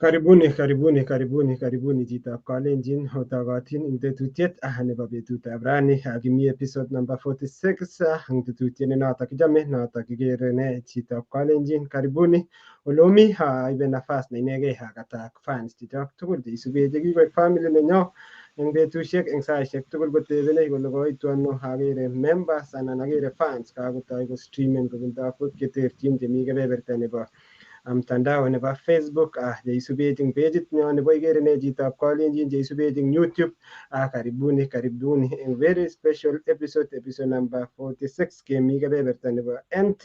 Karibuni Chitab Kalenjin otokotin ing tetutiet nebo betutab rani kimi episode number 46 ing tetutiet notok kichome notok kikere ne Chitab Kalenjin. Karibuni olomi ibe nafas ne inegei katak fans chechok tugul cheisubi chekikoek family nenyo eng betusiek eng saisiek tugul kotebenech kole koitu ano. Akere members anan akere fans kakotoi ko streamen kobun takwek cheterchin chemi kebeberta nebo mtandao nebo Facebook cheisubech eng pageit nyo nebo Igere ne Chitab Kalenjin, cheisubech eng YouTube. Karibuni eng very special episode number 46 kemi kebeberta nebo NT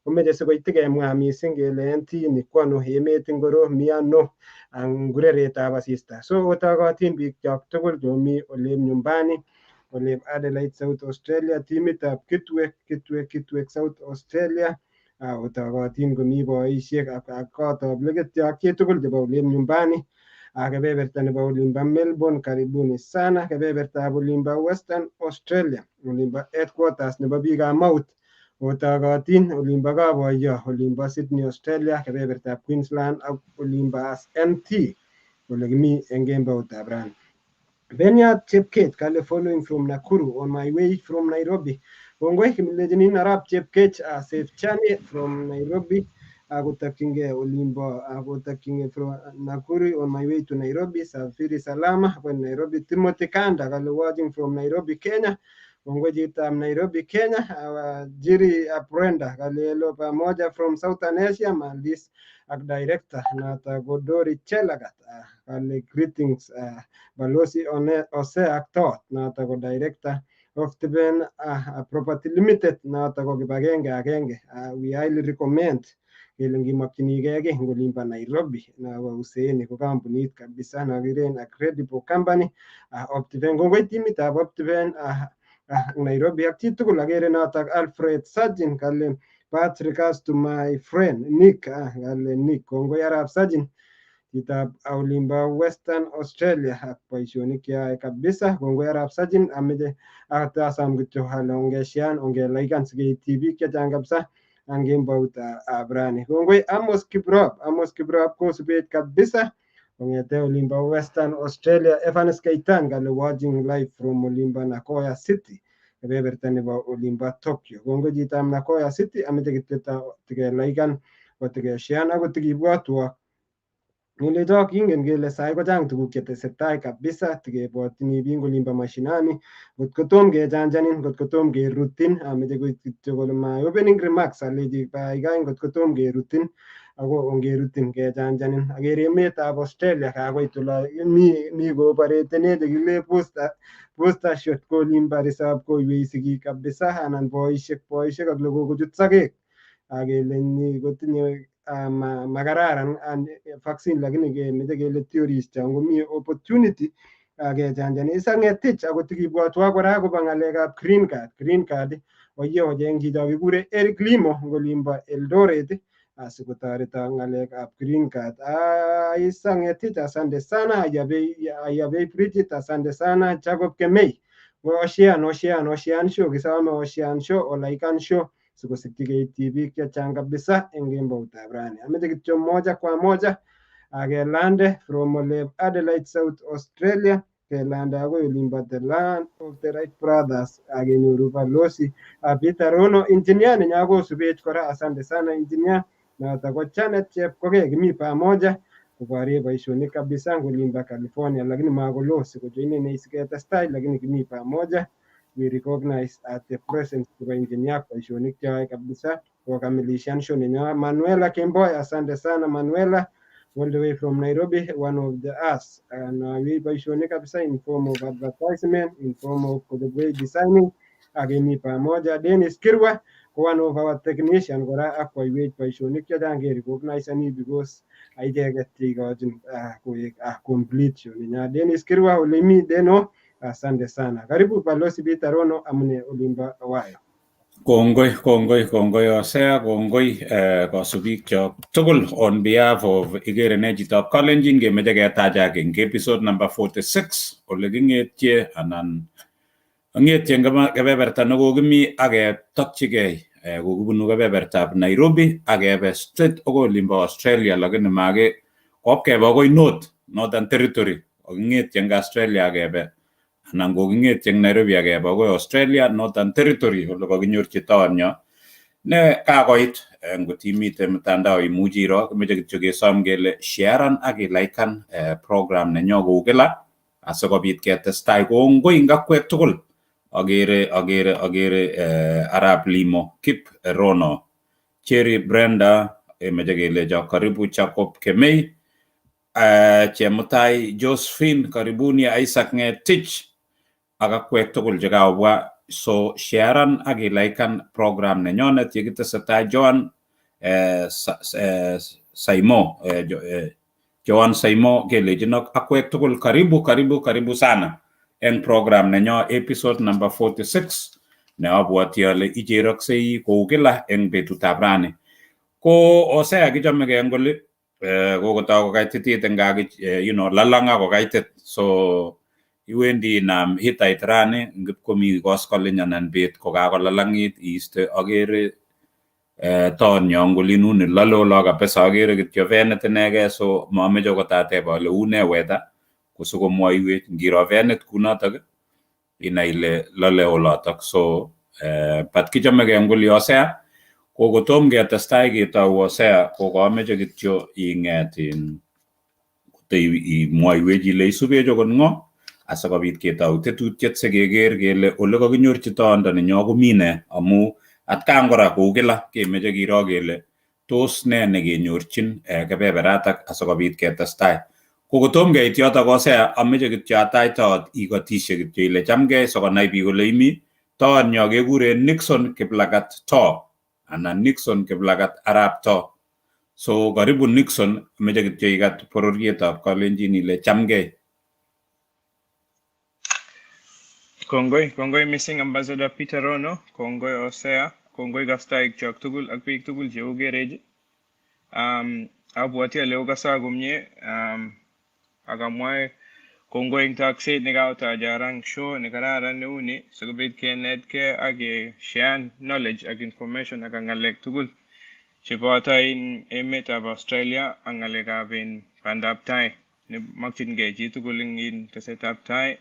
komeche sikoit kemwa mising kele NT ni kwano, emet ngoro, mi ano ang kureretab asista. So otokotin biik chok tugul chomi ole nyumbani, ole Adelaide South Australia, timitab Kitwek South Australia. Otokotin komi boisiek ak kotab legetyot ak chitugul chebo ole nyumbani. Kebeberta nebo olimbo Melbourne, karibuni sana. Kebebertab olimbo Western Australia, olimbo headquarters nebo biikab Mouth, otokotin. Olimbo Kaboyo, olimbo Sydney Australia, kebebertab Queensland ak olimbo NT ole kimi eng kemboutab rani. Benyat Chepkech kale following from Nakuru on my way from Nairobi. Kongoi kimilejinin Arap Chepkech, safe journey from Nairobi. Kotakyingei olimbo from Nakuru on my way to Nairobi. Safiri salama kwa Nairobi. Timothy Kanda kale watching from Nairobi, Kenya. Kongoi chitab Nairobi, Kenya. Jiri Aprenda kale hello pamoja from Southern Asia, Maldives ak director nata Godori Chelagat kale greetings Balozi Ose ak Thought nata ko director of Tiben Property Limited nata ko kibagenge agenge. We highly recommend kele ngimakchinigei kiy eng olimbo Nairobi na Hussein ko kampunit kabisa na kiren a credible company of Tiben. Kongoi timitab Optiven Nairobi ak chitugul akere notok Alfred Sajin kale birth regards to my friend Nick kale Nick. Kongoi Arap Sajin chitab olimbo Western Australia ak boisionik cheyoe kabisa. Kongoi Arap Sajin, ameche atasam kityo ale ongelaikan sikeityi biik chechang kabisa ang kemboutab rani. Kongoi Amos Kiprop kosubech kabisa kongete olimbo Western Australia. Evans Keitan kale watching live from olimbo Nagoya City, kebeberta nebo olimbo Tokyo. Kongoi chitab Nagoya City, ameche kityo tikelaikan kotikeshean akot tikibwotwo ngelecho kingen kele sai kochang tuguk chetesetai kabisa tikebwotini biik olimbo mashinani. Ngotko tom kechanjanin, ngotko tom kerutin, ameche koit kityo kole my opening remarks alechi kaikai ngotko tom kerutin ako ongerutin kechanjanin. Akere emetab Australia kakoit ole mi kooparetenech kile booster shot ko olimbo risap koiwei sigik kabisa anan boisiek ak kokochut sakek akele ni kotinye makararan vaccine lakini kemeche kele theories changu mi opportunity kechanjan isangetich. Akot tikibwotwo kora akobo ng'alekab green card oye ocheng chito kikure Eric Limo ngolimbo Eldoret asikotoreto ng'alekab green card. Isangetich, asante sana. Ayabei Bridget, asante sana. Jacob Kemei Ocean Show, kisome Ocean Show olaikan show sikosikyi keityi biik chechang kabisa eng kemboutab rani. Ameche kityo moja kwa moja kelande from ole Adelaide South Australia kelande akoi olimbo the land of the Wright brothers akenyoru Balozi Peter Rono, engineer nenyo kosubech kora. Asante sana engineer. Noto ko Janet Chepkogei, kimi pamoja koborye boisionik kabisa eng olimbo California lakini makolo sikojoinene siketestai lakini kimi pamoja. We recognize at the presence of engineer boisionik cheyoe kabisa kokamilishan show nenyo. Manuela Kemboy, asante sana Manuela, all the way from Nairobi, one of the us. We boisionik kabisa in form of advertisement, in form of the designing. Akemi pamoja. Dennis Kirwa, one of our technician kora akwaiwech boisionik chechang ke recognize ani because aicheket cheikochin koek complete show nenyo. Dennis Kirwa ole mi deno. Asante sana. Karibu Balozi Peter Rono, amune olimbo Hawaii. Kongoi Osea, kongoi kasubik chok tugul on behalf of Igere ne Chitab Kalenjin kemeche ketachak eng episode number 46 ole king'etye anan ng'etye kebeberta nekokimi ak ketokchigei kokibunu kebebertab Nairobi akebe straight akoi olimbo Australia, lakini make kopkebe akoi Northern Territory, koking'etyi eng Australia akebe anan koking'etyi eng Nairobi akebe akoi Australia Northern Territory ole kakinyorchi taonyo ne kakoit. Ngot imite mtandao imuchi iro, kimeche kityo kesom kele sharean ak ilaikan program nenyo kou kila asikobit ketestai. Kongoi ngakwek tugul, agere Arap Limo, Kip Rono, Cherry Brenda, meche kelecho karibu Jacob Kemei, Chemutai Josephine, karibuni Isaac Ngetich ak akwek tugul chekabwa. So sharean ak ilaikan program nenyonet yekitesetai. Joan Saimo kelejinok akwek tugul karibu sana eng program nenyo episode number 46 ne abwoti ale icheroksei kou kila eng betutab rani. Ko Osea kichomegei eng oli kokotau kokaititit eng lalanga kokaitit, so iwendi inam hitait rani ngip komi koskoling anan bet kokakolalangit iiste. Agere taonyo ngolinuni lalo kabisa, agere kityo venit inegei, so mameche kotateb ale une weather kosikomwoiwech. Ngiro venit kunotok inai ile lale olotok. So pat kichomegei eng oli Osea. Kokotom ketestai ketou Osea, kokameche kityo ing'et imwoiwech ile isubech okot ng'o asikobit ketou tetutiet sikeker kele ole kakinyorchi taondo nenyo komine, amu atkan kora kou kila kemeche kiro kele tos ne nekenyorchin kebeberatak asikobit ketestai. Kokotom keit yotok Osea, ameche kityo atach taot ikotishe kityo ile chamgei sikonai biik ole imi. Taonyo kekure Nixon Kiplagat To anan Nixon Kiplagat Arap To. So karibu Nixon, meche kityo ikat bororietab Kalenjin ile chamgei. Kongoi missing Ambassador Peter Rono, kongoi Osea, kongoi kastoik chok tugul ak biik tugul cheukereji. Abwoti ale okasa komie, akamwae kongoi eng takset nekaotaja rang show nekararan neuni sikobit kenetkei ak share knowledge ak information ak ng'alek tugul cheboto in emetab Australia ak ng'alekab bandab tai nemakchingei chi tugul ing tesetab tai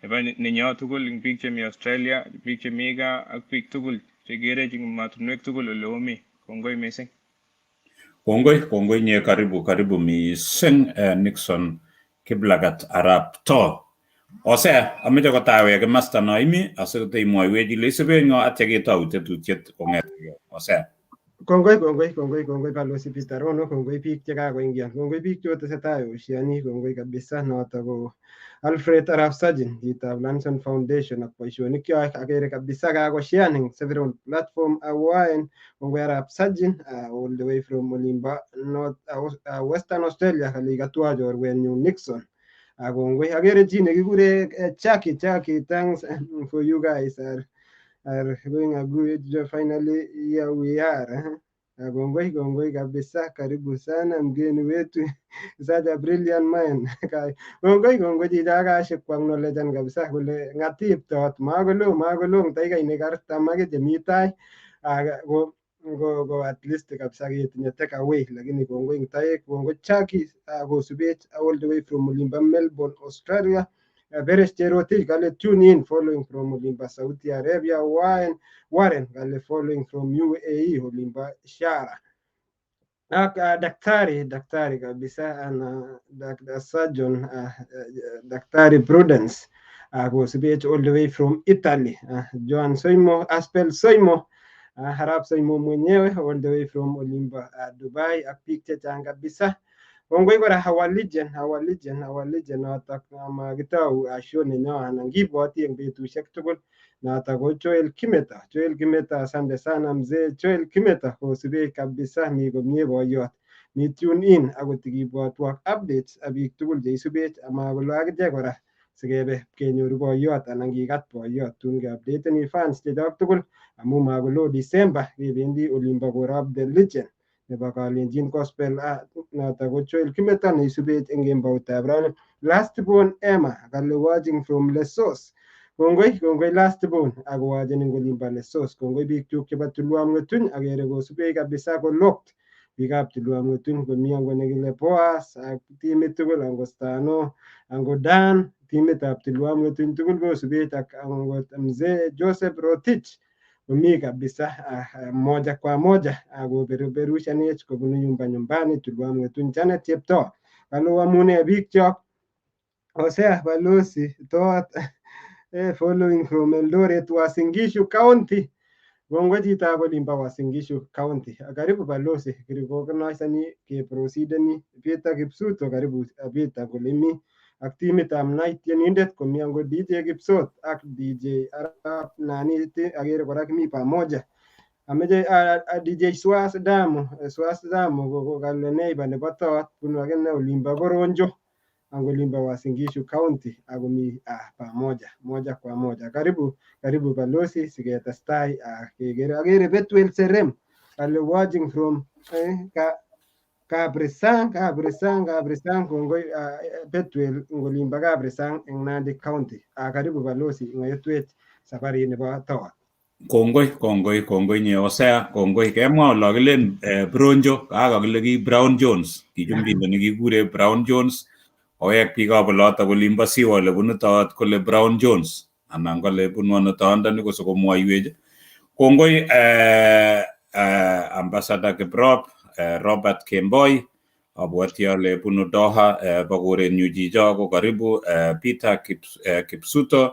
nebo nenyo tugul ing biik chemi Australia, biik chemi gaa ak biik tugul chekere ing matunwek tugul ole omi. Kongoi missing. Kongoi nye karibu missing Nixon Kiplagat Arap To. Osea, ameche kotawe kimasta no imi asikotei imwoiwech ile isube ng'o atya ketou tetutiet kong'etkei. Osea. Kongoi Balozi Peter Rono, kongoi biik chekakoingian, kongoi biik chotesetai oshiani, kongoi kabisa noto ko Alfred Arap Sajin, chitab Lanson Foundation ak boisionik kwak akere kabisa kakoshian eng several platform awaen. Kongoi Arap Sajin all the way from olimbo North Western Australia kalikatwa chorwenyu Nixon. Kongoi akere chi nekikure Jackie, thanks for you guys are going a good finally here we are. Kongoi kabisa, karibu sana mgeni wetu, such a brilliant man. Kongoi chichakashek kwa knowledge kabisa kule ngatip tot magolong taiga inekarta mage chemi tai go at least kabisa ketinye take away, lakini kongoi taek, kongoi Jackie kosubech all the way from olimbo Melbourne, Australia. Beres Cherotich kale tune in following from olimbo Saudi Arabia. Warren kale following from UAE olimbo Shara. Daktari kabisa ana surgeon Daktari Prudence kosubech all the way from Italy. Joan Soimo, Aspel Soimo, Harap Soimo mwenyewe all the way from olimbo Dubai ak biik chechang kabisa. Kongoi kora our legend notok makitau show nenyo anan kibwoti eng betusiek tugul notok ko Joel Kimeta. Asante sana mzee Joel Kimeta kosubech kabisa, mi komie boyot, mi tune in akot kibwotwok updates biik tugul cheisubech amakolo akichek kora sikebe kenyoru boyot anan kikat boyot tun keupdateni fans chechok tugul amu makolo December kebendi olimbo korab the legend nebo Kalenjin gospel notok ko Joel Kimeta neisubech eng kemboutab rani. Last born Emma kale watching from Lesos. kongoi last born akowacheni ngolimba Lesos. Kongoi biik chuk chebo Tulwam Ng'etuny akere kosubech kabisa kolokт biikab Tulwam Ng'etuny komi angot nekile Boas ak timit tugul angostano angodan timitab Tulwam Ng'etuny tugul kosubech ak angot mzee Joseph Rotich komi kabisa moja kwa moja akoberuberushaniech kobunu nyumbani Tulwam Ng'etuny. Janet Cheptoo kalo amune biik chok Hosea Balozi tot following from Eldoret Uasin Gishu County. Kongoi chitab olimbo Uasin Gishu County. Karibu Balozi kirikokonoisani keprosideni Peter Kipsuto karibu Peter kolimi ak timitab Night tienindet komi angot DJ Kipsot ak DJ Arap nani akere kora kimi pamoja. Ameche DJ Swas Damu ko kale neighbor nebo tot bunu akine olimbo Boronjo angolimba Uasin Gishu County akomi pamoja moja kwa moja. Karibu Balozi siketestai akere Betwel Serem kale watching from Kabrisang kongoi Betwel ngolimba Kabrisang eng Nandi County. Karibu Balozi ngayetwech safari nebo tot. Kongoi nye Hosea, kongoi kemwa olakilen Bronjo kakakile ki Brown Jones kichumbindo nikikure Brown Jones owek biikab oloto kolimbo siwole bunu tot kole Brown Jones anan kole bunu ano tondoni kosokomwoiwech. Kongoi Ambassador Kiprop Robert Kemboi abwati ale bunu Doha bakorenyu chicho ko karibu Peter Kipsuto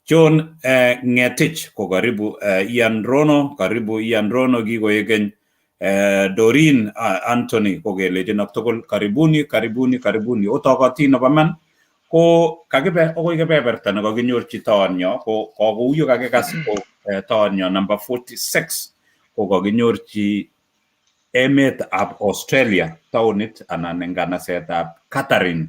John Ngetich ko karibu Ian Rono kikoekeny Doreen Anthony ko kelechin ak tugul karibuni otokotin nebo man ko kakibe okoi kebeberta nekakinyorchi taonyo ko kouyo kakikas ko taonyo number 46 ko kakinyorchi emetab Australia taonit anan eng kanasetab Katherine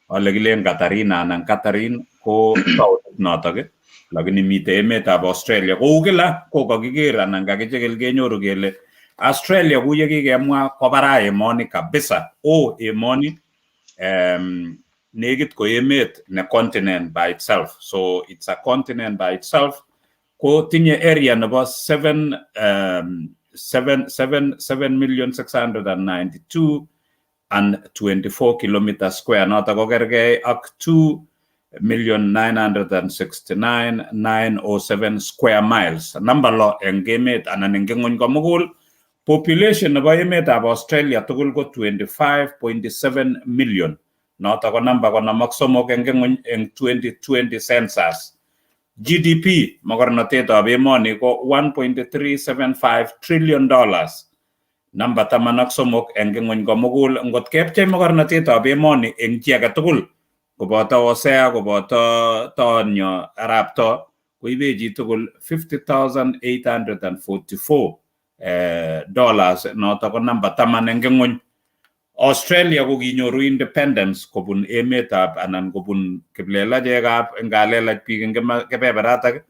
ole kilen Katharina anan Catherine ko taonit notok lakini mite emetab Australia kou kila ko kakiker anan kakichekil kenyoru kele Australia kuye kikemwa kobara emoni kabisa emoni negit ko emet ne continent by itself, so it's a continent by itself ko tinye area nebo 7,692 and 24 kilometers square noto ko kergei ak 2,969,907 square miles number lo eng emet anan eng ng'ony komugul. Population nebo emetab Australia tugul ko 25.7 million noto ko number ko namak somok eng ng'ony eng 2020 census. GDP mogornotetab emoni ko $1.375 trillion number tamanak somok eng ng'ony komugul. Ngot kepchei mogornotetab emoni eng chi age tugul koboto Hosea koboto taonyo Arap To koibe chi tugul $50,844 dollars noto ko number taman eng ng'ony. Australia ko kinyoru independence kobun emetab anan kobun kiplelachekab ngalelach biik eng kebeberatak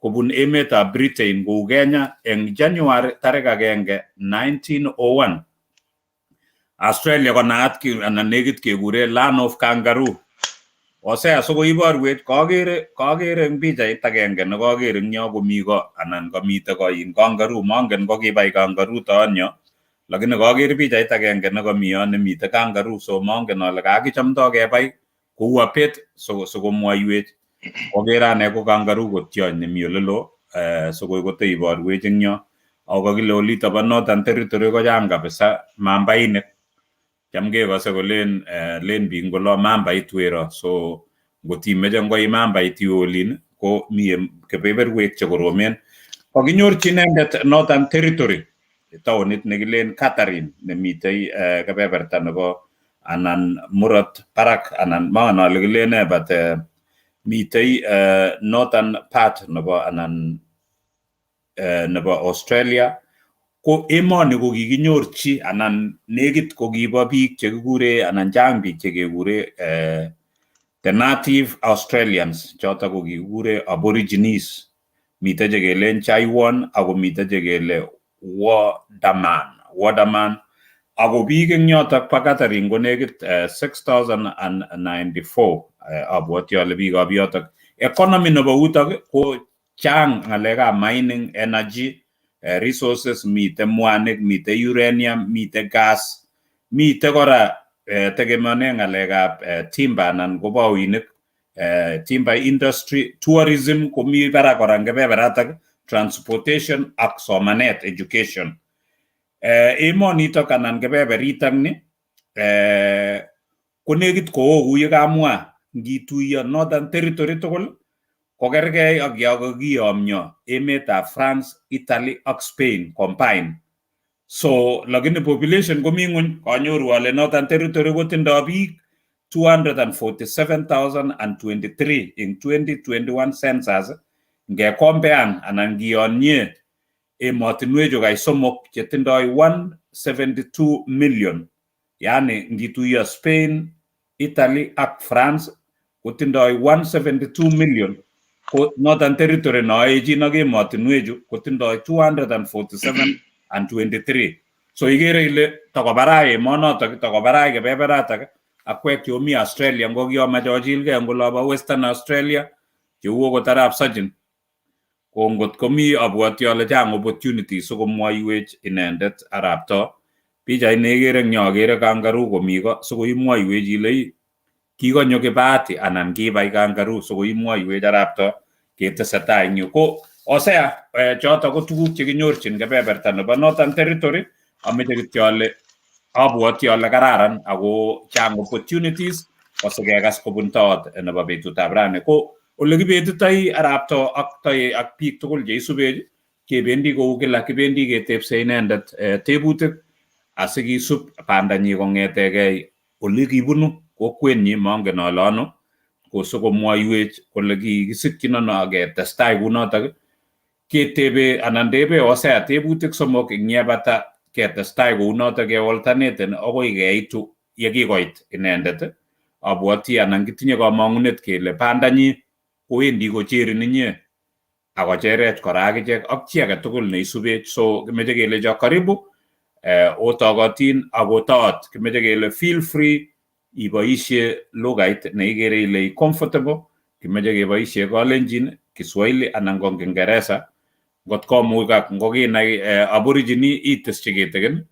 kobun emetab Britain kou Kenya eng January tarik 1, 1901. Australia ko naat anan negit kekure Land of Kangaroo. Hosea so koiborwech kakere eng pichait agenge nekakere eng yo komi ko anan komite ko in kangaroo mongen ko kibai kangaroo taonyo lakini kakere pichait agenge nekomi yo nemite kangaroo so mongen ale kakichamdo kebai kou apet so komwoiwech kokere ane ko kangaroo ko tiony nemi olelo so kote iborwech eng yo ako kakile olito bo Northern Territory ko chang kabisa mambainik cham kekose kolen len biik ngolo mambait wero so ngotimeche ngoi mambait olin ko mi kebeberwek chekoromen. Kakinyorchi inendet Northern Territory taonit nekilen Katherine nemitei kebeberta nebo anan murot barak anan mangen ale kilen but mitei northern part nebo anan nebo Australia ko emoni ko kikinyorchi anan negit ko kibo biik chekikure anan chang biik chekekure the native Australians choto ko kikikure aborigines mite chekelen Chaiwan ako mite chekele Waterman ako biik eng yotok pa Katherine ko negit 6,094 abwati ale biikab yotok economy nebo utok ko chang ngalekab mining, energy, resources, mite mwanik, mite uranium, mite gas, mite kora tegemeane ngalekab timber anan ko baoinik, timber industry, tourism komi barak kora ngebeberatak, transportation ak somanet, education. Emonitok anan kebeberitak ni konekit kou ye kamwa ngituiyo Northern Territory tugul kokergei ak yo kakiyomyo emetab France, Italy ak Spain combined. So lakini population komi ng'uny, kanyoru ale Northern Territory kotindoi biik 247,023 in 2021 census ngekombean anan ngiyonye emotinwechu kai somok chetindoi 172 million. Yani ngituiyo Spain, Italy ak France kotindoi 172 million. Ko Northern Territory noechin ak emotinwechu kotindoi 247 and 23. So igere ile takobarai emonotok, takobarai kebeberatak akwek chomi Australia ngokiyomach ochilgei ngolobo Western Australia cheu okot Arap Sajin. Ko ngot komi abwoti ale chang opportunities sikomwoiwech inendet Arap To. Pichait neikere eng yo akere kangaroo komi ko sikoimwoiwech ile kikonyo Kibati anan kibai kangaroo sikoimwoiwech Arap To ketesetai eng yu. Ko osea choto ko tuguk chekinyorchin kebeberta nebo Northern Territory. Ameche kityo ale abwoti ale kararan ako chang opportunities osikekas kobun toot nebo betutab rani. Ko ole kibetitoi Arap To ak biik tugul cheisubech kebendi kou kila, kibendi ketepse inendet tebutik asikisub bandanyi kongetegei ole kibunu kokwenyi mongen ale ano, ko sikomwoiwech kole kikisikyin ano aketestai kunotok ketebe anan tebe osea tebutik somok ing yebata ketestai kounotok keolterneten akoi keitu yekikoit inendet. Abwoti anan kitinye kamang'unet kele bandanyi kowendi kocherin inye akocherech kora akichek ak chi age tugul neisubech. So kimeche kelecho karibu otokotin akotoot, kimeche kele feel free iboisie lugait neikere ile comfortable. Kimeche keboisie Kalenjin, Kiswahili anan ko Kiingereza. Ngot komukak ngokinai aborigine iteschi kitikin.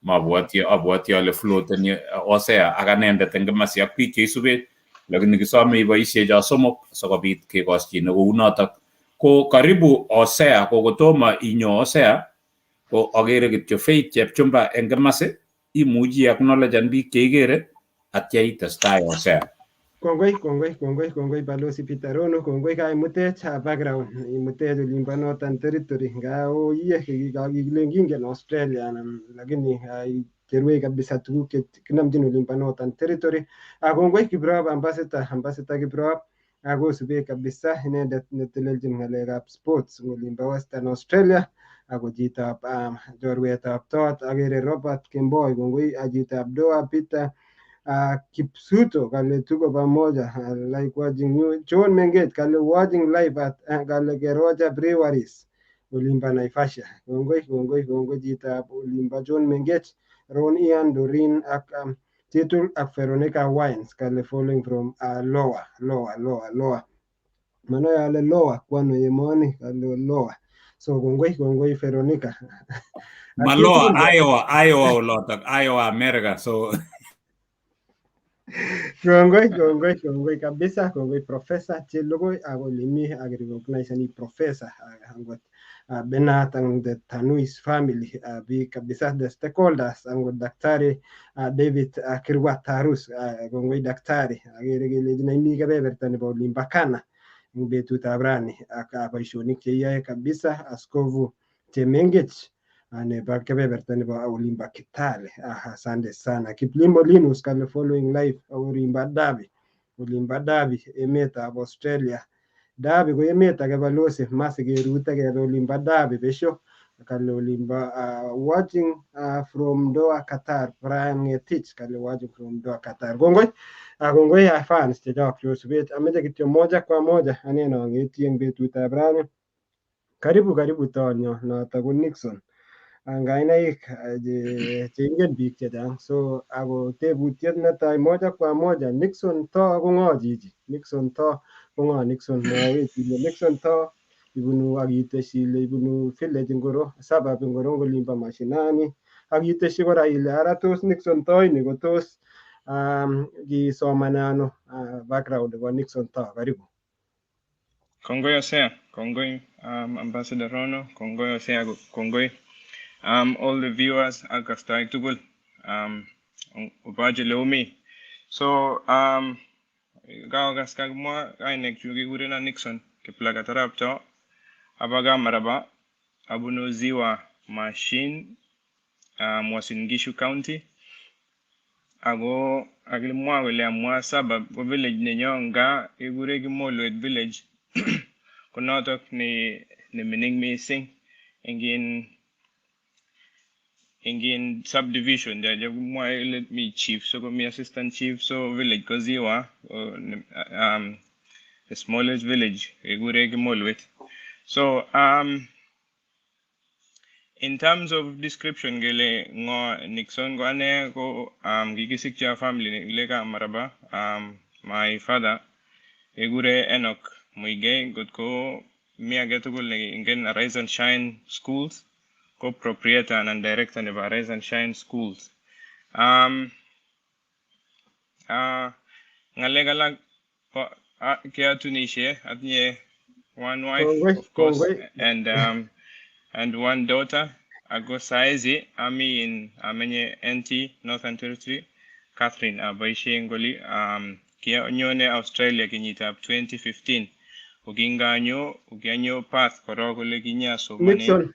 Abwoti ale floateni osea ak anendet eng kimasi ak biik cheisubech, lakini kisome iboisie cho somok sikobit kekoschine kou notok. Ko karibu osea, ko kotomo inyo osea ko akere kityo Faith Chepchumba eng kimasi, imuchi acknowledgean biik cheikere atya itestai osea. Kongoi Balozi Peter Rono, kongoi kaimutech background imutech olimbo Northern Territory nga oye kikilengingen Australia anan lakini kerwei kabisa tuguk chekinamchin olimbo Northern Territory. Kongoi Kiprop ambassador Kiprop akosube kabisa inendet netelelchin ng'alekab sports olimbo Western Australia ako chitab chorwetab toot akere Robert Kemboi, kongoi chitab Doha Peter Kipsuto kale tuko pamoja, like watching you. John Mengech kale watching live at kale Keroja Breweries olimba Naivasha. Kongoi chitab olimba John Mengech, Ron Ian Dorin ak Titul ak Veronica Wines kale following from lower. Mano yale lower kwano yemoni kale lower. So kongoi Veronica. Maloa Iowa ulotok, Iowa America. So Kongoi kabisa, kongoi Professor Chelogoi akolimi akirecognize ni Professor angot Benat and the Tanuis family bi kabisa the stakeholders angot Daktari David Kirwa Tarus, kongoi Daktari akere kele imi kebeberta nebo Limbakana eng betutab rani ak boisionik cheyoe kabisa Askofu Chemengech nebo kebeberta nebo olimbo Kitale. Asante sana. Kiplimo Linus kale following live olimbo Dabi emetab Australia. Dabi ko emet age Balozi masi kerute kebe olimbo Dabi besho kale olimbo watching from Doha Qatar. Brian Ngetich kale watching from Doha Qatar. Kongoi fans chechok chosubet. Ameche kityo moja kwa moja aneno ngeti eng betutab rani. Karibu tonyo noto ko Nixon. Ngainaik cheingen biik chechang. So ako tebutiet netai moja kwa moja, Nixon To ko ng'o chichi? Nixon To ko Nixon mwawe ile Nixon to ibunu akiteshi ile ibunu village ngoro suburb ngoro ngolimba mashinani akiteshi kora ile ara tos Nixon to ini ko tos kisomanano background nebo Nixon to. Karibu. Kongoi Osea, Kongoi Ambassador Rono, Kongoi Osea, Kongoi all the viewers akastai tugul ubaje leumi. So gawagas kagmwa ainek chugi gurena Nixon kiplaga tarapto abaga maraba abuno ziwa machine Mwasingishu County ago aglimwa wele amwa sabab go village nenyonga igure gimolwet village kunotok ni meaning missing ingin subdivision ja mwa ile mi chief so go mi assistant chief so village koziwa the smallest village igure gimolwet. So in terms of description gele ngo Nixon go ane go gigisikcha family lega maraba my father igure Enoch Muige got ko mia getugul ingen Rise and Shine schools ko proprietor and director of Rise and Shine schools ngalega lag kia tunishe atnye one wife of course and one daughter ago saizi ami in amenye NT Northern Territory Katherine Familly Ngoli kia nyone Australia kinyita 2015 ugianyo path korogo le kinyaso mane Nixon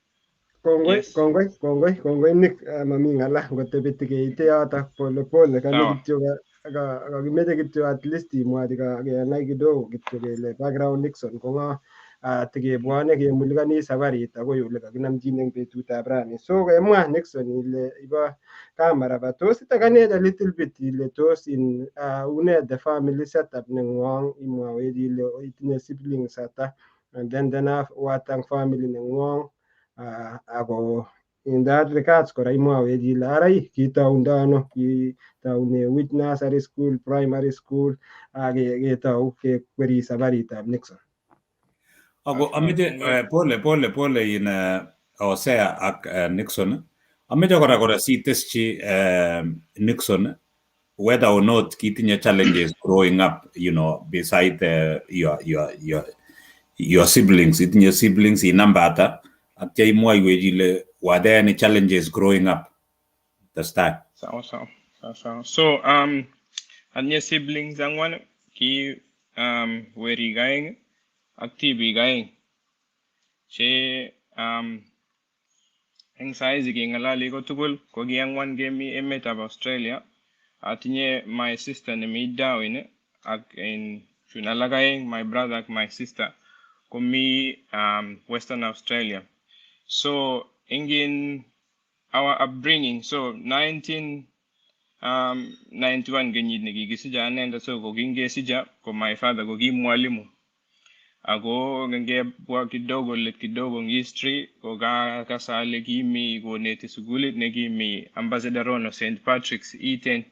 kongoi Nick mami ngala ngotebeti keite yoto pole pole kane kityo akakimeche kityo at least imwati kenai kidogo kityo kele background Nixon ko ngo tikebwone kemulikani safarit akoi ole kakinamchin eng betutab rani. So kemwa Nixon ile ibo Kamaraba tos itakanech a little bit ile tos in une the family setup nengwong imwawech ile itinye siblings ata and then watang family nengwong ako in that regards kora imwawech ile arai kitaunda ano kitaune which nursery school primary school ketau kekweri safaritab Nixon. Ako ameche pole in Osea ak Nixon. Ameche kora siteschi Nixon whether or not kitinye challenges growing up, you know, beside your siblings. Itinye siblings inamba ata atya imwaiwech ile were there any challenges growing up the start? Sawa. So anye siblings angwan ki weri gaing active gaing che eng saizi kingalali ko tugul ko giangwan gemi emetab Australia atinye my sister ne mi dawin ak in chunalagaing my brother ak my sister ko mi Western Australia. So in our upbringing, so 1991 genyid negigisija anenda so ko gingesija ko my father ko mwalimu ago ngenge bwa kidogo history ko ga kasale gimi go neti sugulit negimi Ambassador Rono St. Patrick's Eten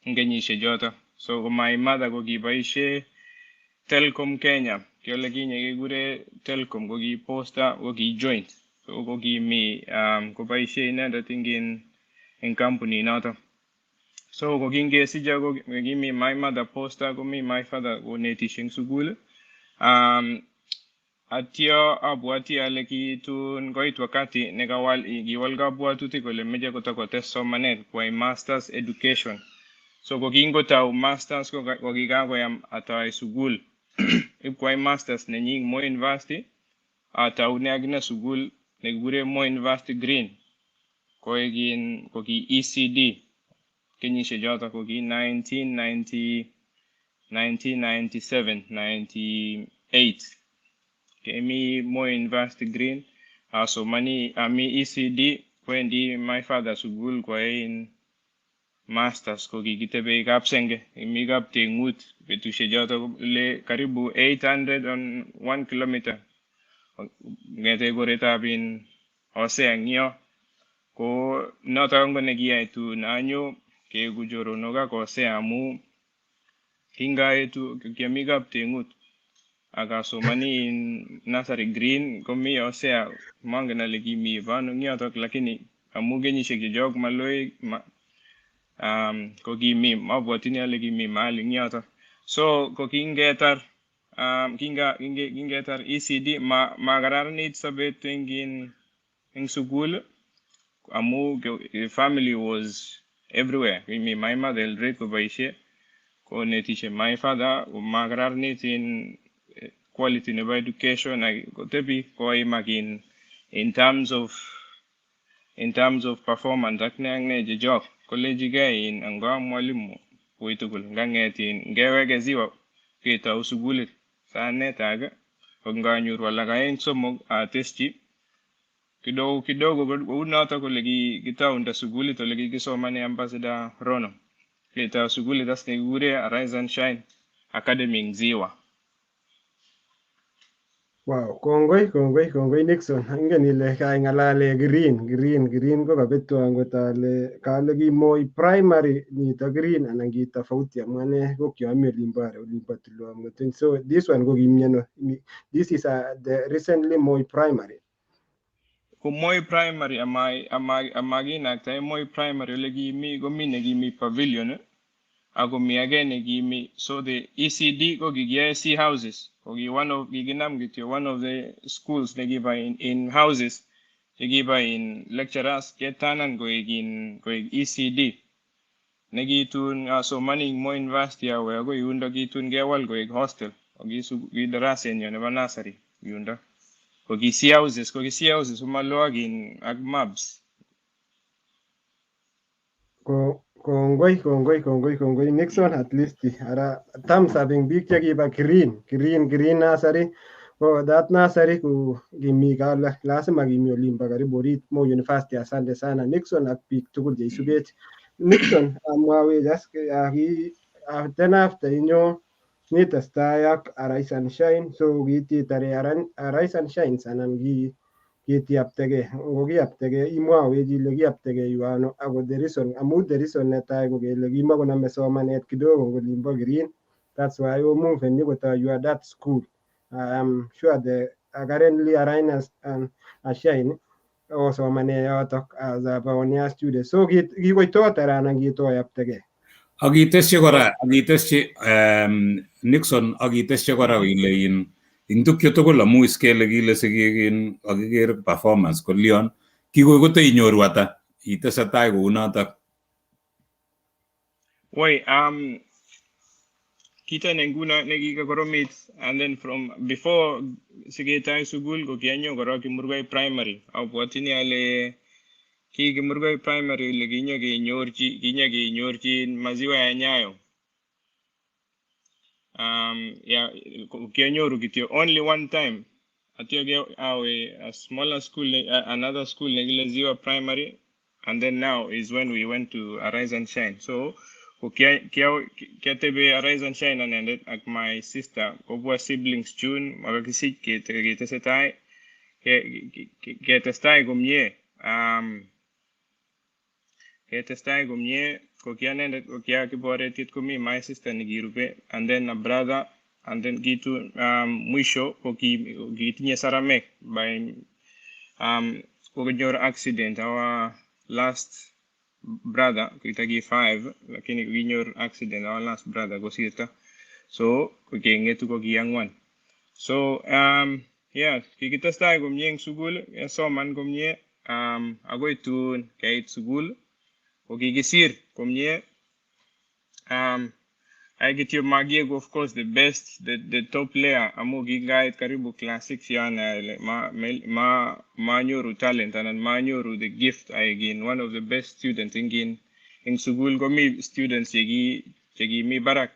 ngenyishe jota. So my mother go gibaishe Telcom Kenya kyole ginye gure Telcom go gi posta go gi joint so go gimi ko baishe inenda tingin in company nata. So go ginge sija go gimi my mother posta go mi my father go neti shing sugul atio abuati aleki tu ngoit wakati negawal giwalga buatu tikole meja kutako teso manet kwa masters education. So go gingo tau masters go gigago yam atay sugul kwa masters nenying mo university atau ne agna sugul negure mo university green ko egin ko gi ECD kenyishe jota ko gi 1997 98 kemi mo university green so mani ami ECD kwendi my father sugul kwa in masters ko gigitebe kapsenge imi gap tengut betushe jota le karibu 801 kilometer ngete goreta bin Osea ngio ko nota ngo negia tu nanyo ke gujoro noga ko Osea mu hinga etu kemi gap tengut akasomani in nursery green komi osea mangen ale kimi vano nyotok lakini amu kenyisiek chechok maloi ko kimi mabwatini ale kimi mahali nyotok. So ko kingetar ECD makararanit sobet eng sukul amu the family was everywhere. My mother Eldoret koboishe konetishe, my father makararanit in quality nebo education kotebi koimak in terms of performance ak ne jejok kolejige in anga mwalimu koitugul ngangetin ngeweke ziwa ketou sukulit sanet age konganyoru alak aeng somok ateschi kidogo unoto kole kitaunda sukulit ole kikisomane ambassador Rono ketou sukulit as nekikure Arise and Shine Academy ing Ziwa. Wow, kongoi Nixon. Ingen ile kaingalale green ko kabetwa angot ale kale ki Moi primary nito green anan ki tofauti amwane ko kiami olimbo Tulwa. So this one ko kimiano. This is the recently Moi primary. Ko Moi primary amaginakta Moi primary ole kimi komi nekimi pavilion ako mi age nekimi, so the ECD ko kikiyae C houses ko kikinam kityo one of the schools nekiba in houses chekiba in lecturers ketanan koek ECD nekitun asomani Moi University awe ako yundo kitun kewal koek hostel ki darasenyo nebo nursery yundo ko ki C houses umalo ak mabs. Kongoi Nixon, at least ara thumbs up ing big chekiba green nursery. Oh, that nursery ku gimi kala lazima gimi olimba karibu orit Moi University. Asante sana Nixon ak big tugul jeisubet. Nixon amwawe just then after inyo nitestai ak Arise and Shine, so kititare Arise and Shine anan kitiaptege ngokiaptege imwawech ile kiaptege yuano ako the reason netai ko kele kimakoname somanet kidogo ngolimbo green, that's why we move and you are that school. I am sure the currently Arise and Shine o somane yotok as a pioneer student, so kikoitotara anan kitoyaptege akitesyi Nixon akitesyi kora ile in tukyo tugul amu iskele kile sikikin akiker performance ko Leon kikoi kote inyoru ata itesetai kou notok. Woi, kita nenguna nekikakoromit, and then from before sigetai sukul ko kianyo korok Kimurgoi primary. Abwatini ale ki Kimurgoi primary ile kinyo kenyorchi maziwa ya Nyayo. Kianyoru kityo only one time. Atyo awe a smaller school, another school nekile Ziwa primary, and then now is when we went to Arise and Shine. So kiatebe Arise and Shine anendet ak my sister kobwa siblings June makakisich ketestai komye ko kianendet ko kiakiboretit komi my sister nikirube, and then a brother, and then kitu mwisho ko kitinye saramek by kokinyor accident our last brother kitaki 5 lakini kinyor accident our last brother kosirto, so kokengetu ko ki4. So yeah, kikitestai komye eng sukul soman komye akoi tun keit sukul ko kikisir komye. I get your Magiego, of course, the best, the top player. Amu gingait karibu class 6 yana manyoru talent and manyoru the gift. I again one of the best students in sukul komi students chegi mi barak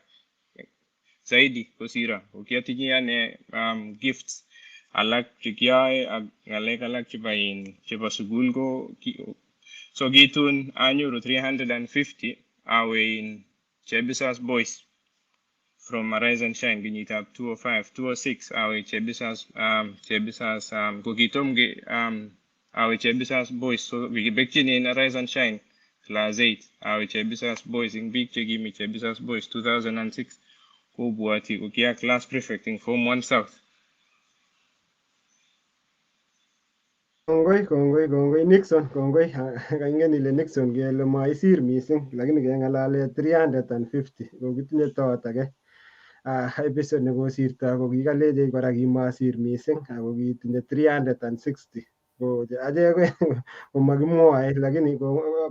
zaidi kosira. Ukiatinyi yane gifts alak chikiae ngalek alak chiba sukul ko so gitun anyoru 350 awe in Chebisas boys. From Arise and Shine, Chitab 205, 206, our Chebisas Kokitomge, our Chebisas boys. So we get in Arise and Shine, class 8, our Chebisas boys in Big Chegimi Chebisas boys 2006. kobwoti ko kia class prefect ing Form 1 South. Kongoi Nixon, kongoi. Kaingen ile Nixon kele maisir mising, lakini kengalale 350 kokitinye tot age. Episode nekosirto ko kikalechech kora kimasir mising ako kitinye 360 ko achek komakimwoe, lakini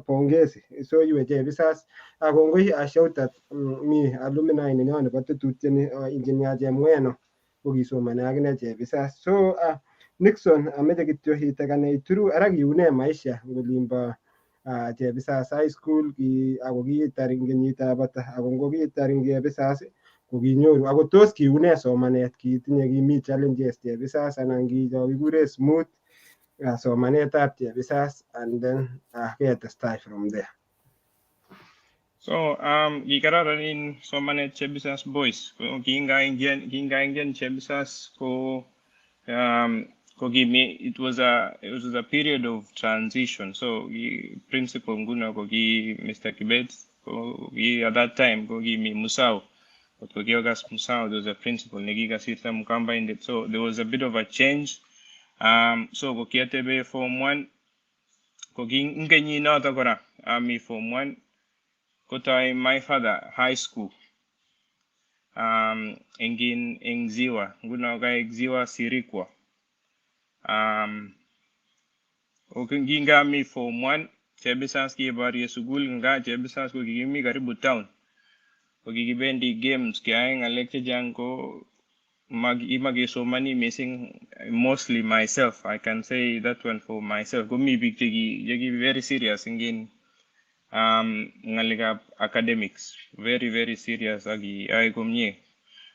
pongezi so iwe Chebisas. Kongoi shout out mi alumni nenyo nebo tetutieni Engineer Chemweno ko kisomani akine Chebisas. So Nixon ameche kityo itekane through ara kiune maisha ngolimbo Chebisas High School ako kiitar ing kenyitab ata, ako ngokiitar ing Chebisas ko kinyoru ako tos kiune somanet, kimi challenges Chebisas anan kikure smooth somanetab Chebisas and then ketestai from there. So kikararan in somanet Chebisas boys. Kingaingen Chebisas ko it was a period of transition. So principal nguna ko Mr. Kibet ko at that time ko mi Musau. But ko Giogas Musau, there was a principal Negiga Sita Mukamba in it. So there was a bit of a change. So ko kiatebe Form 1 ko ngenyi na takora mi Form 1 ko my father high school. Engin Ziwa nguna ka Ziwa Sirikwa. Ginga mi Form 1 Chebisas ki bari sugul nga Chebisas ko gimi karibu town. Ko gibendi games kaya nga lecture janko so many missing mostly myself. I can say that one for myself. Ko mi big jigi very serious ingin ngaliga academics very serious agi ay komnye.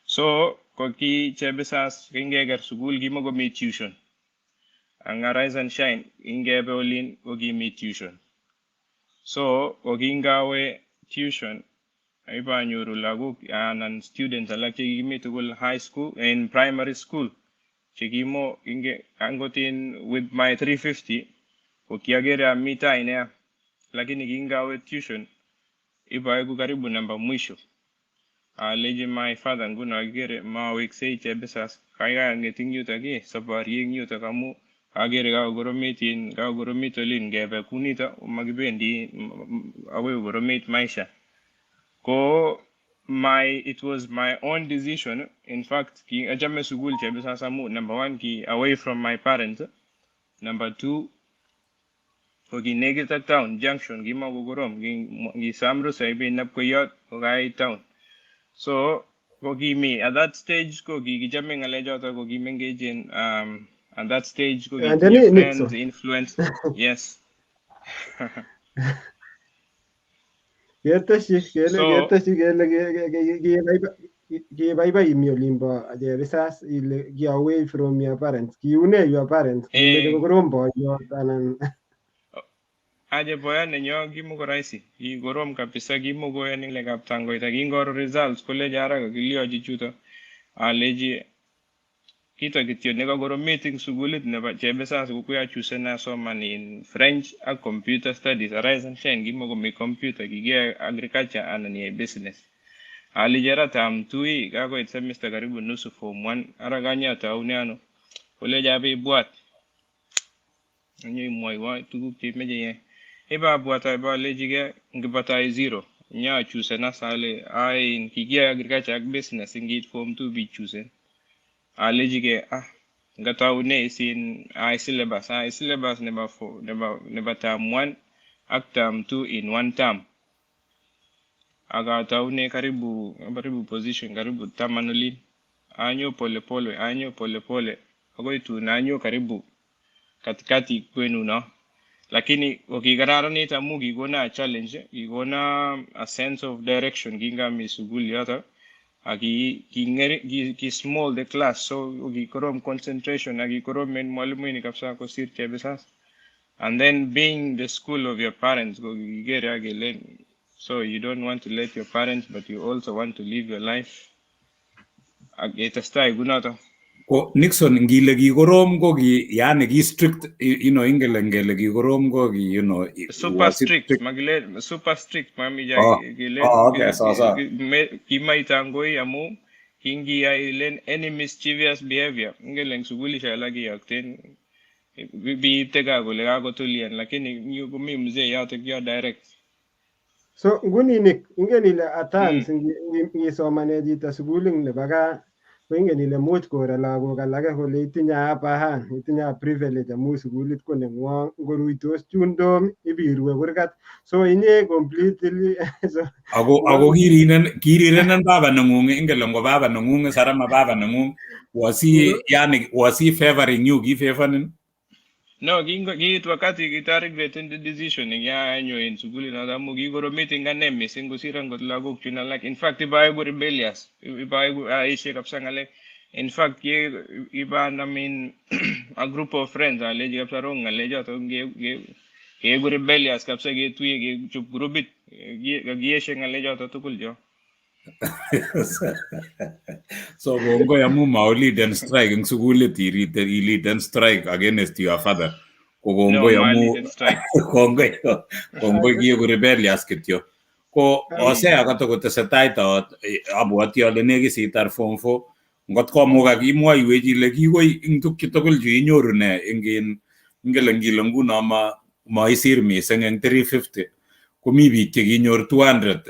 So ko ki Chebisas kingegar sugul gimo go mi tuition. Ang Rise and Shine inge Berlin ogi mi tuition. So ogingawe tuition iba nyuru lagu and students alak chigimi to high school and primary school. Chigimo inge angotin with my 350 okiagere mita ine lakini gingawe tuition iba egu karibu namba mwisho. Leji my father nguna agere ma week say Chebisas kaya ngeting yuta gi sabari yuta kamu agere ga goromit gebe kunita magibendi awe goromit maisha ko it was my own decision. In fact ki ajame sugul Chebisas amu number 1 ki away from my parents, number 2 ko ki Negita town junction gi magogorom gi samro saibe napkoyot gai town. So ko gi me at that stage ko gi jame ngalejo to ko gi engage in at that stage, go get your friends, influence. Yes. Bye imi olimbo Chebisas ile ki away from your parents. Kiune your parents. Aje boya nenyo gimugo raisi. Gorom kabisa gimugo yani le kaptango ita gingoro results kule jara gilio jichuto. Aleji kita kityo nega goro meeting sugulit neba Chebisas kuya chusena soman in French a computer studies Rise and Shine gimo mi computer gige agriculture and ni business. Alijera tam tui gago it semester karibu nusu Form 1 araganya tauniano kule jabe buat nyi moiwa tugu kimeje ye eba buata eba lejige ngibata 0 nya chusena sale ai in gige agriculture ag business ngit Form 2 bi chusen. Alijige ngata une isin syllabus never term 1 ak term 2 in one term. Aga taune karibu position karibu tamanuli anyo pole pole ago itu nanyo karibu katikati kwenu no. Lakini ukigararani tamu gigona challenge gigona a sense of direction ginga misuguli yata ki small the class so gikorom concentration gikorom men mwalimu ni kapsa ko sir Chebisas and then being the school of your parents go gigere agelen. So you don't want to let your parents, but you also want to live your life. Ita stay gunato. Ko Nixon ngile ki korom ko ki yani ki strict ingele ngele ki korom ko ki super strict magile super strict mami gile okay so kima itangoi amu hingi ya ilen any mischievous behavior ngele suguli shala ki yakten bi tega gole ga tulian lakini mi mzee yao tekio direct. So nguni ingen ile atan ngi somane jita suguling ne baga ingen ile much kora lagok alake kole itinye hapa itinye privilege amu sugulit ko nengwong ngoruitos chundom ibirwe kurgat so inye completely so ako kirinen baba nengung ingele ngo baba nengung sarama baba nengung was he favoring you gi favoring no gi wakati gitarik vetin the decision ya anyo in suguli na damu gi goro meeting ngane missing go sirang got lagok chuna like in fact iba go rebellious iba go aishe kapsangale in fact iba I mean a group of friends ale ji kapsarong ale jo to ge go rebellious kapsa ge tuye ge chup grubit ge shengale jo to tukul jo. So bongo ya mu lead and strike in suguli tiri lead and strike against your father. Kongo ya mu kongo gi go rebellious kityo. Ko ose akato ko tesetai to abuati ale negi sitar form 4 ngot ko mo ga gi mo iweji le gi go intuk kitokul ju inyoru ne ingele ngilungu na ma isir mi seng 350 kumi biik che kinyor 200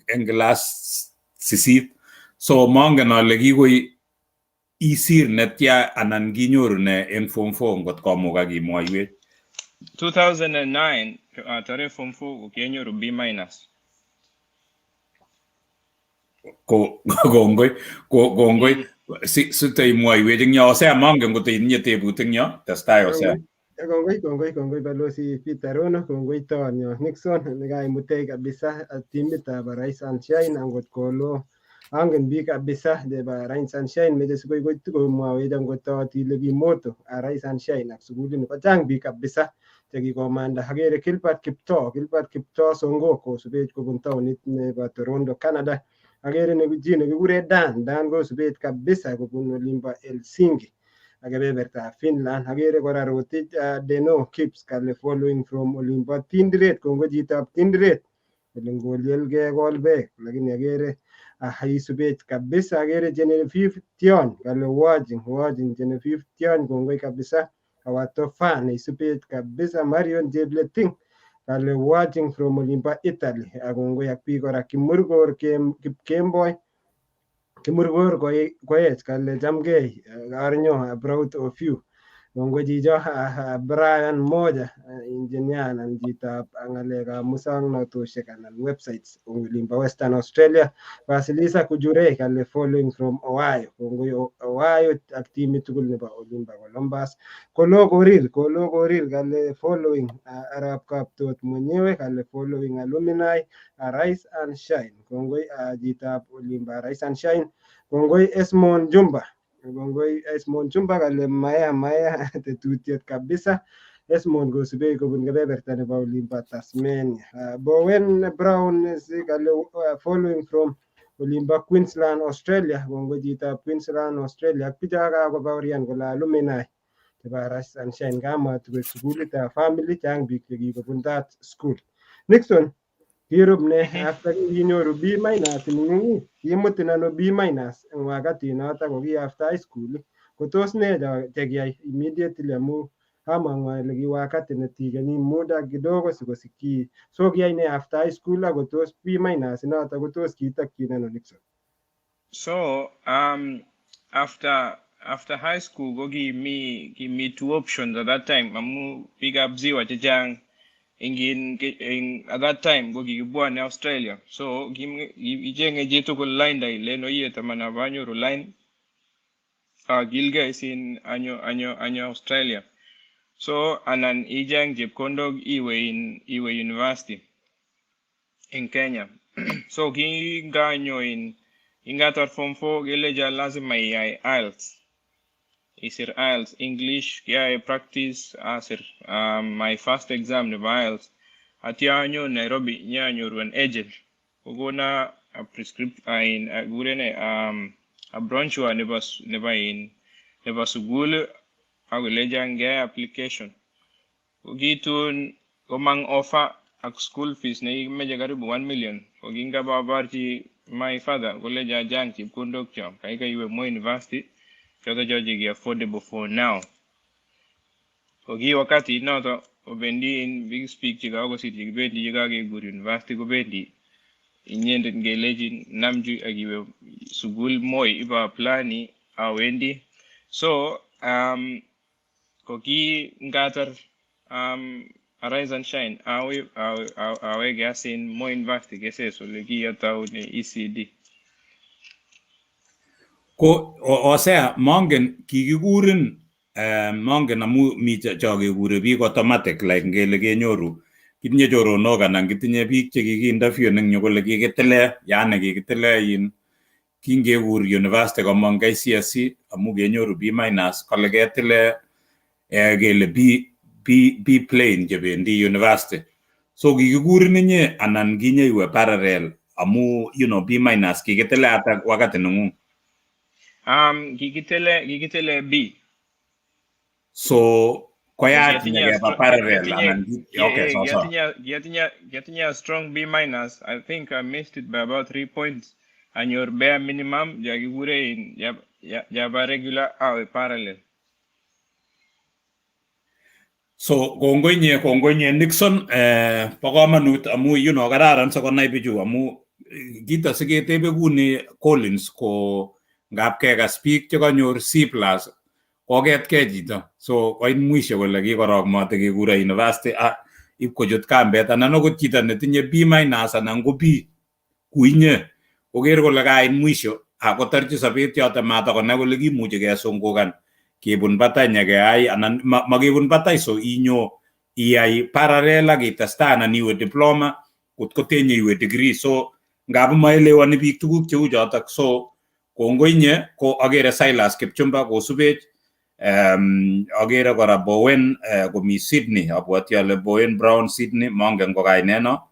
en class sisit so mongen ale kikoi isir netya anan kinyoru ne en form 4 ngot komuka kimwoiwech 2009 tare form 4 kenyoru B- ko gongoi sitei mwaiwech eng yo ose mongen ngot itinye tebut eng yo testai ose Kongoi balozi Peter Rono, kongoi tonyo Nixon, nikaimutei kabisa timitab Rais Sunshine angot kolo angen biik kabisa chebo Rais Sunshine meche sikoi komwawech angot ile kimoto Rais Sunshine ak sugulit nebo chang biik kabisa chekikomanda agere Gilbert Kiptoo Songo kosubech kobun taonit nebo Toronto Canada agere chi nekikure Dan kosubech kabisa kobun olimbo Helsinki kebebertab Finland agere kora Rotich Deno Kips kale following from olimbo Tindiret kongo chitab Tindiret kole ngolielgei kol beek lakini agere haisubech kabisa agere Genevieve Tion kale watching Genevieve Tion kongoi kabisa our fan haisubech kabisa Marion Jebleting kale watching from olimbo Italy akongoi ak biik kora Kimurgor Kipkemboi Kimurgor koech kale chamgei arnyo proud of you kongoi chicho Brian Moja engineer anan chitab ng'alekab musongnotoshek anan websites olimbo Western Australia Vasilisa Kujure kale following from Ohio kongoi Ohio ak timit tugul nebo olimbo Columbus Kolo Korir kale following Arap Kaptot mwenyewe kale following alumni Rise and Shine kongoi chitab olimbo Rise and Shine kongoi Esmond Jumba kale maya tetutiet kabisa Esmond kosubei kobun kebeberta nebo olimbo Tasmania Bowen Brown kale following from olimbo Queensland Australia kongoi chitab Queensland Australia ak bicho kakobaorian kole alumni chebo Rise and Shine kamatukoik sugulitab family chang biik chekikobun that school Nixon kirub ne after kinyoru B- ning'ung kimutin ano B- eng wakati noto ko ki after high school kotos ne chekiyai immediately amu amang'u ale ki wakati netikeni muda kidogo sikosikyi so kiyai ne after high school ako tos B- noto kotos kitokyin ano Nixon So after high school go give me two options at that time amu pick up ziwa chechang in at that time go gibuan in Australia so ijenge jitu ko line dai le no yeta mana banyo line gilga is in anyo Australia so anan ijeng jip kondog iwe university in Kenya so ganyo ingatar form 4 geleja lazima IELTS isir IELTS English I practice asir my first exam of IELTS atianyo Nairobi nyanyo an agent kugona a prescript in gurene a bronchua never sugul agulejange application ugitun omang offer ak school fees ne meja karibu 1 million oginga babarchi my father guleja jang chip kundok chom kai kai we mo university choto joji affordable for now ogi wakati noto obendi in big speak chicago city bendi jigage gur university go bendi inyende ngeleji namju agiwe sugul moy iba plani awendi so koki ngatar arise and shine awe gasin mo university gese so legi yataw ne ECD ko osea mongen kikikurin mongen amu mi chakekure biik automatic like ngele kenyoru kitinye choronok anan kitinye biik chekikinterview ning nyo kole kikitile yani kikitile yin kingekur university komong KCSE amu kenyoru B- kole ketile kele B plane chebendi university so kikikurin inye anan kinyeiwe parallel amu B- kikitile hata wakati nengung kikitele B so koyach nekeba parallel anan okay so getting a strong B-. I think I missed it by about 3 points and your bare minimum jagigure in jaba regular or parallel. So kongoinye Nixon po kamanut amu kararan sa konai bichu amu kita siketebe kuni Collins ko ngap kekas biik chekanyor C+ koketkei chito so koit mwisho kole kikorok mate kekure university ipkochut kambet anan akot chito netinye B- anan ko B kuinye koker kole kait mwisho akotarchi sobet yoto matakonai kole kimuchi kesungukan kebun batai nyakeyai anan makebun batai so inyo iyai parallel ak itestai anan iwe diploma kotko tenye iwe degree so ngap maelewani biik tuguk cheu chotok so kongoinye ko agere Silas Kipchumba kosubech agere kora Bowen komi Sydney abwati ale Bowen Brown Sydney mongen ko kaineno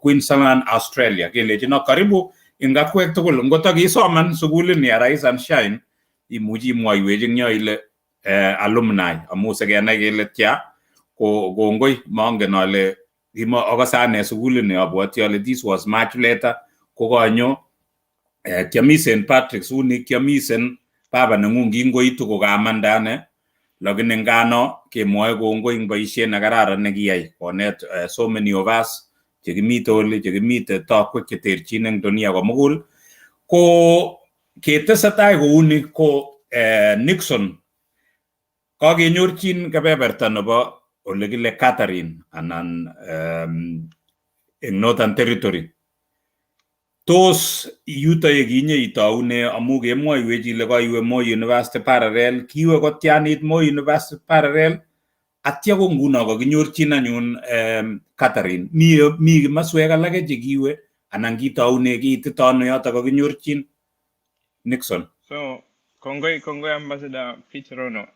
Queensland Australia kelechino karibu ingakwek tugul ngotakisoman sukulini ya Rise and Shine imuchi imwoiwech ing yo ile alumni amu sikenai kele tya kongoi mongen ale akase ane sukulini abwati ale this was much later kokanyo kiami St. Patrick's uni kiamisen baba nengung kingoitu kokamanda ane lakini ngano kemwoe kongoi ing boisiet nekararan nekiyai konet so many of us chekimite oli chekimite tokwek cheterchin eng dunia komugul ko ketesetai kouni ko Nixon kakenyorchin kebeberta nebo ole kile Katherine anan eng Northern Territory tos yuto yekinye itaune amu kemwoiwech ile kaiwe Moi University parallel kiwe kotianit Moi University parallel atya ko nguno kakinyorchin anyun Katherine mi kimaswek alake chekiwe anan kitaune kiitito ano yoto kakinyorchin Nixon. So kongoi ambassador Fitzrono.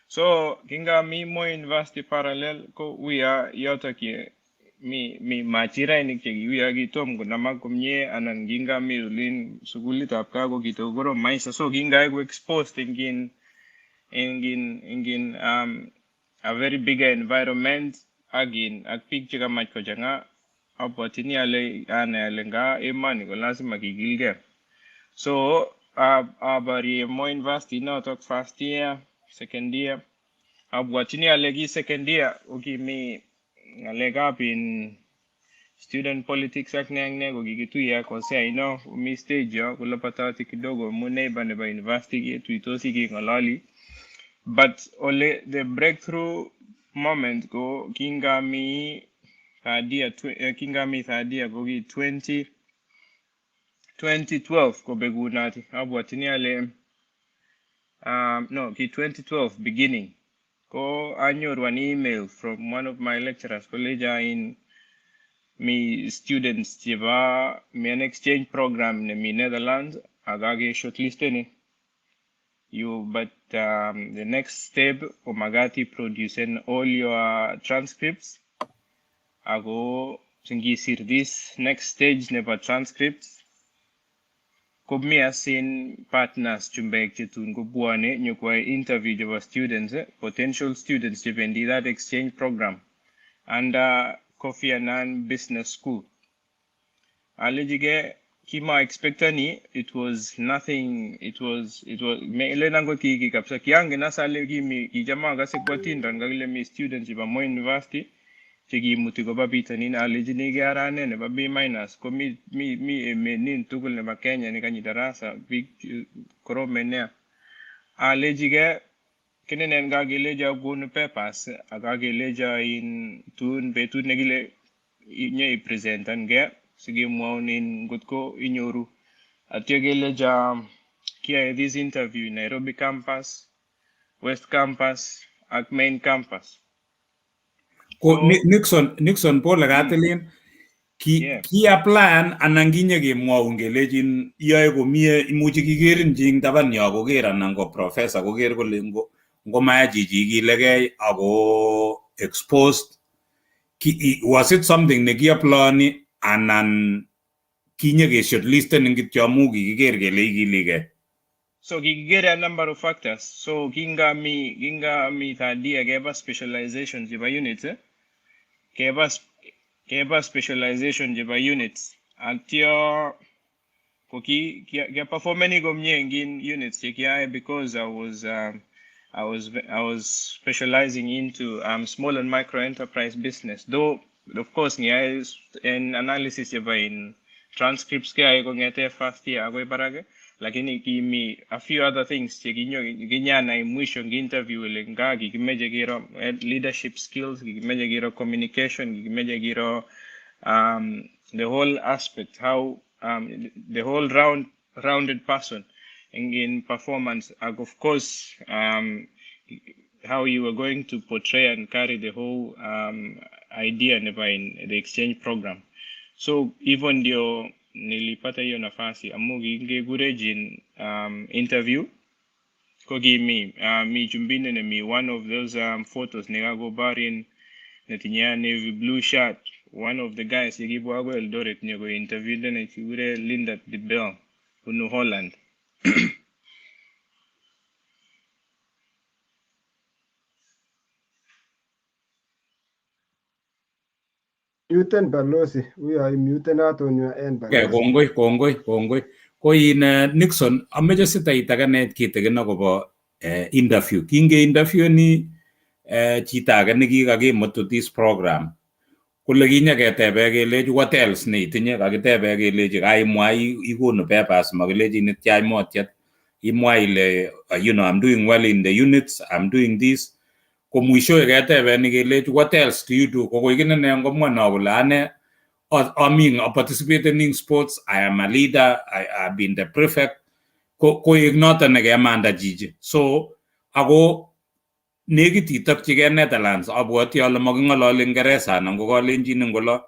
So kinga mi Moi University parallel ko uya yoto ki mi machira ini chegi uya gitom kunama kumye anan ginga mi ulin suguli tapka ko kitogoro maisa so ginga go exposed in a very bigger environment again ak picture kama ko janga opportunity ale lenga imani ko lazima kigilge so abari Moi University no talk first year second year abwatini alegi second year mi alega in student politics ak ne go gigituya ko say mi stage yo kulapata kidogo mu neighbor ne ba university tuitosi ki ngalali but only the breakthrough moment go kingami thadia go 2012 ko begunati abwatini ale no ki 2012 beginning ko anyor one email from one of my lecturers college in me students tiba me an exchange program in Netherlands agage shortlisted ni but the next step omagati producing all your transcripts ago singi sir this next stage never transcripts Kumia sin partners chumbek chitun kubwane nyukwa interview java students, potential students jibendi that exchange program under Kofi Annan Business School. Alijige kima expectani it was nothing, it was me nango ki kapsa kiange nasale mi kijama gase kwatinda ngale mi students jiba mo university chigi mutigo babita nina alijini garane ne babi minus ko mi nin tugul ne Kenya ni kanyi darasa big koro menea alijige kenen ga gileja gunu papers aga gileja in tun betun negile nye presentan ge sige maunin gutko inyoru atyo gileja kia this interview Nairobi campus, West campus ak main campus. Ko Nixon po lagatelin ki apply anan kinye kemwaun kelejin iyoe komie imuchi kigerin jing taban yo koker anan ko professor koker kole ngo maya chichi kilegei ako exposed was it something ne kiaplani anan kinye ke shortlisten ngityo amu kikiger kele ikilige? So get a number of factors. So ginga mi thadia gave us specializations jiba units. Gave us specialization jiba units. Until koki kia performing gomye ngin units kia because I was specializing into small and micro enterprise business. Though of course nia an analysis jiba in transcripts kia ko ngete first year ago barage. Lakini kimi a few other things ginyana mwisho interview ile ngagi kimeje giro leadership skills, kimeje giro communication, kimeje giro the whole aspect, how the whole rounded person in performance, of course how you are going to portray and carry the whole idea in the exchange program. So even your nilipata hiyo nafasi amugi ngegurejin interview kogi mi chumbine ne mi one of those photos negago barin netinya navy blue shirt, one of the guys yigibo ago Eldoret nego interview ne chigure Linda de Bell unu Holland. Muten Balosi, we are muten atonyo en Balosi. Kongoi. Ko in Nixon, ameje sita itaganet kitigin akobo interview. Kinge interview ni chita aga nikikakimut to this program. Kule kinya ketebe kelechi what else ne itinye kakitebe kelechi kaimwa ikonu papers makelechi nitya motyet imwa ile I'm doing well in the units, I'm doing this. Ko mwisho ketebe ni kelechi what else do you do? Ko koikine ne ngomwa na kule ane I participated in sports, I am a leader, I've been the prefect. Ko ignotan ne kemanda jiji. So ako negit itakchige Netherlands abwati ale makingololi Ingeresa anan ko Kalenjin ngolo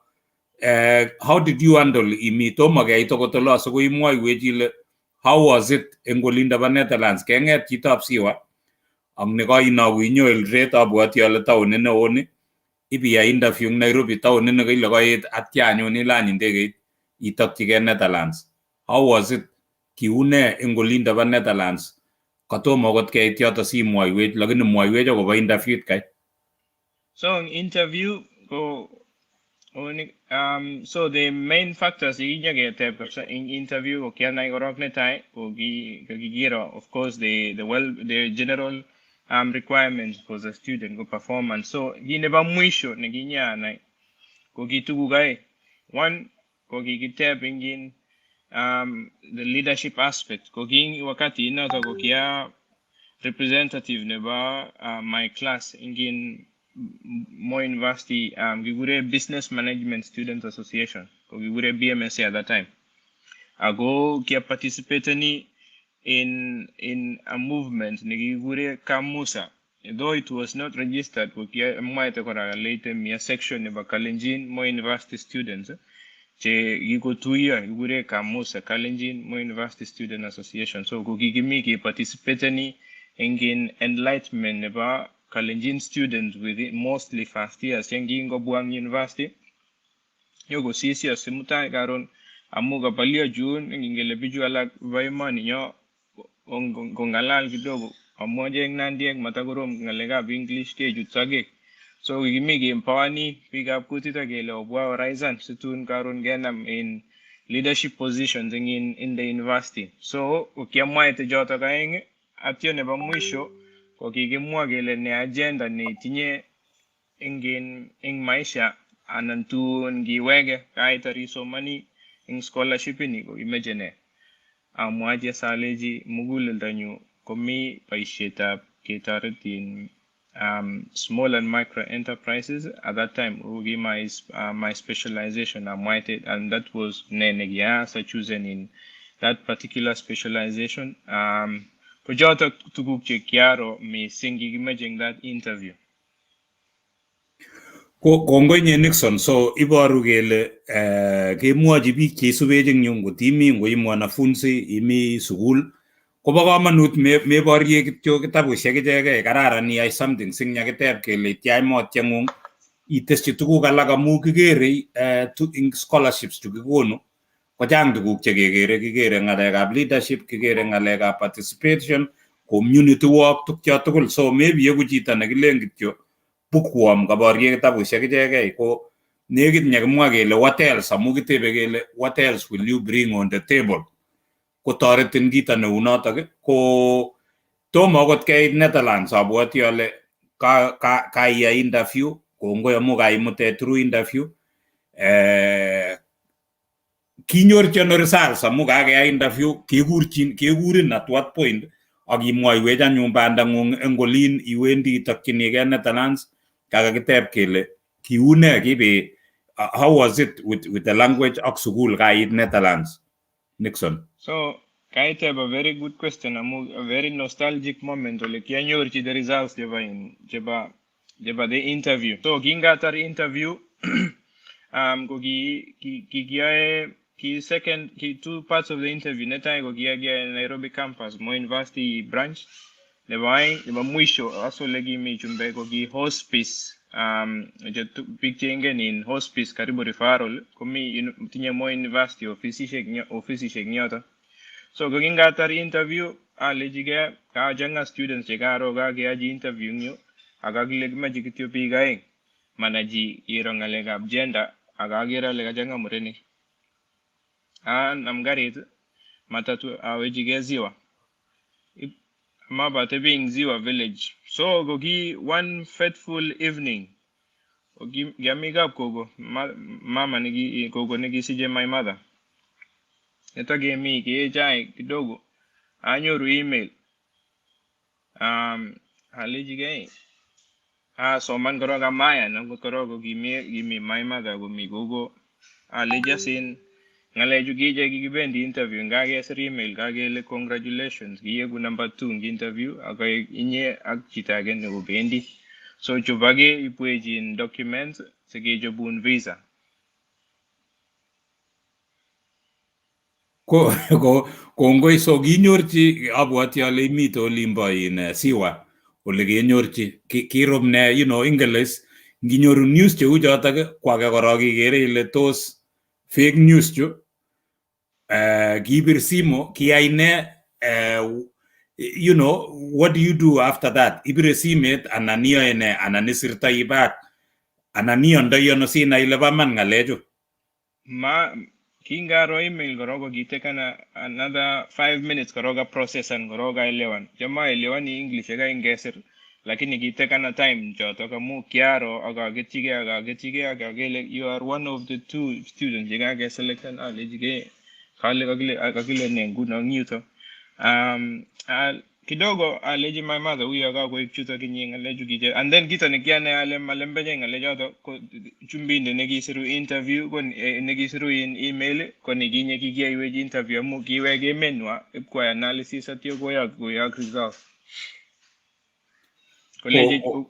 how did you handle imito mageit kotolo so ko imwoiwech ile how was it eng olinda ba Netherlands kenget chitab siwa ang ne ko inagu inyo Eldoret abwati ale taon ne oni ibiya interview Nairobi taon ne kile koit atya nyoni lany ndegeit itakchige Netherlands. How was it kiune eng olinda ba Netherlands? Katomo got kait yoto si mwaiwech lakini mwaiwech akobo interview kai. So interview so the main factors in interview okiana igorok netai giro of course the general requirements for the student go performance. So gineba mwisho neginya na kogitugu gai one kogitep ingin the leadership aspect koging wakati inaza kokia representative neba my class ingin Mo University gigure Business Management Student Association gigure BMSA at that time ago kia participate in a movement gigure Kamusa, though it was not registered kia mwaite kora later mia section neba Kalenjin Mo University students che gigo 2 year gigure Kamusa Kalenjin Mo University Student Association. So gigimi participate in enlightenment neba Kalenjin students with mostly first year Sengingo Buang University. Yogo CCS Simutai Garon amu kapalio June ngingele biju alak vaimani nyo kongalal kidogo amoja eng nandiek matakorom ngalekab English kechut sagek. So kimi kempawani biikab kutit akele obwa horizon situn karon kenam in leadership positions in the university. So ukiamwaite joto kaeng atyo nebo mwisho ko kikimwa kele ne agenda netinye eng maisha anan tun ngiwege kaitar isomani eng scholarship ini ko imeche ne. Amwache saleji muguleldanyu komi boisietab ketoretin small and micro enterprises. At that time, my specialization, and that was nenegiasa chosen in that particular specialization. Kujota tuguk chiaro me singi imaging that interview. Kongoi nye Nixon, so iboru kele kemwochi biik cheisubech eng yu ngotimi ngoi mwanafunzi imi sukul kobo kamanut meborye kityo kitabusiek ichegei. Kararan iyai something sing yakiteb kele ityai motyeng'ung itesyi tuguk alak amu kikere ing scholarships chu kikonu kochang tuguk chekekere. Kikere ng'alekab leadership, kikere ng'alekab participation, community work, tukcho tugul. So maybe yeku chito nekilen kityo bookworm kaborye kitabusiek ichegei ko nekit nyakimwa kele what else, amu kitebe kele what else will you bring on the table kotoretin kito neu notok ko tomo akot keit Netherlands abwoti ale kaiyai interview, kongoi amu kaimute through interview. Kinyorchi ano results amu kakeyai interview kekurin at what point akimwoiwech anyun bandang'ung eng olin iwendi itokchinigei Netherlands. Kakakiteb kele kiune kibe, how was it with the language ak sukul kait Netherlands, Nixon? So kaiteb a very good question, a very nostalgic moment ole kianyorchi the results jeba the interview. So kingatar interview ko kikiyae two parts of the interview. Netai ko kiyae Nairobi campus Moi University branch. Nebo mwisho aso legi mi chumbe ko ki hospice picture ingen in hospice karibu referral komi tinye Moi University office nyoto. So ko kingatar interview alejige ka janga students chekaro ka keaji interview nyo akakileg maji kityo biik aeng manaji iro ngalekab gender akakira le kajanga murenik. Namgarit matatu awejige ziwa mabate being Ziwa village. So gogi one fateful evening. Gogi gamigap kogo mama nigi kogo nigi sije my mother. Ito gemi ki jai kidogo. Anyoru email. Haliji gay. So man koroga maya na korogo gimi my mother gumi gogo. Alija sin ngaleju gije gibendi interview ngage sir email ngage le congratulations giyegu number 2 ngi interview akay inye ak chitage ne ubendi so chubage ipweji in documents sege jobun visa kongoi. So kinyorchi abwati ale imito olimbo in Siwa ole kenyorchi kiromne English nginyoru news cheu chotok kwake korok ikere ile tos fake news chu kibir simo kiyai ne what do you do after that? Ibire simet anan iyoe ne anan isirtoi back anan iyondoi ano sinai ile ba man ngalechu? Kingaro email korogo gitekana another 5 minutes koroga process and koroga elewan jama elewani English ga ingesir lakini gitekana time joto kamu kiaro agagechige agagele you are one of the 2 students jiga get selected alijige kale ne nguno nyuto kidogo aleji my mother huyo akago ichuto kinyinga leju gije and then kita nikiane ale malembeje ngalejo to chumbinde negisiru interview kon negisiru in email kon niginye kigia iweji interview mu kiwege menwa kwa analysis atio goya result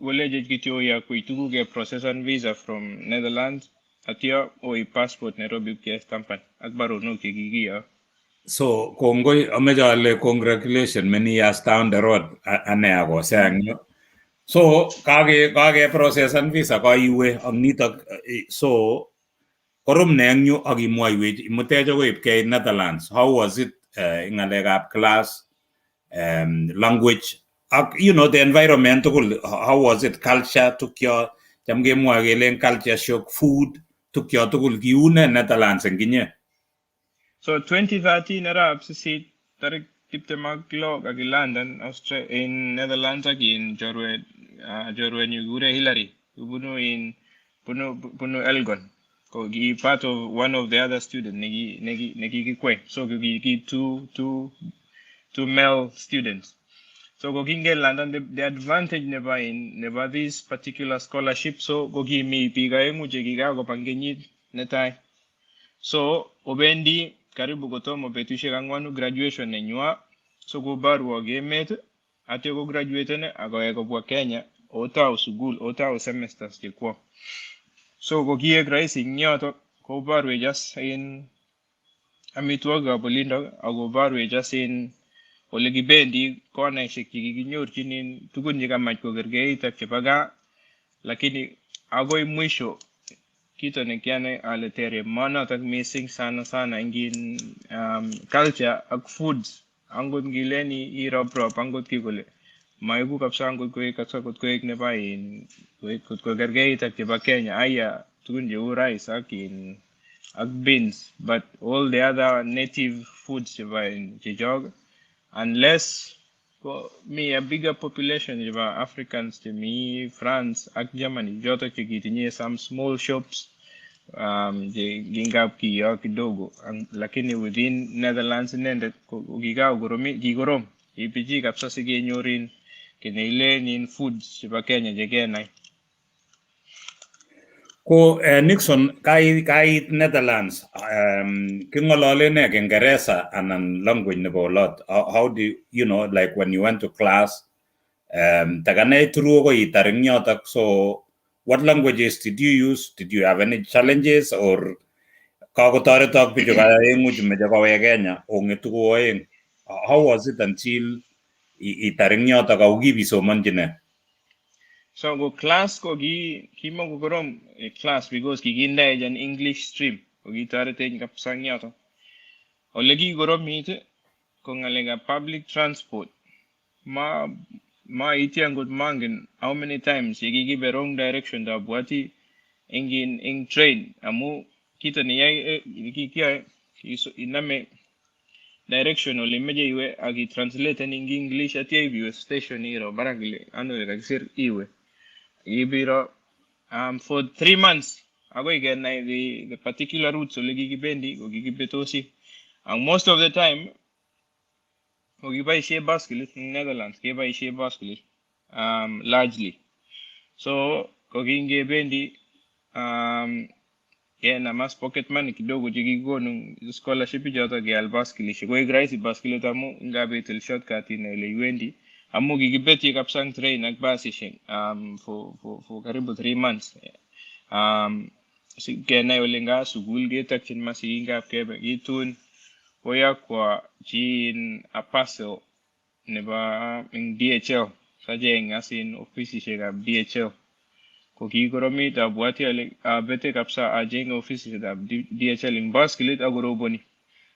college kitio ya kuitugu ge process and visa from Netherlands atio o passport Nairobi kia stampan akbaro no kigigia. So kongoi amejale congratulations many years down the road ane ako sayang nyo. So kage process and visa ka iwe ang nitak so korom ne eng yu ak imwoiwech imutecho koipkei Netherlands. How was it in ngalekab class, language, the environment tugul? How was it? Culture tukyo cham kemwoe kele culture shock, food tukyo tugul kiune Netherlands eng kinye? So 2013 arab sisit tarik tiptem ak lo ak London in Netherlands ak in jorwe nyugure Hillary bunu Elgon. He part of one of the other students negi kwe. So he two male students. So go London the advantage never this particular scholarship. So go give me piga muje giga go pangenyit netai. So obendi karibu gotomo betushe kangwanu graduation nenywa. So go baru gemet ate go graduate ne ago bwa Kenya ota usugul ota semesters chekwa. So go gie grace nyoto go baru just in amitwaga bolindo ago baru just in olegi bendi kona shiki ginyorchinin tugun jikamach ko gergeit ak chepaga lakini agoi mwisho kito nekiane aletere mana tak missing sana ingin culture ak foods angot ngileni irop angot kikole maibu kapsa angot ko kapsa kot ko ne bain kot ko gergeit ak cheba Kenya aya tugun je rice ak beans, but all the other native foods cheba in jog unless me a bigger population of Africans to me, France, ak Germany, joto chikitinye some small shops, gingap kiyo kidogo, lakini within Netherlands nende gigaw gigorom, ipiji kapsa sige nyorin kinile nin foods chiba Kenya jegenay. Ko Nixon kai Netherlands kingolole ne Kiingereza anan language nebo lot. How do you know, like when you went to class tagane through ko itaring yotak, so what languages did you use? Did you have any challenges or kakotoretok bicho kaya enguch meja kawe Kenya ongetu ko eng? How was it until itaring yotak au gibisomanjine? So go class ko kimo go gorom class because kiginda an English stream ko gitarete kapsang yato. Olegi gorom mite ko ngalenga public transport. Ma iti ang good mangin how many times give a wrong direction da buati in train amu kita niya kikia iname direction ole meje iwe agi translate in English at iwe station iro baragile ano regisir iwe. Ibiro for 3 months ago again the particular routes so legi bendi o gigi betosi and most of the time o gibai she basket in Netherlands gibai she basket largely so ko ginge bendi na mas pocket money kidogo jigi go nung scholarship jota ge al basket shi go igraisi basket tamu ngabe tel shortcut in ile wendi amu gigibeti kapsang train ak basi shing for karibu 3 months si kena olenga sugul ge takchin masinga kebe itun oya kwa jin a parcel neba in DHL sajeng asin office shega DHL ko gigoromi ta buati ale bete kapsa ajeng office shega DHL in basket agoroboni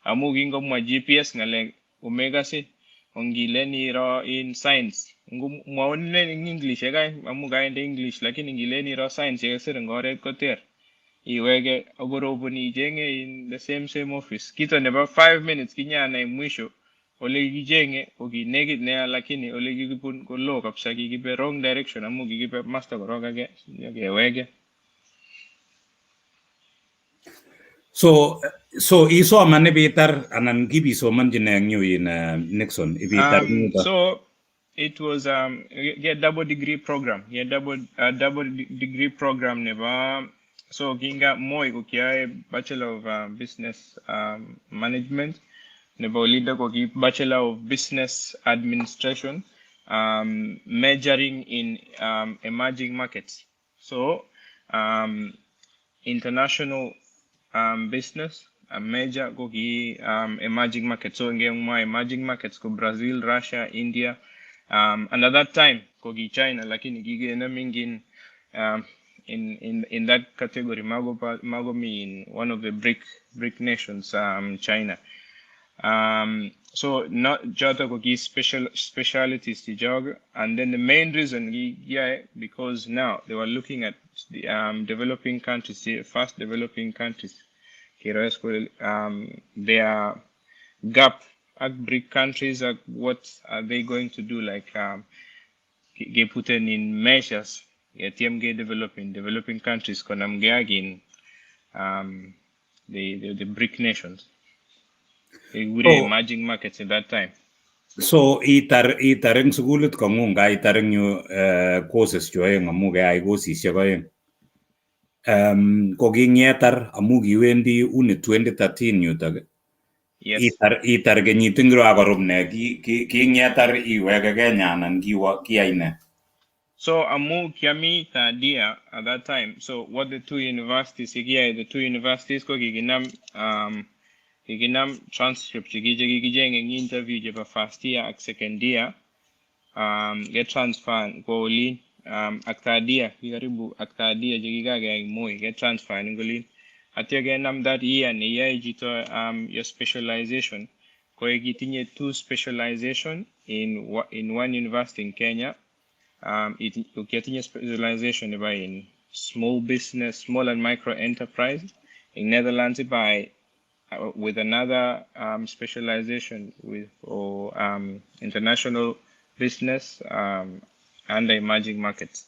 amu gingo ma GPS ngale omega se ongileni ro in science ngumwaone in English guy amu guy in English lakini ngileni ro science yesere ngore koter iwege ogorobuni jenge in the same office kita never 5 minutes kinya na mwisho ole gijenge ogi negit ne lakini ole gigipun ko lo kapsa gigibe wrong direction amu gigibe master ko roga ge wege. So iso man bitar anan gibi so man jineng you in Nixon ibitar so it was double degree program double degree program never so ginga moi ko kia bachelor of business management never leader ko bachelor of business administration majoring in emerging markets so international business a major go emerging markets so my emerging markets go Brazil, Russia, India and at that time go China lakini gige na mingin in that category. Mago mean one of the BRIC nations, China. So not Jota Kogi specialities to jog, and then the main reason, because now they were looking at the developing countries, the fast developing countries. Their gap at BRIC countries, what are they going to do? Like they put in measures. TMG developing countries, konamgeagin the BRIC nations. They were emerging markets at that time. So itareng sugulit kongunga itareng nyo courses joy ngamuga ay courses siya kogi ngetar amugi wendi uni 2013 nyutag. Yes. Itar genyitingro agarubne ki ngetar iwega ganyanan ki aine. So amu kiami dia at that time. So what the two universities kogi ginam transcript gijeng interview jeba first year ak second year get transfer golin aktadia karibu aktadia jigiga ga moy get transfer ngolin atia genam that year ne year jito your specialization ko gitinye two specialization in one university in Kenya. It getting a specialization by in small and micro enterprise in Netherlands by with another specialization with international business and emerging markets.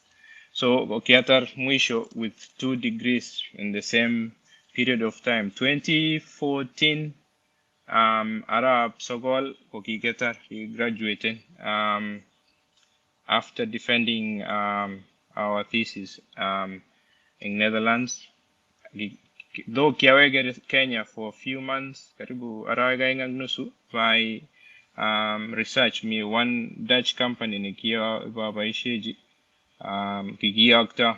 So Okiatar Mwisho with 2 degrees in the same period of time. 2014 Arab Sogol Kokigetar, he graduated after defending our thesis in Netherlands. Though kiawege Kenya for a few months, karibu araga ingang nusu by research me one Dutch company nikia baba isheji kigiakta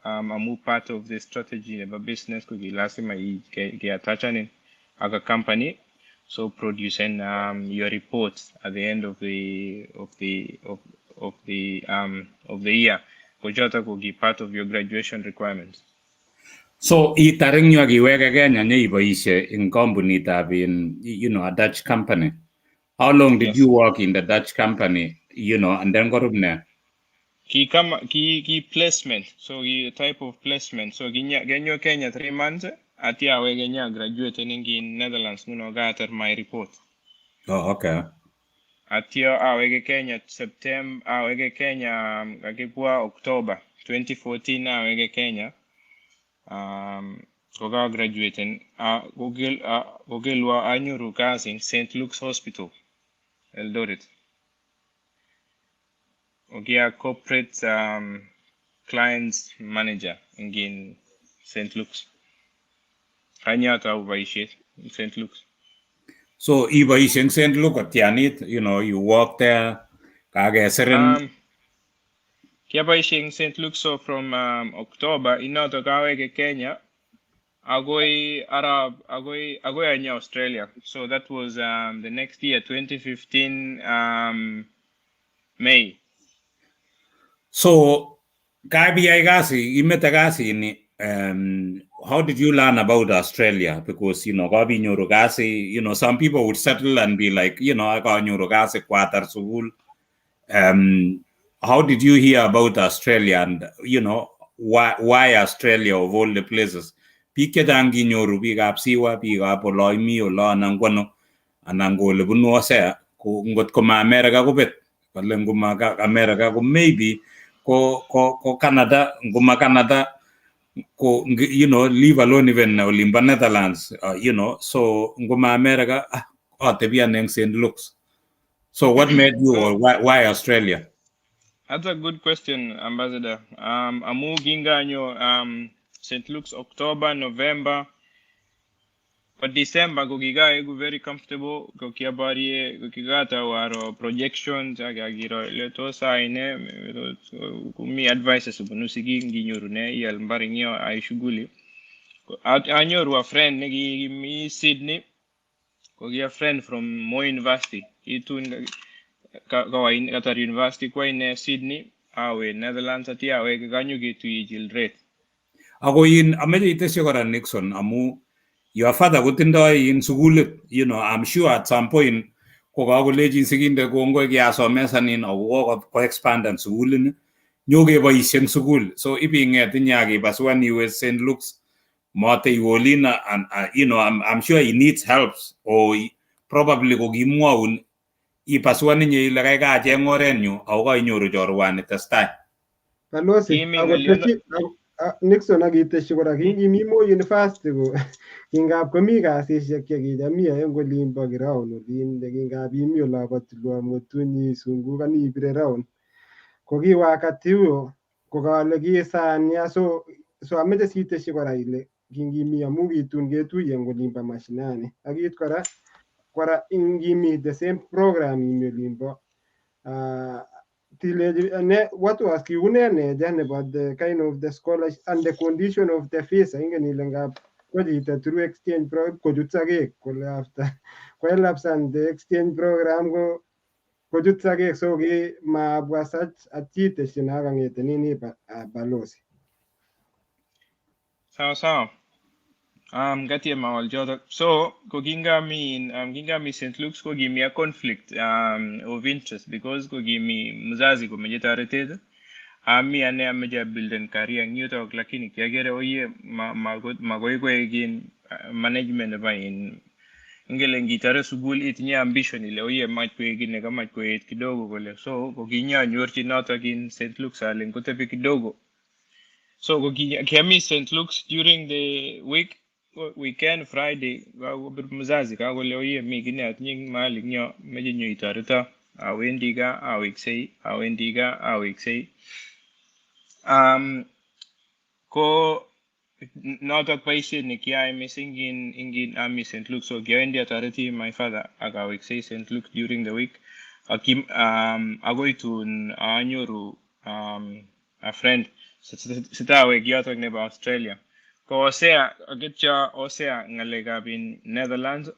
amu part of the strategy of a business kugi lasima ki atachanin aga company so producing your reports at the end of the year kujata kugi part of your graduation requirements. So itareng nyo agiwega ganya nye ibaishe in company in a Dutch company. How long did you work in the Dutch company, and then go to Ki placement, so the type of placement. So genyo Kenya 3 months, atia we genya graduate in Netherlands, got my report. Oh, okay. Atia we Kenya September, we Kenya agipua October 2014 we Kenya. Koga graduating Google wa anyuru kazi in St. Luke's Hospital, Eldoret. Ogia corporate clients manager in St. Luke's. Anyata ubaishe in St. Luke's. So ibaishe in St. Luke at Tianit, you work there. Kage seren. Kiabaishe in St. Luke's, so from October to Gawege Kenya. Agoi anya Australia. So that was the next year, 2015 May. So Gabi Agasi, Imetagasi ni how did you learn about Australia? Because Gabi Nyurogasi, some people would settle and be like, I got Nyurogasi Quatar Sugul. How did you hear about Australia and why Australia of all the places? Pike dangi nyoru biga apsiwa biga poloi mi ola nangwano anango lebuno se ko ngot ko ma America ko bet palengo ma America ko maybe ko Canada nguma Canada ko leave alone even Olimba Netherlands so nguma America te bia neng St. Luke's. So what made you or why Australia? That's a good question, Ambassador. Amu ginganyo St. Luke's October, November, but December gogiga go very comfortable. Gokiabari gokigata waro projections agagiro leto saine mi advices bunusigi nginyurune yal mbarinyo aishuguli. Anyoru a friend negi mi Sydney. Gogi a friend from Moy University. Itun Qatar University kwa in Sydney, awe Netherlands ati awe ganyu gitu Igere. Ako yin ameje iteshe kora Nixon amu your father kutindoi in sukulit, you know, I'm sure at some point kokakolechi siginde kongoi kiasomesanin ako ko expandan sukulin nyokeboisien sukul. So ibinget inyaki baswan iwe St. Luke's Mote Iwolina, and you know, I'm sure he needs helps, or probably kokimwaun ipaswan inye ile kai kacheng orenyu ako kainyoru chorwani testai. Balozi akoteshi Nixon akiteshi kora kingimi Moi University ko kingap komi kasisiek chekicham iyoe eng olin bo Kiraon olin kingap imi olabo Tulwa Mutuni sungukan ipire round ko ki wakati huo kokale kisania so ameche siteshi kora ile kingimi amu kitun ketuye eng olin bo mashinani akit kora ingimi the same program imi olin bo what was kiunene about the kind of the scholarship and the condition of the visa ingen ile ngap kwajita through exchange program kochut sakek kole after koelapsan the exchange program kochut sakek so ki mabwa such achiteshi nakang'ete nini balozi sawa gati mawal jodo so kingami St. Luke's ko gimi a conflict of interest because ko gimi mzazi ko mejetaretete ami ane ameja build and career nyuto lakini kiagere oye magoy again management ba in ngele ngitare sugul itinya ambition ile oye mach ko egine kama ko et kidogo kole so ko ginya nyorchi noto kin St. Luke's alen ko tepi kidogo so ko kiami St. Luke's during the weekend Friday mzazi ka kole oye mi gine atnying mali nyo meje nyo itareta awendiga aweksei ko notok paishe ni kiai missing in Army St. Luke so gyaendi authority my father agaweksei St. Luke during the week akim agoitun anyoru a friend sitawe gyotok nebo Australia ko osea agitcha osea ngalega bin Netherlands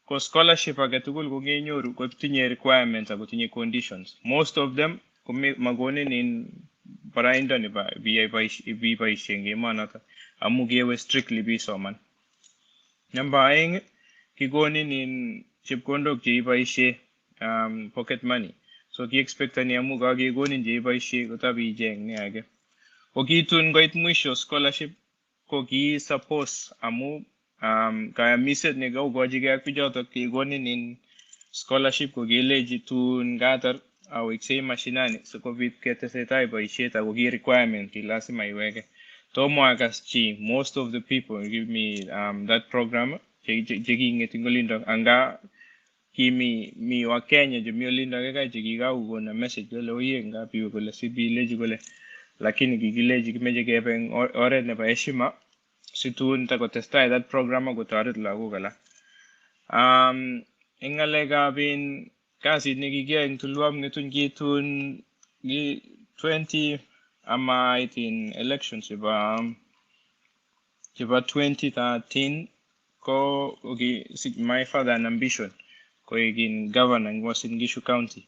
ko scholarship agetugul ko genyoru ko tinye requirements ako tinye conditions most of them ko magonin in paraindo ni ba bi paishe ngemanata amu gewe strictly bi soman namba aeng kigonin in chepkondok che ibaishe pocket money so ki expectani amu ga gegonin je ibaishe ko tabi jeng ne age ko kitun goit mwisho scholarship ko ki suppose amu kaya miset ne go gojige ak pijoto kigonin in scholarship ko geleji tun gatar au iksei mashinani so covid ketesetai boisiet ako ki requirement ki lazima iweke tomo akas chi most of the people give me that program jegi ngetingolindo anga mi wa Kenya je miolindo kaka jegi ga ugona message le oye nga piwe kole sibi leji kole lakini gigileji kimeje keben oret nebo heshima situn ta kotestai that program ko taret lagu kala ingalega bin kasi nikigia ing tulwam ngetun kitun gi 20 ama itin elections iba 2013 ko my father an ambition ko igin governor was in Gishu County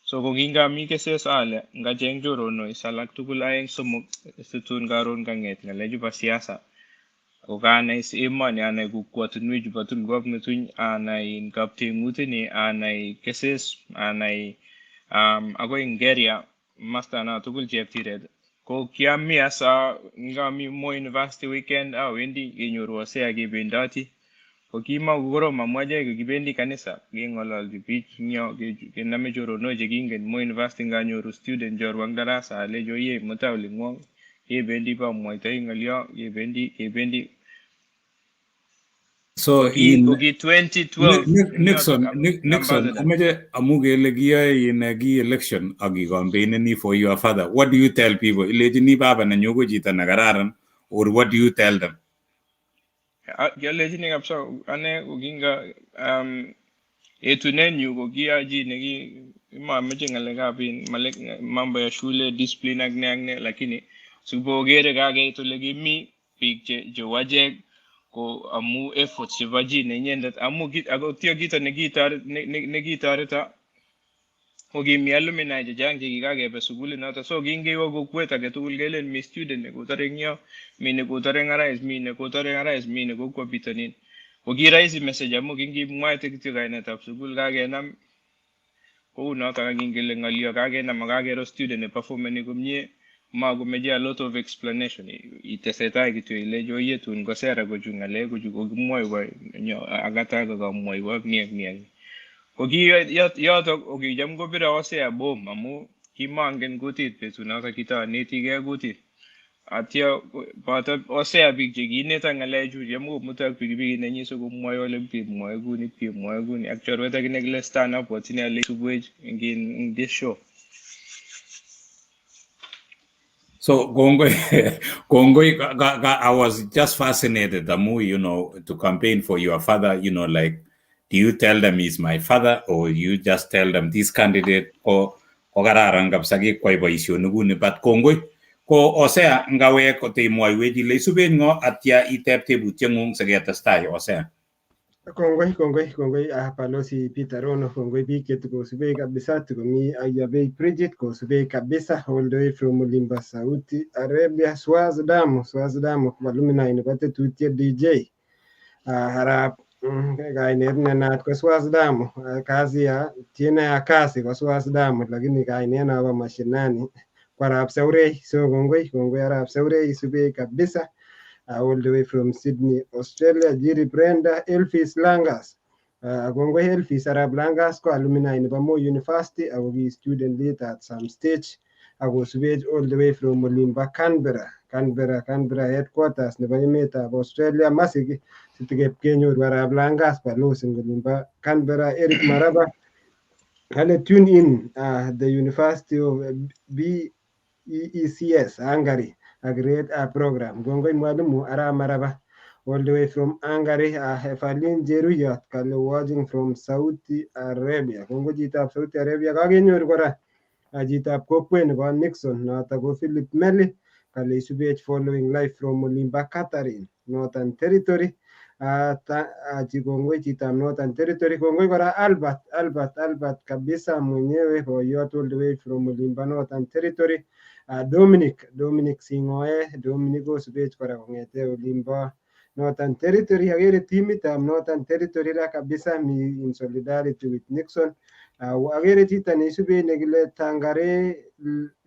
so ko ginga mi keses ale nga jeng jorono isalak tugul aeng somok situn garon kanget ngaleju ba siasa o kana is imani anay kukwatunwi jubatun gwamnatun anay kaptingutini anay keses anay ako Igere master na tugul cheptiret ko kiami asa ngami Moi University weekend wendi inyoru ase gibendati ko kima goro mamwaje gibendi kanisa gingololji bich nyo gename joro no jegingen Moi University nganyoru student jorwang darasa lejo ye mutawli ngong yebendi pa mwaita ingalio yebendi so in 2012 Nixon ameje amugele giya in gi election agi campaign for your father. What do you tell people? Ileji ni baba na nyogo jita na gararan, or what do you tell them? Leji ni kapsa ane uginga etunen yugo giya ji negi meje ngalega bin malek mambo ya shule discipline agne lakini subo gere kage itulegi mi big je wajeg ko amu effort sivaji ne nyendat amu git ago tio gita ne gitar ta Kokimi alumni chechang chekikakebe sukulit noto. So kingewe kokwet age tugul kelen mi student nekotore eng yo, mi nekotore ngarais, mi nekotore ngarais, mi nekokwo bitonin. Kokirahisi message amu kingimwaite kityo kainetab sukul kakenam kou noto kakingele ng'olyo kakenam akakero student neperformeni komie makomeche a lot of explanation. Itesetai kityo ilecho yetun ko sera kochu ng'alek kochu kokimwoiwo akata kakamwoiwo ak ni ak ni ak ni. Koki yoto kokicham kopire Hosea bom amu kimangen kutit betunoto kitanetigei kutit. Atyo boto Hosea biik chekiineta ng'alechu cham komuto ak pikipikit nenyi sikomwoe ole pimwoe kuni ak chorwet akine kile stand up whatine ale subwech in this show. So Gongoi, I was just fascinated, Amu, you know, to campaign for your father, you know, like, do you tell them he's my father or you just tell them this candidate ko kararan kabisa gi kwai boisionik nguni? But Gongoi, ko Hosea ngawe ko te moiweji le suben ngo atya itep tebutieng'ung siketestai Hosea. Kongoi Balozi Peter Rono, kongoi biik chetukosubei kabisa tukomi Ayabei Bridget kosubei kabisa all the way from Mulimba Saudi Arabia. Swazidamu walumina nebo tetutiet DJ arab kainet nenat ko Swazidamu, kazi ya tiene ya kazi kwa Swazidamu, lakini kainet nabo mashinani kwa Arab Saurei. So kongoi Arab Saurei isubei kabisa all the way from Sydney, Australia. Jiri Brenda Elfis Langas. Kongoi Elfis Arab Langas ko alumni nebo Moi University ako ki student leader at some stage. Ako subej all the way from Mulimba, Canberra headquarters nebo emetab Australia. Masiki sitikep kenyoru Arab Langas Balozi Mulimba, Canberra. Eric Maraba kale tune in the University of BECS Hungary. A great program. Gongoi mwalimu Ara Maraba all the way from Hungary. Efalin Jeruyot kale watching from Saudi Arabia. Kongo Chitab Saudi Arabia kakenyoru kora chitab kokwet nebo Nixon noto ko Philip Melly kale isubech following live from Mulimba, Katherine Northern Territory. Kongoi chitab Northern Territory. Kongoi kora Albert kabisa mwenyewe boyot all the way from Mulimba, Northern Territory. Dominic Singoe, Dominic osubech kora kong'ete Olimbo Northern Territory. Agere timitab Northern Territory ra kabisa mi in solidarity with Nixon. Agere chito neisubech nekile Tangare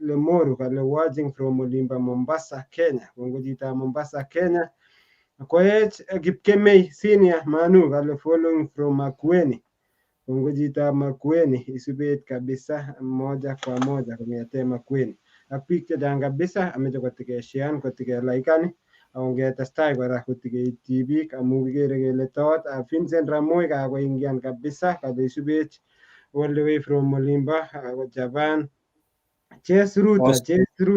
Lemoru kale watching from Olimbo, Mombasa, Kenya. Kongo chitab Mombasa, Kenya. Koech Kipkemei Senior Manu kale following from Makueni. Kongo chitab Makueni isubech kabisa moja kwa moja kong'ete Makueni. Ak biik chechang kabisa ameche kotikeshean kotikelaikan akongetestai kora kotikeityi biik amu kikere kele tot Vincent Ramoi kakoingian kabisa kale isubech all the way from Mulimba Japan. Jes Ruto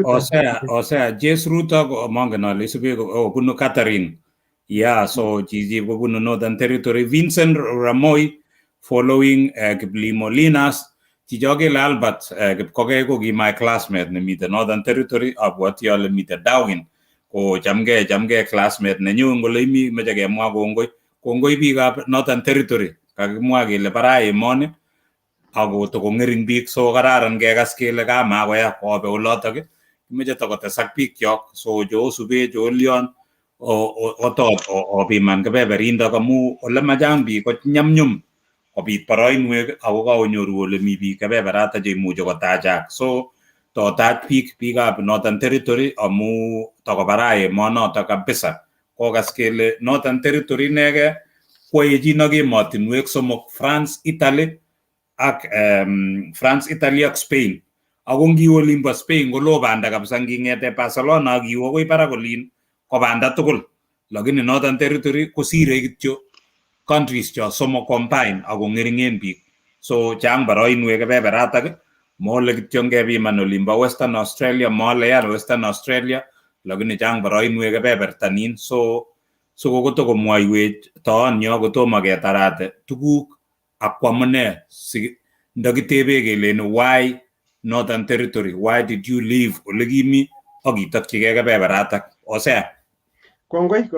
Osea Jes Ruto mongen ale isubech bunu Catherine. Yeah, so chichi bunu Northern Territory. Vincent Ramoi following Kiplimo Linas. Chijoge Albert kipkoke ko ki my classmate nemite Northern Territory abwati ale mite Darwin ko chamge classmate nenyu ngole imi meche kemwa kongoi biikab Northern Territory kakimwa kele bara emoni ako toko ng'ering biik so kararan kekas kele kama koya kobe olotok meche tokotesak biikyok so jo subech olion otot opiman kebeberindok amu ole machang biik ko nyamnyum kobit boroinwek ako kaonyoru ole mi biik kebeberata cheimuche kotachak. So totach biikab Northern Territory amu tokobara emonoto kabisa. Kokas kele Northern Territory inege koechin ak emotinwek somok, France, Italy ak Spain. Ako ngiwe olimbo Spain kolo banda kabisa, nging'ete Barcelona ak iwe akoi barak olin ko banda tugul. Lakini Northern Territory kosire kityo countries cho somok combine ako ng'ering'en biik. So chang boroinwek kebeberatak mole kityo ngepiman olimbo Western Australia, mole yan Western Australia, lakini chang boroinwek kebebertanin. So kotokomwoiwech toon yo kotomo ketarate tuguk ak kwamune ndakitebe kelen why Northern Territory, why did you leave ole kimi ak itokyigei kebeberatak. Osea. Kongoi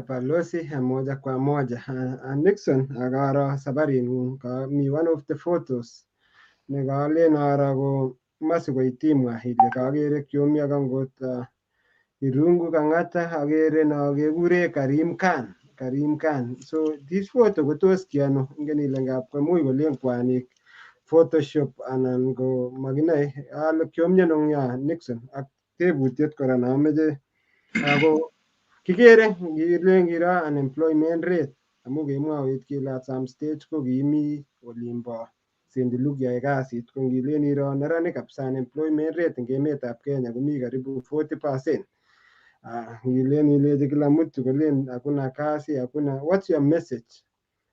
Balozi moja kwa moja. Nixon akaro sabaring'ung mi one of the photos nekalen ara ko masikoit timwa ile kakere kiomi ak angot Irungu Kang'ata akere no kekure Karim Khan. So this photo kotos kiano ingen ile ngap komuch kolen kwanik Photoshop anan ko makinoe ale kiomien eng yo Nixon ak tebutiet kora nameche ako kikere ngile ngiro unemployment rate amu kemwawech kele at some stage ko kimi olimbo St. Luke yae kasit ko ngilen iro neranik kabisa unemployment rate eng emetab Kenya komi karibu 40%. Ngilen ilechi kila mtu kolen hakuna kazi, hakuna. What's your message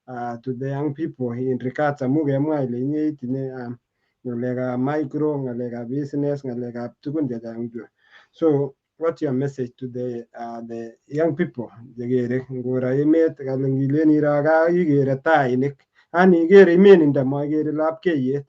to the young people in regards amu kemwa ile inye itinye ng'alekab micro, ng'alekab business, ng'alekab tugun chechang. So what's your message to the young people chekere ngoro emet kale ngilen iro ka ikere tainik ani ikere imenindo maikere lapkeiyet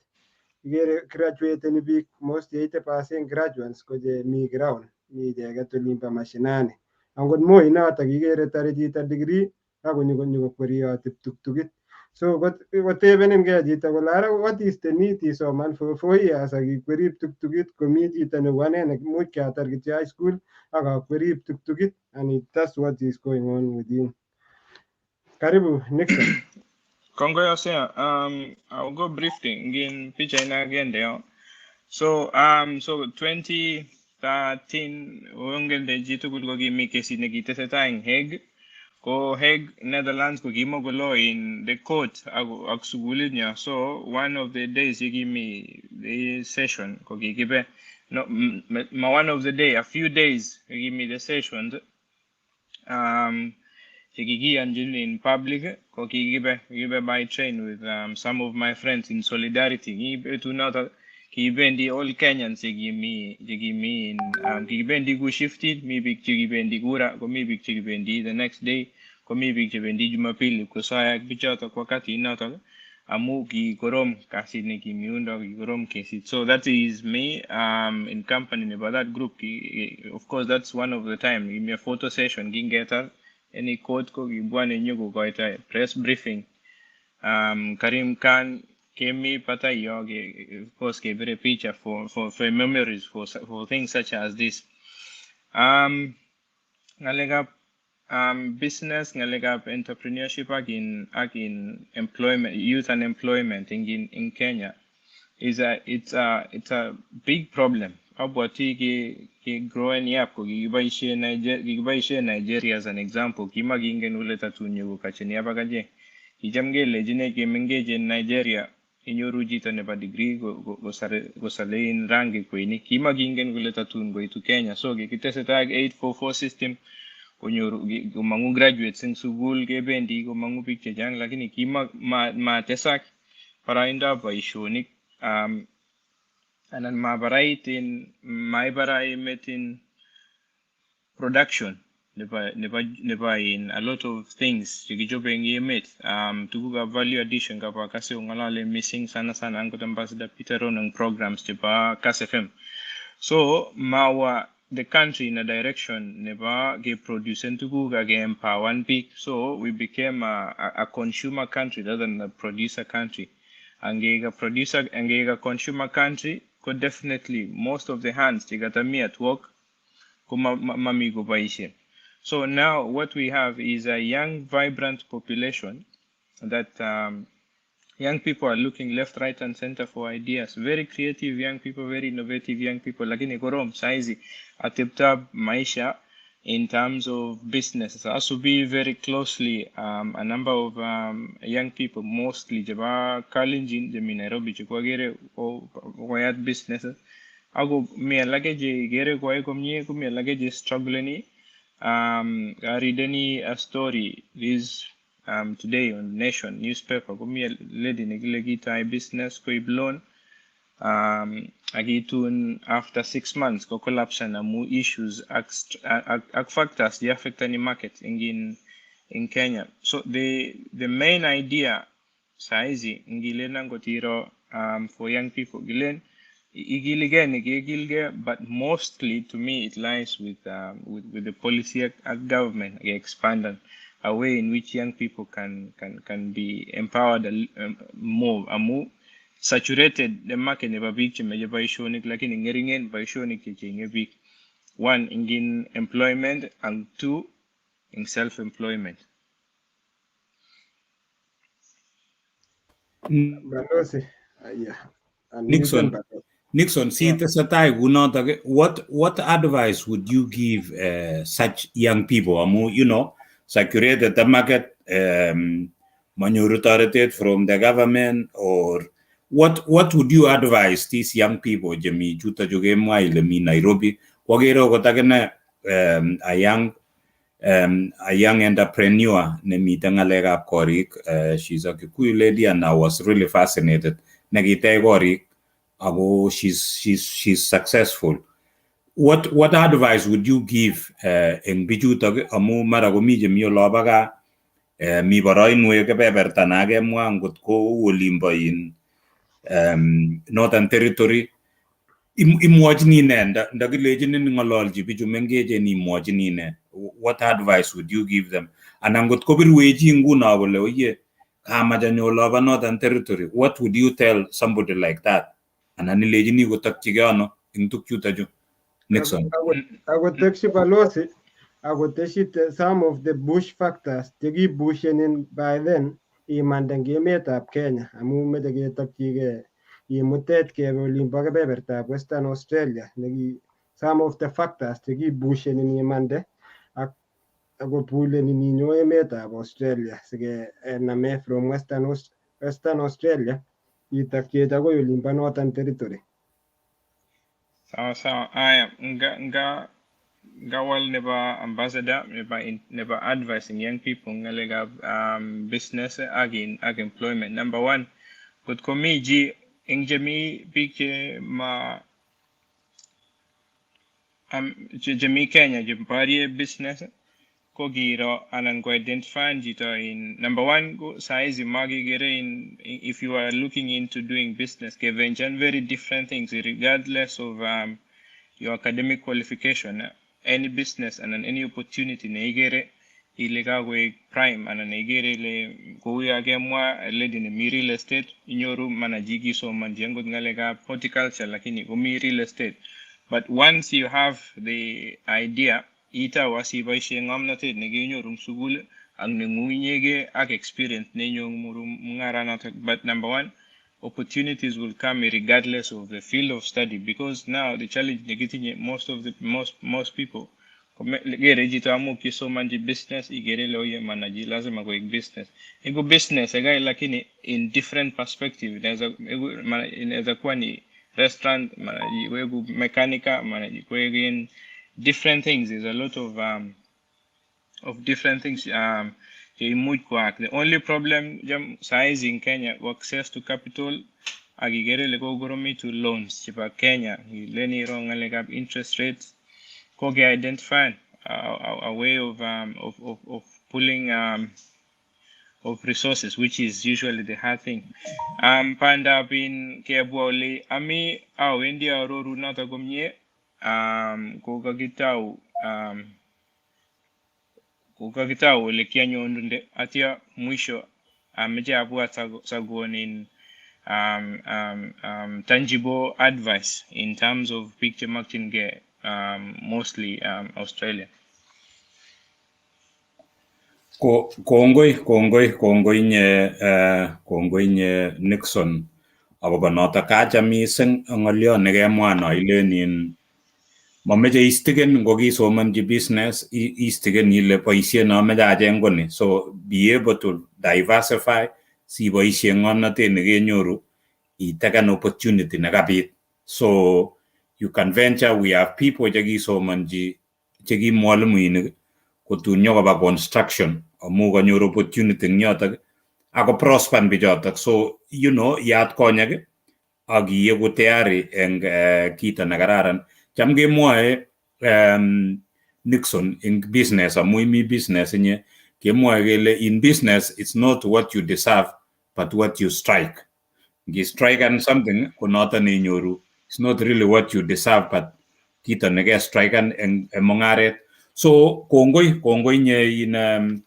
ikere graduateni biik most 80% graduates ko chemi ground mi icheket olimbo mashinani angot moi notok ikere tore chito degree akonyokokweryoti ptuktukit so kotebenenkei chito kole ara what is the need isoman for 4 years akikweri ptuktukit komi chito neu ane nemuch kiatar kityo high school akakweri ptuktukit and that's what is going on within. Karibu Nixon. Kongoi Osea. I'll go briefly in picha ina again there. So 2013 ongelde jitu kulko kimi kesi nekiteseta in Hague. Ko Hague, Netherlands ko kimo kolo in the court ak sugulit niya. So one of the days he give me the session ko kikibe no one of the day, a few days he give me the sessions. Kiki in public, ko kikibe by train with some of my friends in solidarity. Kibendi all Kenyans give me in kibendi go shifted, me big kibendi gura, ko me big kibendi the next day, ko me big kibendi Jumapili, ko saya bichata kwa kati inata amu ki korom kasi ne kimiundo ki korom kesi. So that is me in company about that group. Of course that's one of the time. Give me a photo session gingeta any code ko gibwane nyugo goita press briefing. Karim Khan came me pata yogi of course gave a picture for memories for things such as this. Ngalega business ngalega entrepreneurship again employment, youth unemployment in Kenya it's a big problem. Abwati ki growing up ko gibaishe Nigeria as an example kima gingen uleta tunyo kacheni abagaje kijamge lejine ke mengeje in Nigeria inyoru jita ne ba degree go sale in rangi ko ini kima gingen uleta tun go to Kenya so kitese tag 844 system onyoru mangu graduates in sugul ke bendi go mangu picture jang lakini kima ma tesak para inda ba ishoni anan maibarai metin production neba in a lot of things jigijobe ngiyemet tukuga value addition kapa kasi ungalale missing sana angot ambassador Peter Ronang programs tiba KSFM so mawa the country in a direction neba ge produce tukuga ge empower one peak so we became a consumer country rather than a producer country angega producer angega consumer country could definitely most of the hands tigatami at work mamigo baishe. So now what we have is a young vibrant population that young people are looking left, right and center for ideas. Very creative young people, very innovative young people. Lakini korom saizi atipta maisha in terms of business. So also be very closely a number of young people, mostly jaba Kalenjin, jami Nairobi, chikwagere wayat businesses. Ago me lage je gere kwae kumye lage je struggling reading a story this today on Nation newspaper kumye lady negile tai business ko blown agitun after 6 months ko collapse na mu issues ak factors the affect any market in Kenya. So the main idea saizi ngile nangotiro for young people gilen igilge but mostly to me it lies with the policy government expand a way in which young people can be empowered more amu saturated the market nebo biik chemeche boisionik lakini ngeringen boisionik chechenge biik. One, in employment, and two, in self-employment. Balozi, yeah. Nixon, see the satai what advice would you give such young people? Saturated the market, manuritated from the government, or what would you advise these young people? Jami juta joge maile mi Nairobi. Wagero kotagena a young entrepreneur nemita ngalega korik. She's a Kikuyu lady, and I was really fascinated. Nagite korik. She's successful. What advice would you give in bijuta amu maragomi jemio lobaga mi barain we kebebertanage mwangut ko olimbo in Northern Territory imwajni ne ndagilejini ngololji biju mengeje ni imwajni ne. What advice would you give them? Anangot ko birweji nguna gole oye kama janyo loba Northern Territory, what would you tell somebody like that? Anani lejini go takchigano intuk chutaju. Nixon. I would take Balozi. I would take some of the bush factors to give bush in by then. Imandangimeta of Kenya, a movement to get takchige. Imutet ke Olimbaga Beberta, Western Australia. Some of the factors to give bush in Imande. I go pull in Meta of Australia. And a from Western Australia. Itaketa go Olimba Northern Territory. So I nga gawal neba ambassador neba advising young people ngalega business ag employment. Number one, good komiji ingjami big ma jami Kenya jimpari business ko giro anan go identify jito in number one go size magi gere in if you are looking into doing business kevenjan very different things regardless of your academic qualification. Any business and any opportunity negere ilega go prime and negere le go ya gemwa led in real estate in your room manajigi so manjengo ngalega horticulture lakini go real estate. But once you have the idea ita wasi baishe ngamnate negenyo rum sugul ang nengunyege ak experience nenyo murum ngarana. But number one, opportunities will come regardless of the field of study, because now the challenge negating most people gere jito amu kiso manji business igere loye manaji lazima go business ego business aga lakini in different perspective inaweza kuwa ni restaurant manaji wego mechanica manaji wego in different things. There's a lot of different things the only problem size in Kenya, access to capital agigere lego goromi to loans chipa Kenya leni wrong and interest rates koge identify a way of pulling of resources, which is usually the hard thing. Panda bin kebuali ami au India oro runata gomye kukakitao lekia nyondunde atia mwisho ameja abuwa saguonin tangible advice in terms of picture marketing mostly Australia. Kongoi nye Nixon agoba nota kacha mising ngolyo negemwa no ilenin mameje istigen ngogi somanji business istigen ile boisie no meja ajengoni, so be able to diversify si boisie ngonate negenyoru take an opportunity nakabit, so you can venture. We have people jagi somanji jagi mwalimu kutunyo ba construction amu ganyoru opportunity nyota ako prosper bijotak, so yat konyage agi yego tayari eng kita nagararan chamge moe Nixon in business amu mi business nye ke moe gele in business it's not what you deserve but what you strike. You strike and something kunota ni nyoru, it's not really what you deserve but kita nege strike and mongaret. So kongoi nye in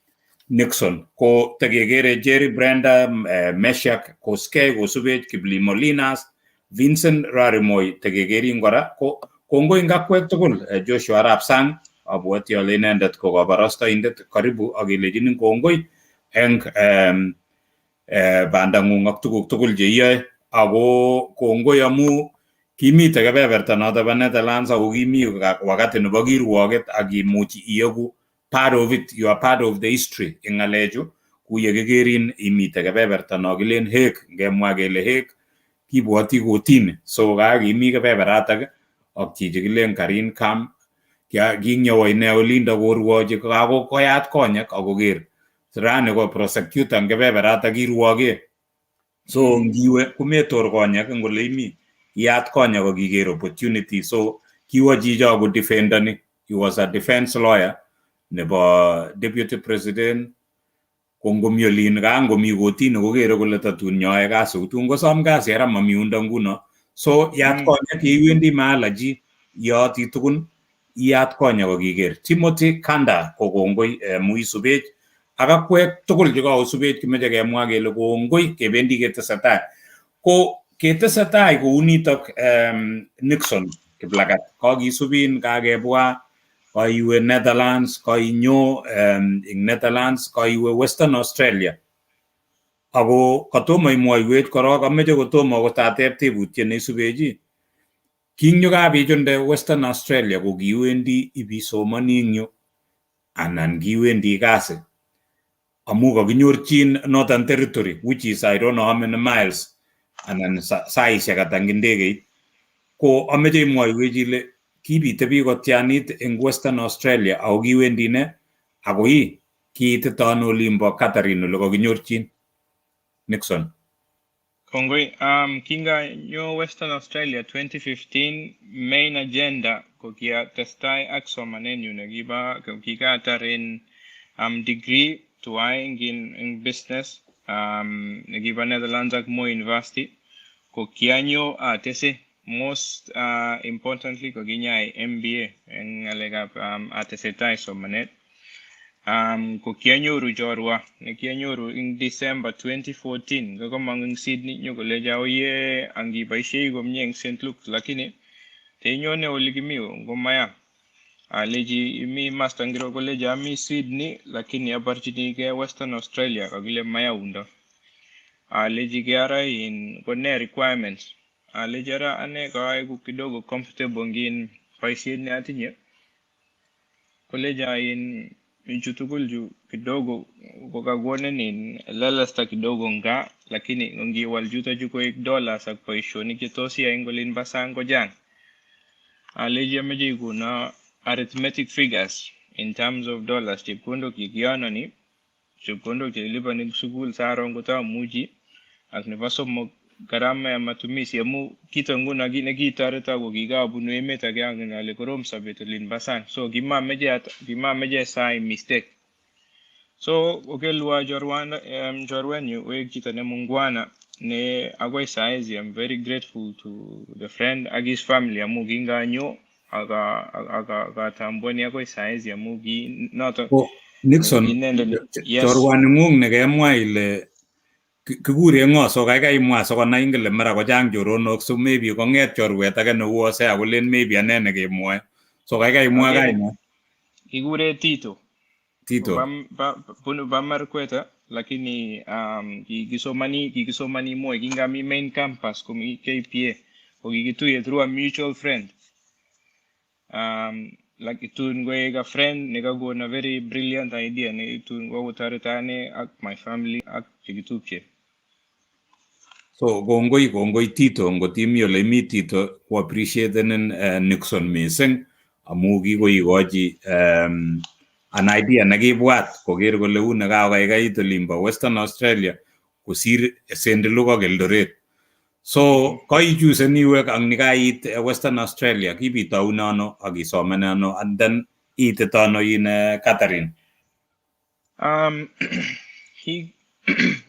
Nixon ko tegegere Jerry Brenda Meshach Koskei Gosubet Kibli Molinas Vincent Rarimoy tegegeri ngora ko kongo ingakwek tugul Joshua Rapsang abwati ale inendet ko kabarastoindet karibu akilejinin kongoi eng bandangung ak tuguk tugul che iyoe ako kongoi amu kimite kebeberta noto bo Netherlands ako kimi wakati nebo kirwoget akimuch iyoku part of it, you are part of the history in ngalechu kuye kekerin imite kebeberta no kilen Hague ngemwa kele Hague kibwoti kotini so kakimi kebeberatak ak chichi kilen Karin Kam kinyowo ine olindo korwochi koyat konyek akoker rani ko prosecutor eng kebeberatak kirwoge so ngiwe kumetor konyek eng ole imi iyat konyek akiker opportunity so kiwo chicho ko defendani. He was a defense lawyer nebo deputy president kongomi olin kangomi kotini kokere kole tatun nyoe kasi utun kosom kasi ara mami unda nguno so yat konyek iwendi mahala chi yoti tukun iyat konyek akiker. Timothy Kanda ko kongoi muisubech ak akwek tugul chekaosubech kimeche kemwa kele kongoi kebendi ketesetai ko ketesetai kounitok Nixon Kiplagat kakisubin kakebwa kaiwe Netherlands kainyo ing Netherlands kaiwe Western Australia ako katomo imwoiwech korok ameche kotomo kotateb tebutiet neisubechi kinyo kabichunde Western Australia ko kiwendi ibisomani ing yu anan kiwendi kasi amu kakinyorchin Northern Territory which is I don't know how many miles anan saishek ata eng ndegeit ko ameche imwoiwech ile kibitebi kotianit eng Western Australia ako kiwendi ne ako kiitito ano olimbo Katherine ole kakinyorchin Nixon. Kongoi, kinga nyo Western Australia 2015 main agenda ko kia testai ak somanenyu nagiba ko kikatarin degree tuwai in business nagiba Netherlands ak Mo University ko kianyo tese most importantly ko ginyai MBA en ngalekab atesetai somanet ko kianyoru jorwa ne kianyoru in December 2014 ko komang in Sydney nyokoleja oye angiboisie komye eng St Luke's lakini tenyone oligimiu ngomaya aleji mi master ngiro koleja mi Sydney lakini abarchinige Western Australia kagile maya undo aleji kiara in kone requirements alejara ane kaiku kidogo comfortable ngin paisiet ne atinye koleja in michutukulju kidogo kokagwonen in lalasta kidogo nga lakini ngiwal juta juko $1 ak paishonik chetosi ya ingolin basang ko jang aleji ameje kuna arithmetic figures in terms of dollars chepkondok kikiano ni chepkondok chelipani sukul saron kota muji ak nebo somok gharama ya matumizi amu kita nguna gine kitareta ko kikabunu emet age angen ale korom sabet olin basang so kimameje sai mistake so okelwa jorwenyu wek chito ne mungwana ne agoi saizi I'm very grateful to the friend and his family amu kinganyo aga tamboni agoi saizi amu gi noto Nixon jorwani ngung ne kemwa ile kikure ngo so kaikai imwa so konai ngele mara kochang choronok so maybe konget chorwet age neuo se akolen maybe anene kemwoe so kaikai imwa kaina kikure Tito bunu Bamarkweta lakini kikisomani Moi kingami main campus kumi KPA ko kikituye through a mutual friend like itun goega friend nekagona very brilliant idea ne itun go taretane ak my family ak chikitupche so gongoi Tito ngotimi ole mi Tito ko appreciate Nixon missing amu kikoigochi an idea nekibwat koker kole une kakaikai olimbo Western Australia kosir St Luke Eldoret so kaichusen iwe ak nikait Western Australia kibitaune ano akisomane ano and then iitito ano in Katherine he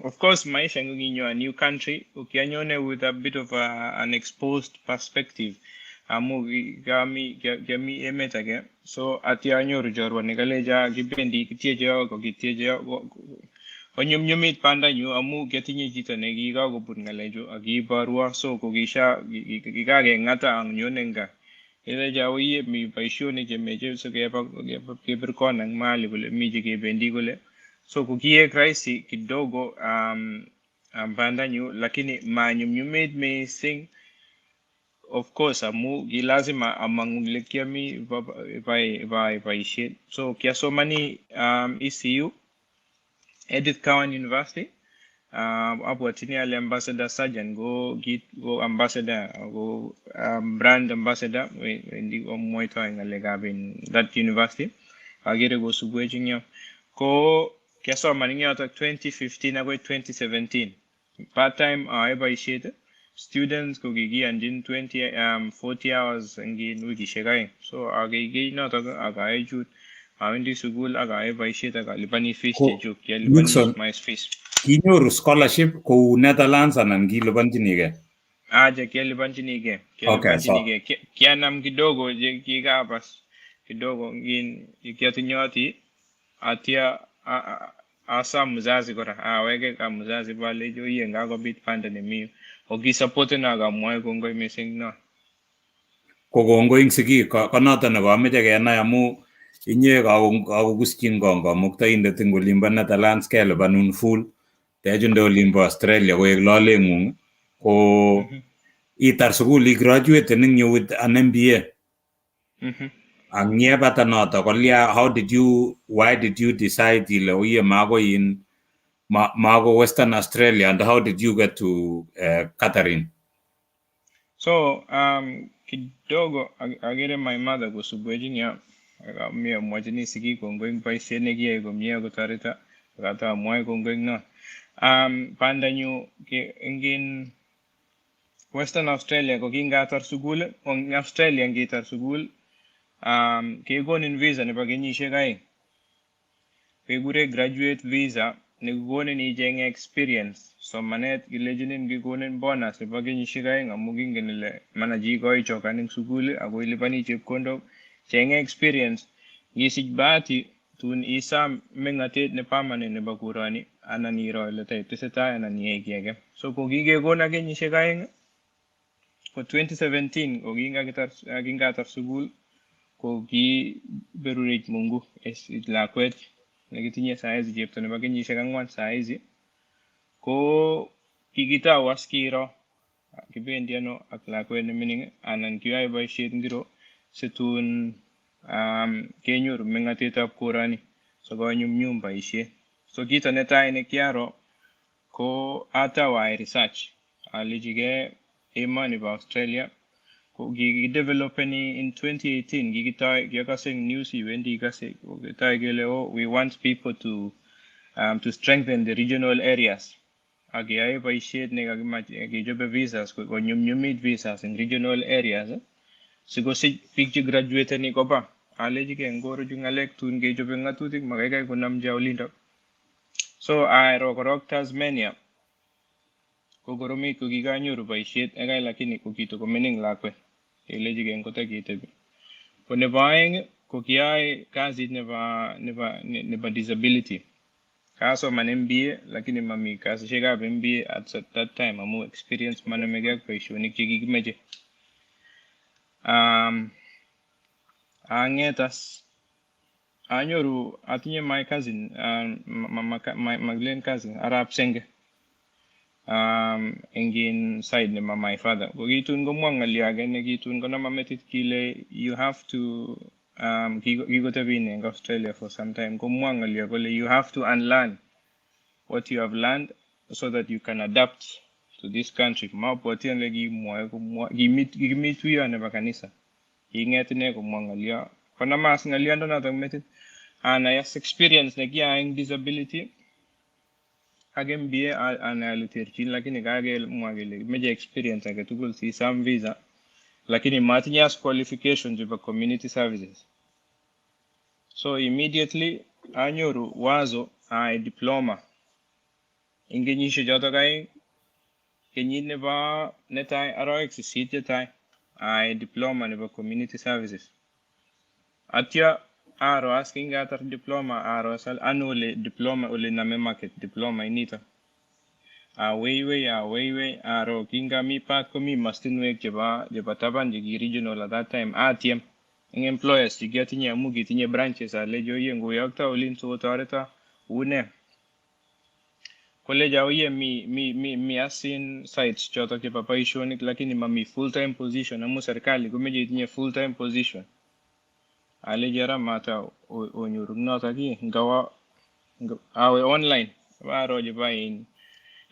of course maisha nginyo a new country ukianyone with a bit of an exposed perspective amu gami emet age. So ati anyoru jorwa nikaleja kibendi kitieje ko kitieje onyumnyumit panda nyu amu ketinye chito nekikakobun ngalechu akibarwa so kokisha kikage ngata ang nyonenga ile jawiye mi boisionik chemeche so kebir kona ng mali kole mi kebendi kole so kukiek rahisi kidogo panda nyu lakini manyumnyumit mising. Of course, amu lazima amangulikiami vaishet. So kiasomani ECU, Edith Cowan University. Abwatini ale ambassador surgeon go ambassador go brand ambassador ndi moito ngalega in that university. Agere go subwejinyo. Ko kiasomani ngiyata 2015 agwe 2017. Part time vaishet. Students ko gigi andin 40 hours ngin wiki shekai so agigi not aga ejut awindi sugul aga evaishet aga libani fees tejuk ya libani my fees kinyoru scholarship ko Netherlands anan gilibanjinige aje ke libanjinige kianam kidogo je kiga bas kidogo ngin ikiatinyoti atia asa mzazi kora awege ka mzazi bale jo yenga go bit panda ne mi ogi support na ga moy kongoi missing no ko kongoi sigi konoto ne kameche kenai amu inye kakokuskin kongo muktaindet ing olimbo Netherlands kelipanun full techunde olimbo Australia koek lolengung ko itar sukul graduate ning with an MBA ang nyebata noto kolia why did you decide ile uye mago Western Australia and how did you get to Katherine? So kidogo agere my mother go subwejinya mi mwajini sigi kongoing by senegi go mi go tarita kata moy kongoing no panda nyu ke engin Western Australia ko ginga tar sugul on Australia ngitar sugul ke gonin visa ne bagenyi shegai ke gure graduate visa ne gonin ijeng experience so manet gilejinin gigonin bonus ne bagenyi shegai ngamugin genile manaji go ichokaning sugul ago ilipani chepkondo jeng experience gisij bati tun isa mengatet ne permanent ne bakurani anani ro lete teseta anani egege so ko gige gona genyi shegai ko 2017 ko ginga tar sugul ko gi berurit mungu es lakwet negitinya saizi jepto ne bagenyi shekangwan saizi ko kigita waskiro kibendi ano ak lakwet ne mining anan kiyai boisiet ngiro situn kenyor mengatetab korani so go nyumnyum boisiet so kita netai ne kiaro ko atawa research alijige emani ba Australia Gigi develop in 2018 gigita news event we want people to strengthen the regional areas agiai baishet ne gijobe visas ko nyumnyumit visas in regional areas sigo si picture graduate ni ko ba aleji ke ngoro jungalek tun gijobe ngatutik magaga ko namja ulindo so rock Tasmania ko goromi ko giganyoru baishet agai lakini ko kito ko mening lakwe eleji gen kota kitebi ko ne baing ko kiai kazi neba disability kaso man MBA lakini mami kazi shega MBA at that time amu experience man mega ko ishoni kigi meje angetas anyoru atinye my cousin my Glen cousin Arab Senge engin side ne my father go gitun go mwangalia gane gitun go na mametit kile you have to gigo tabine in Australia for some time go mwangalia go you have to unlearn what you have learned so that you can adapt to this country ma potian legi mo gimit wiya ne bakanisa ingetne go mwangalia kona mas ngalia ndo na metit ana yes experience ne gia disability agem bie analytici lakini kage mwagele meje experience ake tukul si some visa lakini matinyas qualifications of community services so immediately anyoru wazo a diploma ingenyishe joto kai kenyine ba netai aro exit tai ai diploma nebo community services. Atya aro asking atar diploma aro sal annually diploma ule na market diploma inita. Away aro kinga mi pat ko mi mastinwek jeba taban jigi regional at that time ATM ng employers jigi atinya mugi tinye branches a lejo yengu yakta ulin so tareta une college awiye mi asin sites choto ke papaishonik lakini mi full time position amu serikali kumeje tinye full time position ale jara mata onyuru nota ki ngawa awe online waro jeba in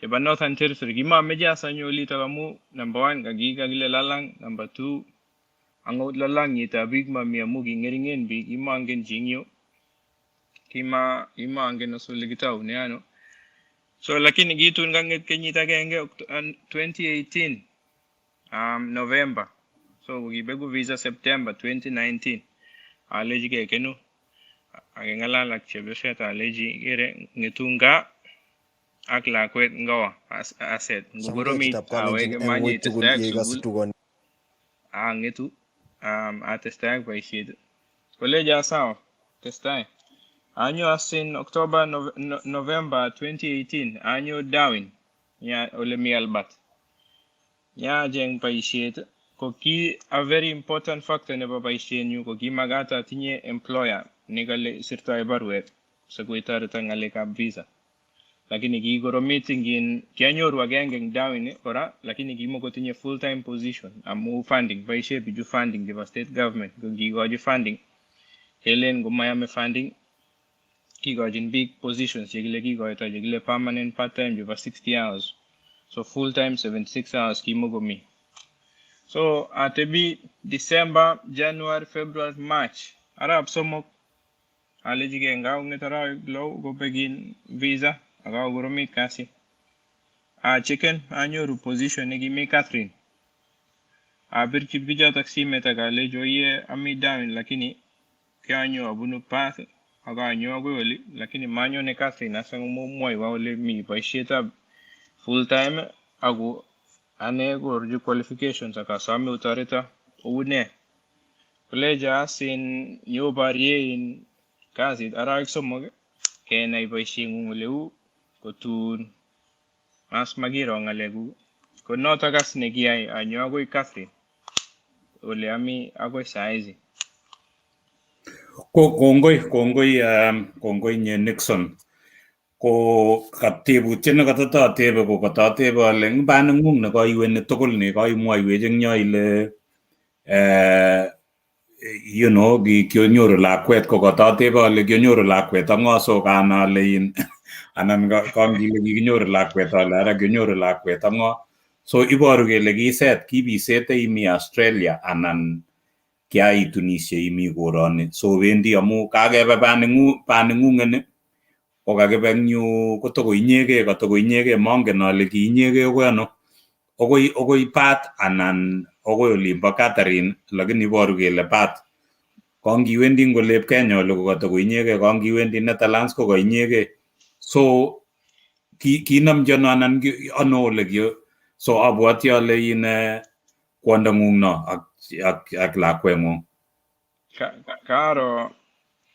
jeba Northern Territory gima meja sanyo li talamu number 1 gagiga gile lalang number 2 angot lalang yita big ma mi amugi ngeringen big ima angen jingyo kima ima angen no suligita uniano. So lakini gitu nganget kenyita genge 2018 November. So gibegu visa September 2019. Aleji ke kenu agengala lak chebeseta aleji gere ngetunga akla kwet ngawa asset ngugoromi awege maji testak sugul ngetu atestak baishid college asawa testai anyo asin October November 2018 anyo Darwin ya olemi albat ya jeng baishid ko ki a very important factor ne ba baishid nyu ko ki magata tinye employer nigale sirta ibarwe sa kuitare tangale ka visa lakini gigoro meeting in kianyoru agenge Darwin kora lakini gimo ko tinye full time position amu funding baishid biju funding the state government go gigoji funding helen go mayame funding kigojin big positions yegile gigoita yegile permanent part time over 60 hours so full time 76 hours kimogo mi so atebi December January February March arab somok alejige ngao ngetara glow go begin visa agaw goromi kasi chicken anyoru position negi me Katherine birki bija taksi metaga lejo ye ami down lakini kanyo abunu path aga nyogo wali lakini manyo ne Katherine asang mo moy wawle mi baisheta full time agu ane gorju qualifications aka sami utareta une kuleja sin yo barrier in kazi ara iksomo kena ibaishingu leu kotun mas magiro ngalegu ko nota gas negia anyogo Katherine ole ami ago saizi kongoi nye Nixon ko katebutiet ne katatebe ko katatebe ale ngbanengung ne kaiwen ne tugul ne kaimwaiwech eng yo ile you know kionyoru lakwet ko katatebe ale kionyoru lakwet angoso kana ale in anan kangile kinyoru lakwet ale ara kionyoru lakwet ango so iboru kele kiset kibisete imi Australia anan kiai Tunisia imi koroni so wendi amu kakebe paningungene ko kakibe nyu kotoko inyege mongen ale ki inyege ko ano okoi pat anan okoi olimbo Katherine lakini iboru kele pat kongiwendi ngolep Kenya ole ko kotoko inyege kongiwendi Netherlands ko inyege so kinamjon anan ano ole kyo so abwati ale in kwondongung no ak lakwengung karo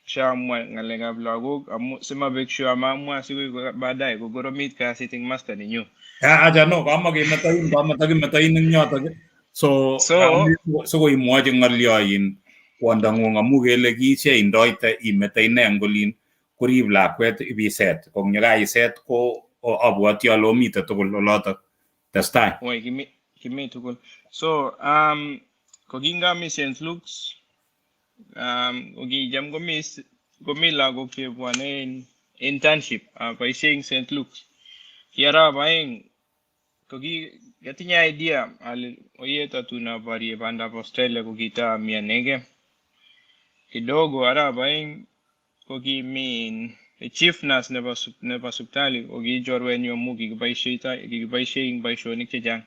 shamwa ngalenga bloguk amu sema big sure amamwa siku baadaye kugoromit ka sitting master ni nyu aja no kama kimetayin ning yoto so ko imwochi ng'olyoin kwondongung amu kele kiche indoite imete ine ngolin kurib lakwet ibiset kong yekaiset ko abwati ale omite tugul oloto testai oi kimi tugul so kokingami St. Luke's jam gomi lagok chebwane internship paishing St. Luke's kiara baing kogi gatinya idea ale oyeta tuna varie banda Australia kogita mianege kidogo ara baing kogi min chief nurse never subtali kogi jorwen yo mugi baishing baishonik chejang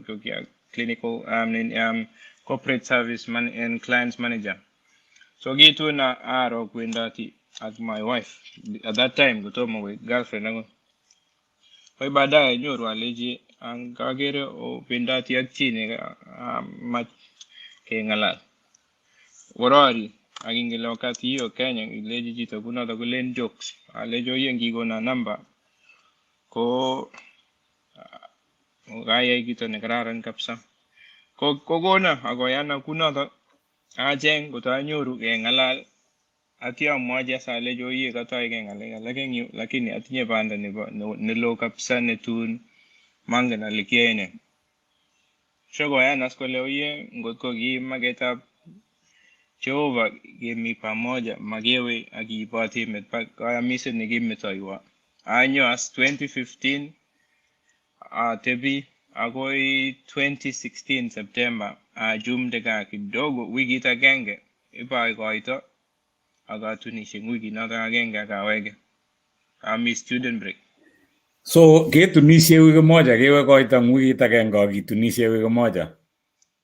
kogi clinical corporate service man and clients manager so gitu na aro kwendati as my wife at that time kutomo with girlfriend nango koi baadaye nyoru aleji ang kagere o pendati ak chine kengalal worori akingele wakati hiyo Kenya ileji chito kunoto kulen jokes alejo hiyo ngikona namba ko kayai kito nekararan kabisa kokona akoyana kunoto acheng kotanyoru kengalal atya amwachi alejo hiyo katoi kengalal eng yu lakini atinye banda nelo kabisa netun mangen ale kiyae ne koyanas kole oye ngotko ki maketab Jehova kemi pamoja makewe akiiboti emet kayamiset nekimetoiwa anyo as 2015 atebi akoi 2016 September ajumde kaa kidogo wikit agenge ibaikoito akatunishe wikit noto agenge akawege ami student break. So ketunishe wiki moja kewe koito wikit agenge akitunishe wiki moja.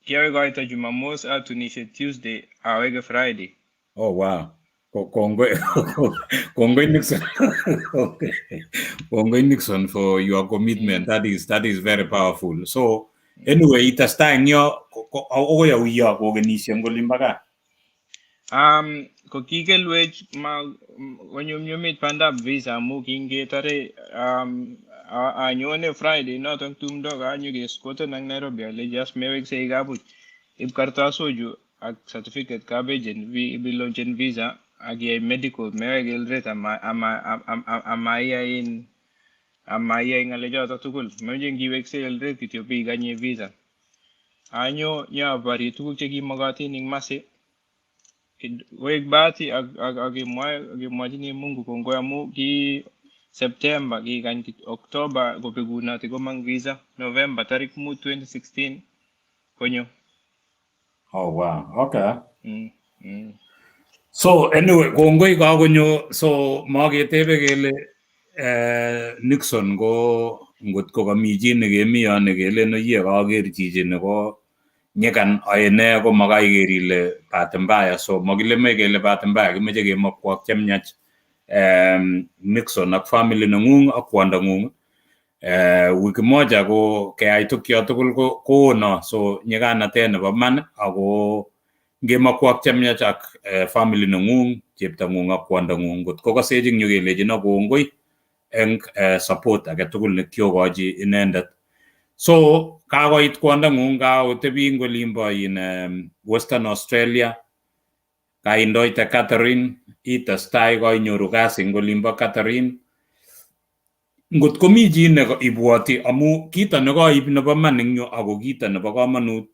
Kiawe koito Jumamos atunishe Tuesday awege Friday. Oh wow. Kongoi Nixon. Kongoi Nixon for your commitment. That is very powerful. So anyway, itasta nyo oya uya organishe ngolimbaga. Ko kikelwech konyumnyumit pandab visa amu kingetare anyone Friday noton tumdo kanyo keskote nang Nairobi ale just mewekse ikabuch ib kartasoju ak certificate kabejen bilonchen visa ak yai medical mewek ret amaya ngale joto tugul meje ngiwekse ret kityo bi ganye visa anyo nya bari tuguk chekimogotin ing masi wek bahati akimwachini Mungu kongoi amu ki September kikany October kobekunoti komang visa November tarik 5 2016 konyo. Oh wow, okay. So anyway, kongoi kakonyo, so maketebe kele Nixon ko ngotko kami chi nekemi yon nekele no yie kaker chichi nebo nyekan aene ko makai kerile bahati mbaya, so makile me kele bahati mbaya kimeche kemakwak chemnyach Nixon ak family nengung ak kwandangung wiki moja ko keyai tukyo tugul ko no, so nyikanatet nebo man ako ngemakwak chemnyach ak family nengung cheptangung ak kwandangung ngotko kaseching nyo kelechino kongoi eng support age tugul nekiokochi inendet. So kakoit kwandangung kaotebi ngolimbo in Western Australia kaindoite Katherine itestai kainyoru kasi ngolimbo Katherine ngot komi chi ne ibwoti amu kito nekaib nebo man eng yu ako kito nebo kamanut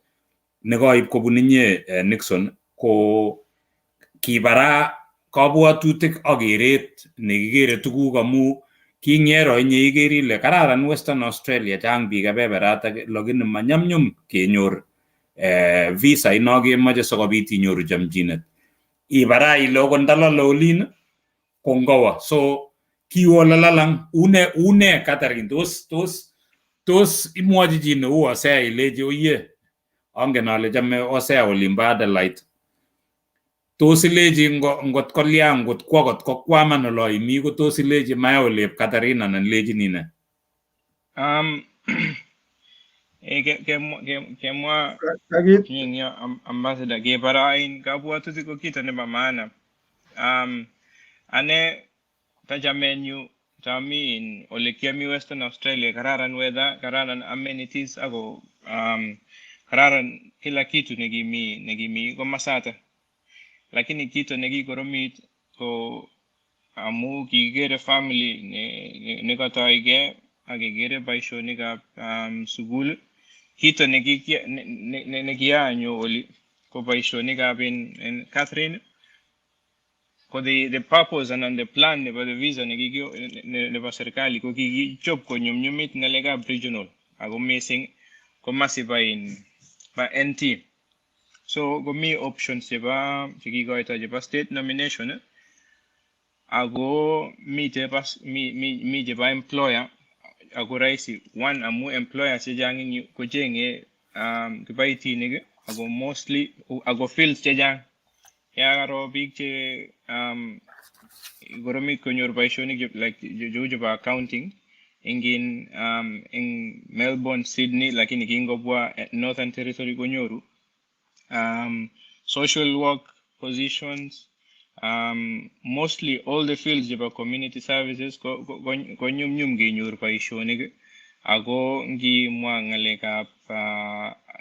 nekaib kobun inye Nixon ko kibara kabwatutik ak keret nekikere tuguk amu kingero inye iker ile kararan Western Australia chang biik kebeberat lakini manyamnyum kenyor visa ino kemoche sikobit inyoru chamchinet ibara ile okot ndalale olin kongowa so kiwolalalang une Katherine tos imwochi chi neu Osea ilechi oye angen ale chame Osea olimbo Adelaide tos ilechi ngot kolya ngot kwa kot kokwaman olo imi ko tos ilechi maya olep Katherine anan ilechini ne? Kemwa ambassador kebarain kabwatutik ko kito nebo maana. Ane tajamenyu tami in ole kiami Western Australia kararan weather, kararan amenities ako kararan kila kitu negimi komasata. Lakini kitu nekikoromit ko amu kikere family nekatoige akikere boisionikab sukul kito nekianyo oli ko boisionikab in Catherine ko the purpose and the plan nebo the visa nebo serikali ko kikichop konyumnyumit ngalekab regional ako missing ko masiba ba NT. So komi options chekikoito chebo state nomination ako mi chebo employer ako rahisi one amu employer chechang kochenge kibaitinik ako mostly ako fields chechang yakaro biik che koromit konyor boisionik like chebo accounting ing Melbourne, Sydney lakini kingobwa Northern Territory konyoru social work positions, mostly all the fields of community services ko nyum genyor paishonik ago ngi mwa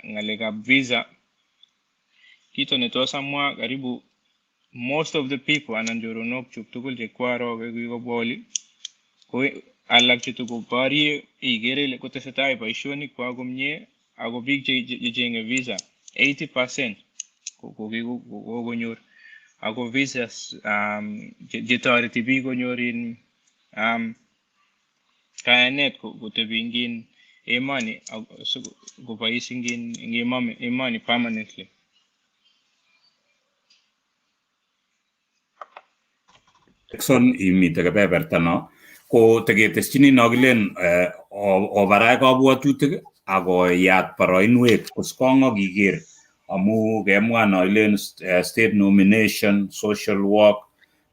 ngalekab visa kito netosa mwa karibu most of the people ananjoronok chuk tugul che kwaro ko boli ko alak che tuko bari igere le kotesetai paishonik kwa komye ago big che jenge visa 80% ko konyor ako visas je toreti biik konyorin kayanet kotebi ngin emoni kobois ngin emoni permanently. Nixon imite kebeberta no ko tegeteschini nogilen obarai kabwatutik ako yat boroinwek koskongo kiker amu kemwa noilen state nomination, social work,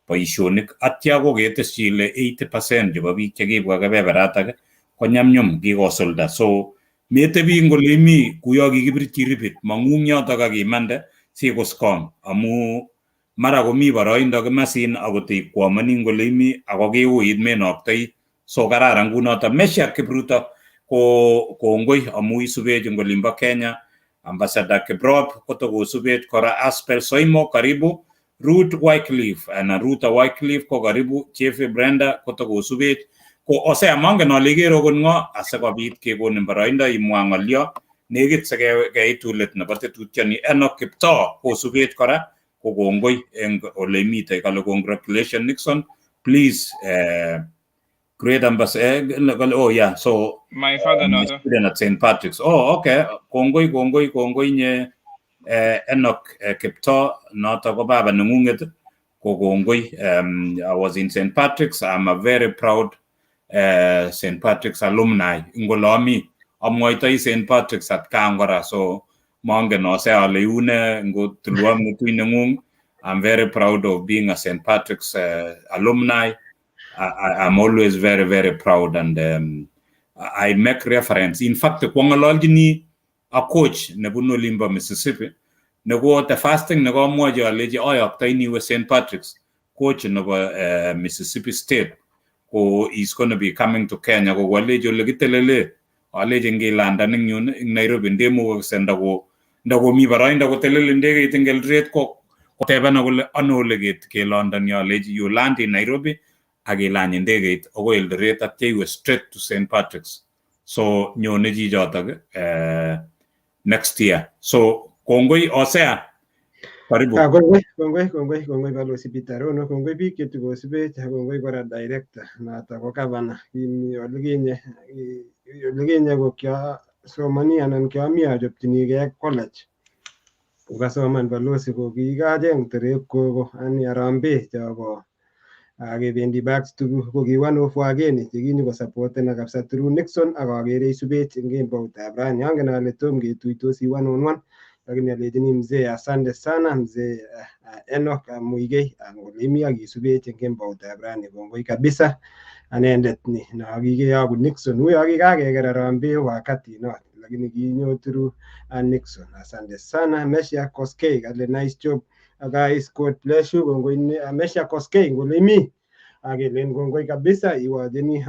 boisionik atya ko keteschi ile 80% chebo biik chekibwa kebeberatak konyamnyum kikosulda. So metebi ngole imi kuyo kikibirchi ripit mang'ung yotok akimande sikoskong amu mara komi boroindo kimasin akot ikwomoni ngole imi ako kiuit menoktoi. So kararan kunoto Meshak Kipruto ko kongoi amu isubech eng olimbo Kenya. Ambassador Kiprop kotokosubet kora Aspel Soimo karibu, Ruth Wycliffe ana Ruth Wycliffe ko karibu, Chief Brenda kotokosubet ko ose amangen ale kero kon ngo asikobit kekonin boroindo imwa ng'olyo nekit sekeitulet nebo tetutioni. Enoch Kiptoo kosubet kora ko kongoi eng ole imite kale congratulations Nixon, please great ambassador. Oh yeah, so My father student at St. Patrick's. Oh, okay. Kongoi nye Enoch Kiptoo noto ko baba nengunget ko kongoi. I was in St. Patrick's. I'm a very proud St. Patrick's alumni. Ngolomi amwoitoi St. Patrick's at Kangora, so mongen ose ale une ngo tuluam nitui nengung. I'm very proud of being a St. Patrick's alumni. I'm always very, very proud, and I make reference. In fact, kwangaloljini a coach nebunu Limba, Mississippi. Nego the fasting nego moja aleji oyaktai ni St. Patrick's coach nebo Mississippi State. Ko is going to be coming to Kenya. Ko waleji olegitelele aleji ngilanda ningyun in Nairobi ndemo senda ko ndago mi barainda ko telele ndege itingel rate ko tebana ko ano legit ke London ya aleji you land in Nairobi agilany ndegeit ogo Eldoret atya iwe straight to St. Patrick's. So nyone jijotok next year. So kongoi osea karibu. Kongoi balozi Pitarono, kongoi biik chetukosubech, kongoi kora director noto ko governor. Kimi olikinye ko kiasomani anan kiami achopchinigei college. Ukasoman balozi ko kikacheng terep koko ani Harambee choko kebendi backs tugul ko ki one of wageni chekinyo kosapoten kabisa through Nixon akakere isubech eng kemboutab rani. Angen ale tom ketuitosi 1-on-1 lakini alechini mzee asante sana mzee Enoch Muigei ngole imi akisubech eng kemboutab rani. Kongoi kabisa anendet ni nakikeyoku Nixon huyo akikakeker Harambee wakati not lakini kinyo through Nixon. Asante sana Meshak Koskei kale nice job. Guys, God bless you. Kongoi Meshak Koskei ngole imi akelen kongoi kabisa iwajeni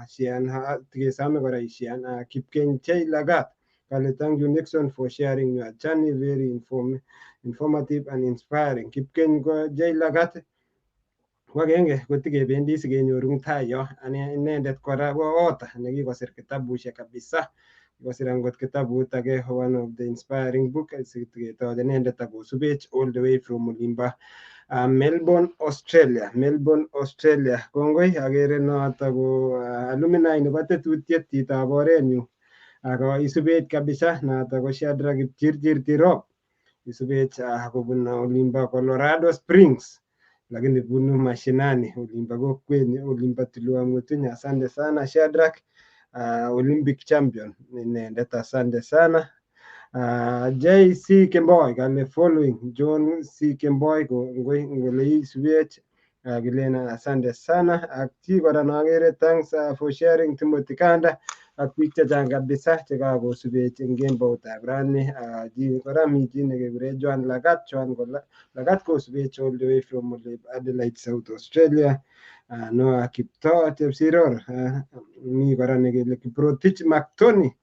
shian tikesame kora ishian Kipkeny Chei Lagat kale thank you Nixon for sharing your journey, very informative and inspiring. Kipkeny ko Chei Lagat wagenge kotikebendi sikenyoru tai yo ane inendet kora ko author nekikosir kitabushek kabisa. Kikosir angot kitabut age one of the inspiring book siketoje inendet akosubech all the way from Olimba Melbourne, Australia. Kongoi akere noto ko alumni nebo tetutiet chitab orenyu ako isubech kabisa noto ko Shadrack Kipchirchir Tirop. Isubech kobun Olimba Colorado Springs lakini bunu mashinani Olimba kokwenyu Olimba Tuluamutuni. Asante sana Shadrack, Olympic champion inendet. Asante sana. JC Kemboi kale following John C Kemboi ko ngole isubech kilena asante sana. Akti kora nakere thanks for sharing Timothy Kanda ak biik chechang kabisa chekakosubech eng kemboutab rani. Kora mi chi nekekure Joan Lagat. Joan Lagat kosubech all the way from Adelaide, South Australia. Noah Kiptoo Chepsiror, mi kora nekele Kiprotich Maktoni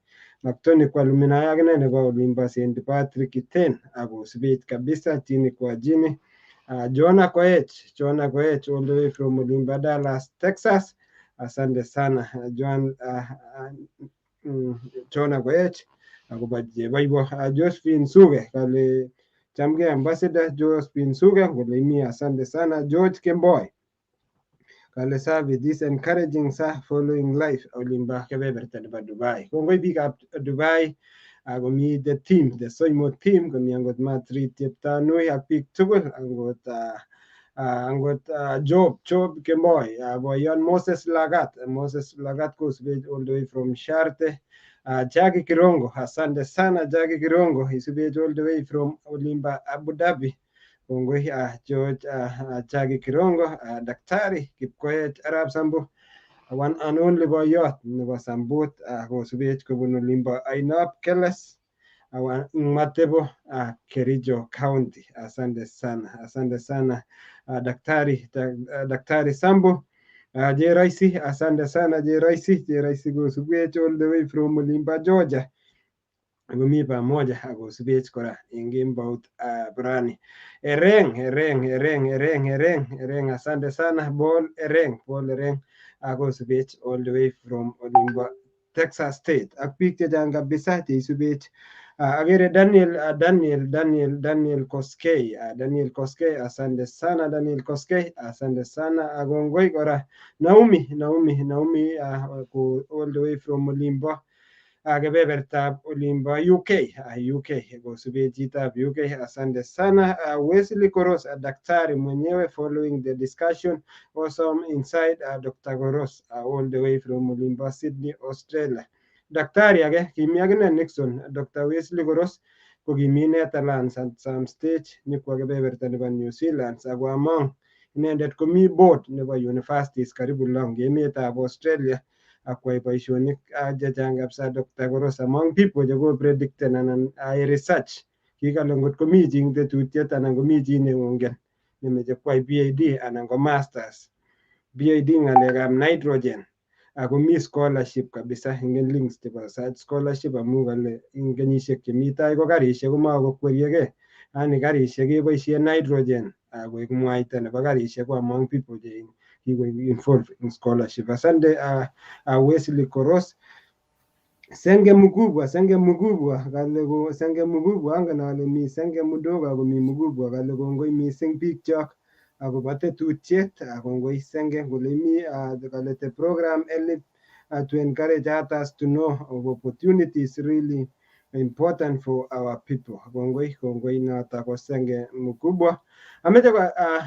kwa luminaya akine nebo olimbo St. Patrick Iten akosubech kabisa chini kwa jini. Jonah Koech all the way from olimbo Dallas, Texas. Asante sana Jonah Koech akobo cheboibo. Josephine Suge kale chamgei ambassador Josephine Suge kole imi asante sana. George Kemboy kale service is encouraging sir following life olimba kebeberta nebo Dubai. Kongoi biikab Dubai komi the team, the Soimo team, komi angot Matrit Cheptanui ak biik tugul angot Job Kemboy, boyon Moses Lagat kosubech all the way from Sharte. Jackie Kirongo, asante sana Jackie Kirongo, isubech all the way from olimba Abu Dhabi. Kongoi George Jackie Kirongo, Daktari Kipkoech Arab Sambu, one and only boyot nebo Sambut kosubech kobun olimbo Ainab Keles Matebo Kericho County. Asante sana Daktari Sambu. Jeraisi, asante sana Jeraisi kosubech all the way from olimbo Georgia. Komi pamoja akosubech kora eng kembout Brani. Ereng, asante sana Paul Ereng akosubech all the way from olimbo Texas State. Ak biik chechang kabisa cheisubech. Agere Daniel Koskei. Daniel Koskei, asante sana Daniel Koskei, asante sana. Akongoi kora Naomi all the way from olimbo kebebertab olimbo UK kosubech chitab UK. Asante sana. Wesley Koros, daktari mwenyewe, following the discussion awesome inside Dr. Koros all the way from olimbo Sydney, Australia. Daktari age kimi akine Nixon, Dr. Wesley Koros ko kimi Netherlands at some stage nyikwa kebeberta nebo New Zealand ako among inendet komi board nebo universities karibu long emetab Australia akwai boisionik chechang kabisa Dr. Koros among people cheko predicten anan research kikale ngot komi chi eng tetutiet anan komi chi neongen nemeche kwai PhD anan ko masters PhD ng'alekab nitrogen ako mi scholarship kabisa ingen links chebo such scholarship amu kale eng kenyisiek chemi tai ko karisiek komakokweriegei, yani karisiek keboisie nitrogen koek mwaita nebo karisiek ko among people che involved in scholarship. Asante Wesley Koros. Senge Mukubwa kale ko Senge Mukubwa angen ale mi Senge Mudogo ako mi Mukubwa kale kongoi mising biik chok akobo tetutiet. Kongoi Senge kole mi kale the program help to encourage others to know of opportunities really important for our people. Kongoi noto ko Senge Mukubwa. Ameche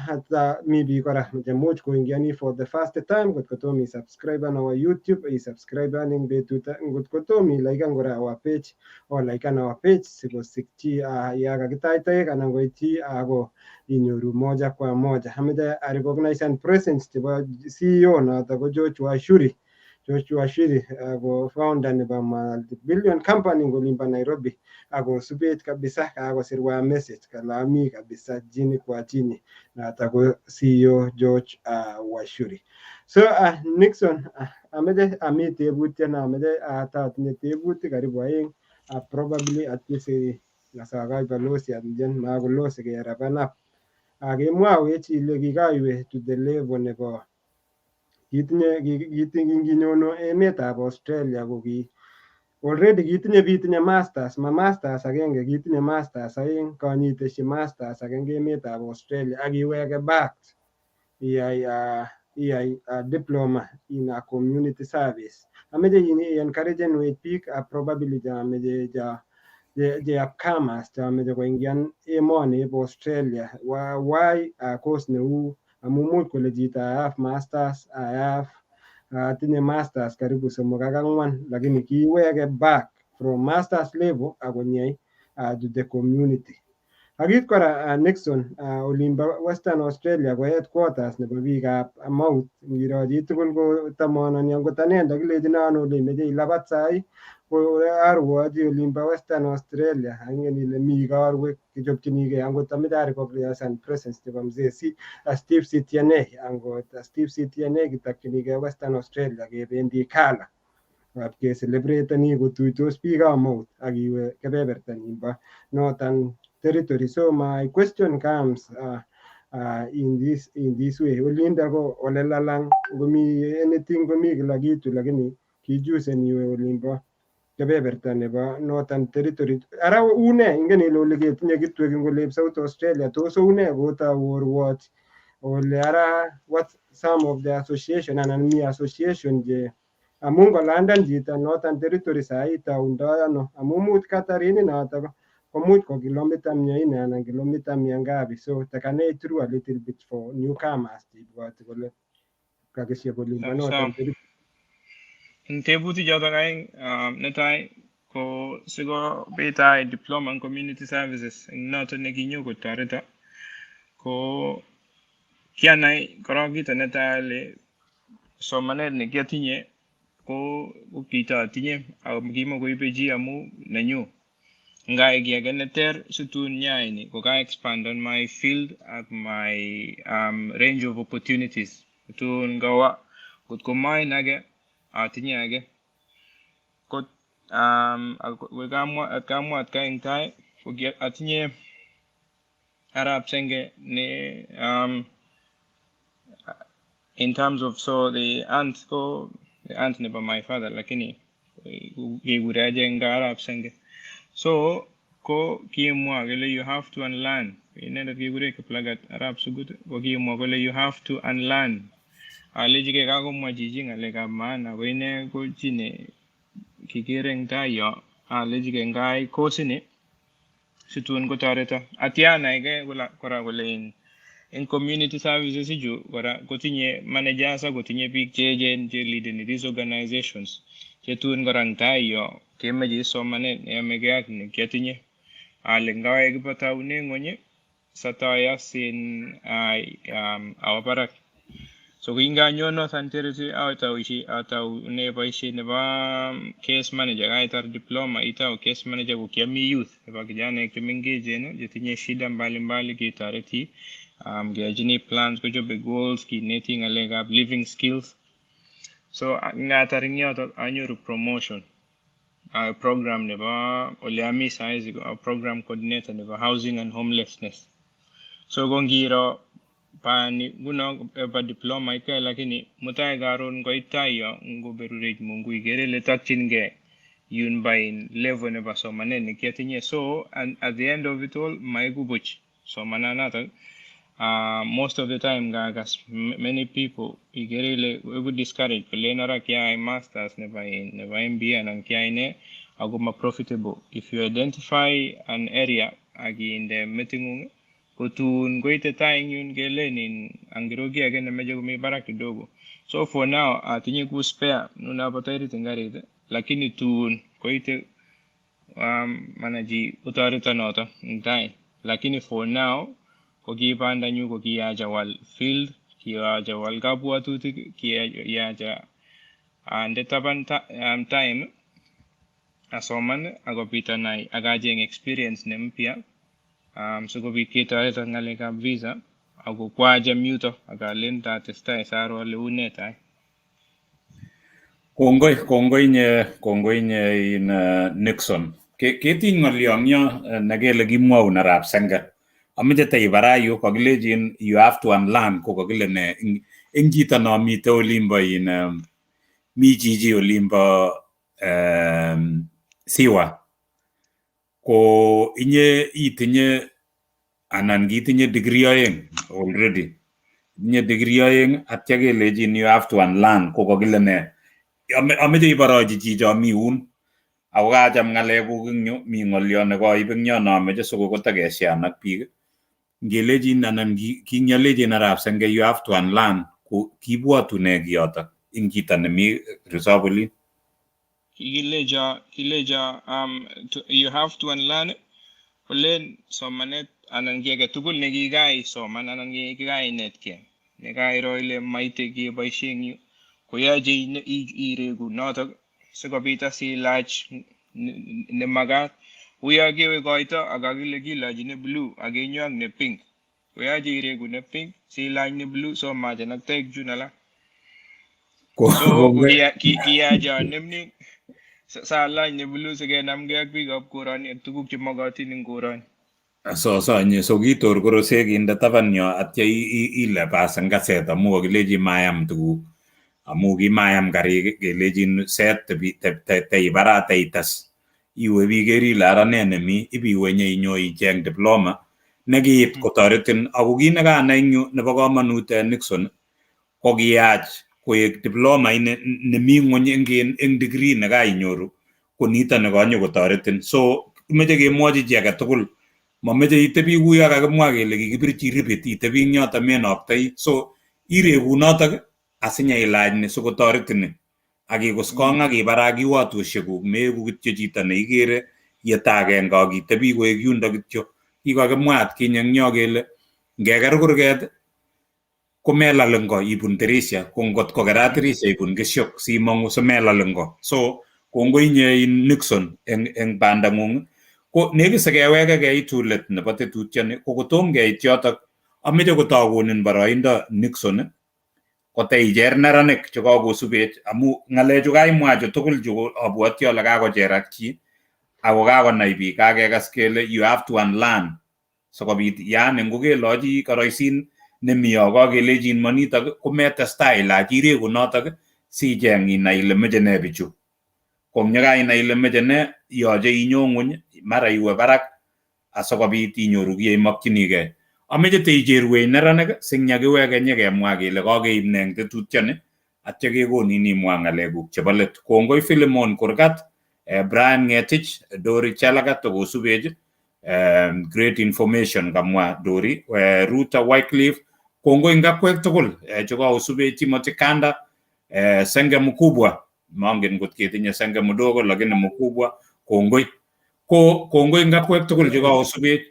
hata mi biik kora chemuch koingiani for the first time kot kotom subscribe on our YouTube, subscribe eng betut ngot kotom like kora our page or like our page sikosikchi ya kakitaitoek anan koityi ako inyoru moja kwa moja. Ameche recognize and presence chebo CEO noto ko George Washuri ako founder nebo multi-billion company ngolimbo Nairobi ako subech kabisa akosirwa message kalami kabisa chini kwa chini noto ko CEO George Washuri. So Nixon, ameche ami tebutiet ameche tatinye tebutik karibu aeng probably at least nasakai balozi atjen makolosi kerapan up. Kemwawech ile kikaiwe to the level nebo kinginyono emetab Australia ko ki already kitinye masters agenge, kitinye masters aeng, kanyiteshi masters eng emetab Australia akiweke back iyai diploma in a community service. Ameche encouragen biik probably chameche je upcomers chameche koingian emoni bo Australia. Why course neu amu much kole chito I have masters, tinye masters karibu 3 ak 4 lakini kiweke back from masters level akonyai to the community. Akit kora Nixon olimbo Western Australia ko headquarters nebo biikab Mouth ngiro chitugul ko tamononi angot anendet kilejin ole imeche ilabat sai ko arwochi olimbo Western Australia angen ile mi igorwek kichopchinigei angot ameche arecognizen presence chebo mzee Steve Sitianei angot Steve Sitianei kitokchinigei Western Australia kebendi Kala keselebreten kotuitos biikab Mouth akiwe kebebertanyin bo Northern Territory. So my question comes in this way. Olinda ko ole lalang komi anything komi kila kitu lakini kijusen iwe olimbo kebeberta nebo Northern Territory. Ara une ingen ile ole ketinye kitwek ing ole South Australia tos une kotaworwot ole ara what some of the association anan mi association je amun kolandan chito Northern Territory sai taundoi ano amun mut Katherine noto komuch ko kilomita 400 anan kilomita 100 so takanei through a little bit for newcomers ibwoti kole kakisiek olimbo Northern Territory. In tebuti joto kaing netai ko sigo beta diploma in community services in noto nekinyo kotoreta ko kianai korok kito netai le somanet nekiatinye ko kitotinye ako kimokoibe chi amu nenyu ngai ki age neter situn nyaini ko ka expand on my field at my range of opportunities tun gawa kot ko mine age atinye age kot we kamwa at kaing tai ko atinye arab senge ne in terms of so the aunt nebo my father lakini iguraje nga arab senge so ko kimwa kele you have to unlearn inendet kikure kiplagat arab sugut ko kimwa kole you have to unlearn alejike kakomwa chichi ngalekab maana ko ine ko chine kikere eng tai yo alejike ngai kosini situn kotoreta atiana ike kora kole in community services iju kora kotinye managers kotinye biik cheechen che leading these organizations chetun kora eng tai yo kemeche somanet neyamegei ak nekiatinye ale ngawe kibataune ng'ony sataya sin awa barak so kinganyo Northern Territory ataune boisiet nebo case manager kaitar diploma itau case manager ko kiami youth nebo kijanaek chemengechen chetinye shida mbalimbali ketoreti keachini plans kochobe goals kineti ngalekab living skills so ngatar ing yoto anyoru promotion program nebo ole ami saizi program coordinator nebo housing and homelessness so kongiro pani guno ba diploma ike lakini mutai karon koitayo ngoberurech Mungu igere le takchinge yun by level nebo somanet nekiatinye so and at the end of it all maikubuch somananato most of the time gagas many people igere we would discourage lenara kia masters nebo MBA and kia ine aguma profitable if you identify an area agi in the meeting kutun goite time yun gelenin angirogi again meje kumi barak kidogo so for now atinye ku spare nuna patari tingarite lakini tun goite manaji utarita nota ndai lakini for now ko kipanda nyu ko kiaja wal field kiaja wal kabwatutik kiaja ande taban time asoman akopita nai akajeng experience ne mpya sikobit ketoret ngalekab visa ako kwaja myuto akalen tatestai saro le unetai kongoi nye in Nixon ketinye ng'olyonyo nekele kimwaun arap senga ameche taibarayu kakilejin you have to unlearn ko kakile ne ing chito no mite olimbo in mi chichi olimbo siwa ko inye itinye anan kitinye degree oeng already inye degree oeng atya kelejin you have to unlearn ko kakile ne ameche ibarachi chicho mi un ako kacham ng'alekuk ing yu mi ng'olyo nekoib ing yo nameche sikokotakeshan ak biik ngelejin anan kingyolejin arap senge you have to unlearn ko kibwatune kiyoto ing chito nemi resolve kileja you have to unlearn Olen somanet anan ki age tugul ne kikaisoman anan kikainetkei nekairo ile maite keboishe eng yu koyoche iregu notok sikobit asilach nemakat. Uyo kewe koito ak kakile kilochi ne blue ak kenyo ak ne pink, koyoche iregu ne pink silach ne blue so machen ak toek chun alak. So kiyacha nemni salany ne blue sikenamgei ak biikab koroni ak tuguk chemokotin eng koroni. So kitor korose kinde taban yo atya ile pasan kaset amu kakilechi mayam tuguk amu kimayam karik kelejin set teibarat teitas iwe bikeri lara ne nemi ibiwe nyeinyo icheng diploma nekiit kotoretin ako kit nekanai eng yu nebo komonut Nixon ko kiyach koek diploma nemi ng'ony eng degree nekainyoru ko nito nekanyo kotoretin. So imeche kemwochi chi age tugul mameche itebi kuyo kakimwa kele kikibirchi ribit itebi eng yoto menoktoi. So iregu notok asinyeilach ni sikotoretin akikus kong akibara kiwatoshekuk meeku kityo chito neikere yeta agenge akitebi koek yundo kityo. Kikakimwa atkinye eng yo kele ngeker kurget komelal ngo ibun tirisha, ko ngot kokerat tirisha ibun keshok simong'u simelal ngo. So kongoi inye Nixon eng bandang'ung. Ko nekit sikeweke keitu let nebo tetutioni ko kotom keit yotok ameche kotokunin boroindo Nixon koteicher neranik chekakosubech amu ng'alechu kaimwa chu tugul chu abwoti ale kakocherak chi ako kakonai biik kakekas kele you have to unlearn sikobit yani ngokelochi koroisin nemi kakelechin manitok kometestai ilach iregu notok sicheng inai ile meche ne bichu. Konyekainai ile meche ne yoche inyo ng'uny mara iwe barak asikobit inyoru kiye imakchinigei. Ameche teicherwech neranik singyakiweke nyekemwa kele kakeib ne eng tetutioni atya kekonin imwa ng'alekuk chebo let. Kongoi Philemon Kurgat, Brian Ngetich, Dori Chelagat kosubech, great information kamwa Dori, Ruta Wycliffe, kongoi ngakwek tugul chekakosubech, Timothy Kanda, Senge Mkubwa, mangen kot ketinye Senge mdogo lakini mkubwa, kongoi. Ko kongoi ngakwek tugul chekakosubech.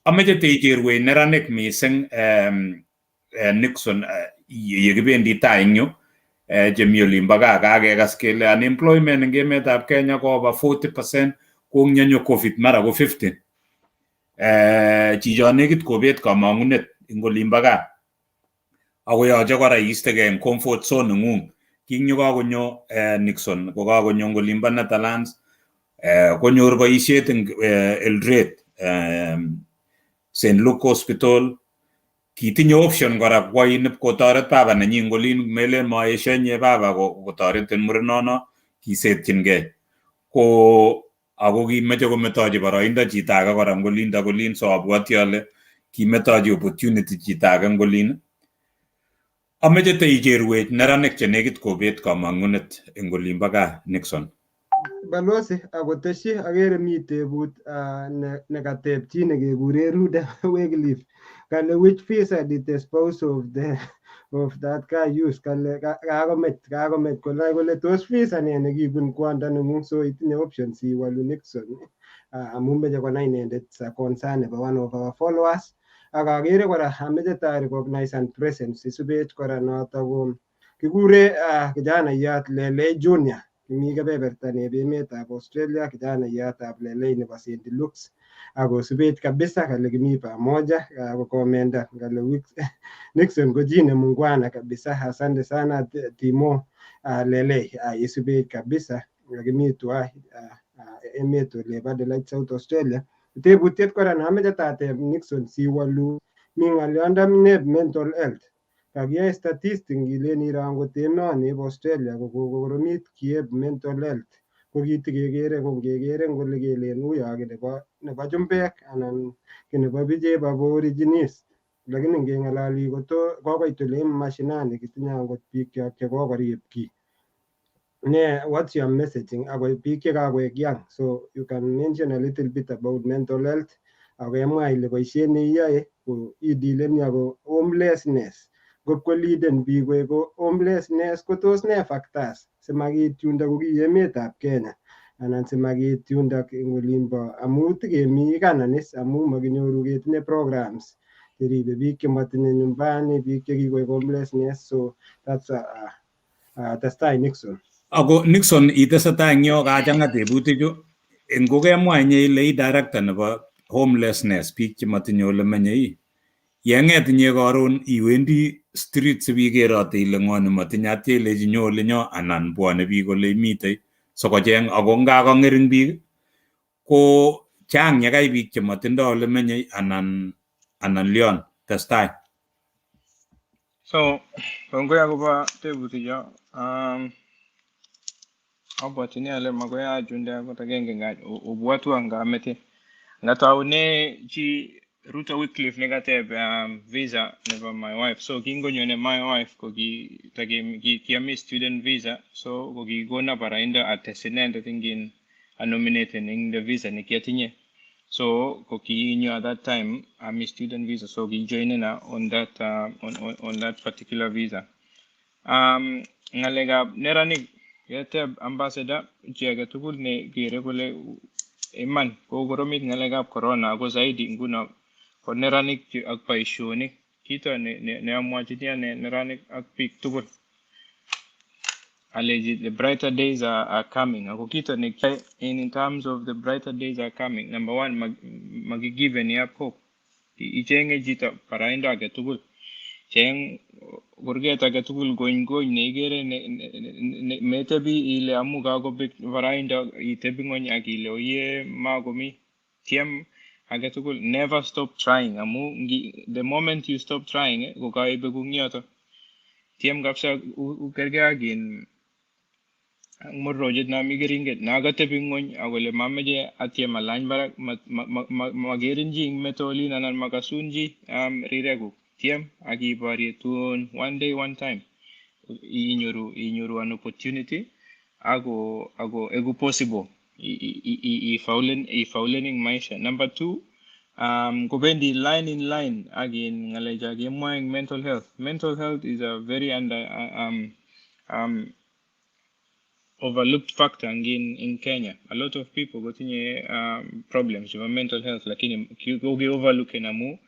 Ameche teicherwech neranik mising Nixon yekibendi tai eng yu chemi olimbo gaa kakekas kele unemployment eng emetab Kenya ko over 40%, ko ngenyo COVID mara ko 50. Chicho nekit kobet kamang'unet eng olimbo gaa ako yoche kora iistegei eng comfort zone ng'ung. Kinyo kakonyo Nixon ko kakonyo eng olimbo Netherlands konyor boisiet eng Eldoret St. Luke Hospital. Kitinye option kora kwo kotoret baba nenyi ngolin melen maesho inye baba kotoretin murenono kisetyingei. Ko ako kimeche kometochi boroindo chito age kora ngolinda kolin, so abwoti ale kimetochi opportunity chito age ngolin. Ameche teicherwech neranik che nekit kobet kamang'unet eng olimbo gaa Nixon. Balozi akoteshi agere mi tebut nekateb chi nekekure Ruda Wycliffe kale which visa did the spouse of that guy use. Kale kakomet kole tos visa ne nekibun kwanda neng'ung, so itinye options iwalu Nixon amu meche konai inendet concern nebo one of our followers. Ak agere kora ameche ta recognize presence isubech kora notok kikure kijanayat Lele Junior mi kebeberta nebo emetab Australia, kijanayatab Lele nebo St. Luke's akosubech kabisa kale kimi pamoja kokomenda kale Nixon ko chi ne mungwana kabisa. Asante sana Timo Lele isubech kabisa kimi tuwai emet olebo Adelaide South Australia. Tebutiet kora nameche tateb Nixon siwalu mi ng'olyondo neb mental health. Kakiyae statistics kilen irangot emoni eb Australia ko kokoromit kieb mental health ko kitikekere ngekere ngole kelen uyo age nebo chumbek anan ki nebo bicheb aborigines, lakini ngeng'ololi kokoit ole mashinani kitinye angot biik chekokorib ki. What's your messaging ako biik chekakoek young, so you can mention a little bit about mental health akemwa ile boisiet neiyoe ko idileni ako homelessness koliden biik ko homelessness ko tos ne factors simakiit yundo ko ki emetab Kenya anan simakiit yundok eng olimbo amu tikemi kananis amu makinyoru ketinye programs cheribe biik chematinye nyumbani, biik chekikoek homelessness. So that's testai Nixon. Ako Nixon itesetai eng yo kachang'a tebutichu eng kokemwa inye ile i director nebo homelessness biik chematinye ole menye. Yeng'et inye karon iwendi street sibikerote ile ng'o nematinye atya ilechi nyo ole nyo anan bwone biik ole imitei sikocheng. Ako ngakang'ering biik ko chang yekai biik chematindoi ole menye anan lion. Testai. So kongoi akobo tebuticho. Abwatini ale makoi ajunde akot agenge ngach obwatwa ngamete ngataune chi Ruto Wycliffe nekateb visa nebo my wife. So kingonyone my wife ko kiami student visa, so ko kikona baraindo ates inendet ingin nominated ing the visa nekiatinye. So ko kinyo at that time ami student visa, so kijoin na on that on that particular visa. Ngalekab neranik yeteb ambassador icheket tugul ne kere kole iman ko koromit ngalekab corona ako zaidi nguno ko neranik ak boisionik. Kito ne amwachini ane neranik ak biik tugul aleji the brighter days are coming. Ako kito ne in terms of the brighter days are coming, number one, magigiven up hope. Ichenge jito paraindo age tugul, cheng kurget age tugul goiny ne igere ne metebi ile amu kakobek paraindo itebi ngony ak ile oye makomi tiem age tugul. Never stop trying amu the moment you stop trying ko kaibe kungyoto. Tiem kapsa ukerge agin ang morojet na migeringet nagatebi ngony akole mamaje atiem alany barak magerinji metolin anan makasunji riregu tiem akibari tuon one day one time inyoru an opportunity ako egu possible ifaulening maisha. Number two, kubendi line in line again ngaleja gemwa mental health. Mental health is a very overlooked factor in Kenya. A lot of people got problems with mental health, lakini kigogi overlook namu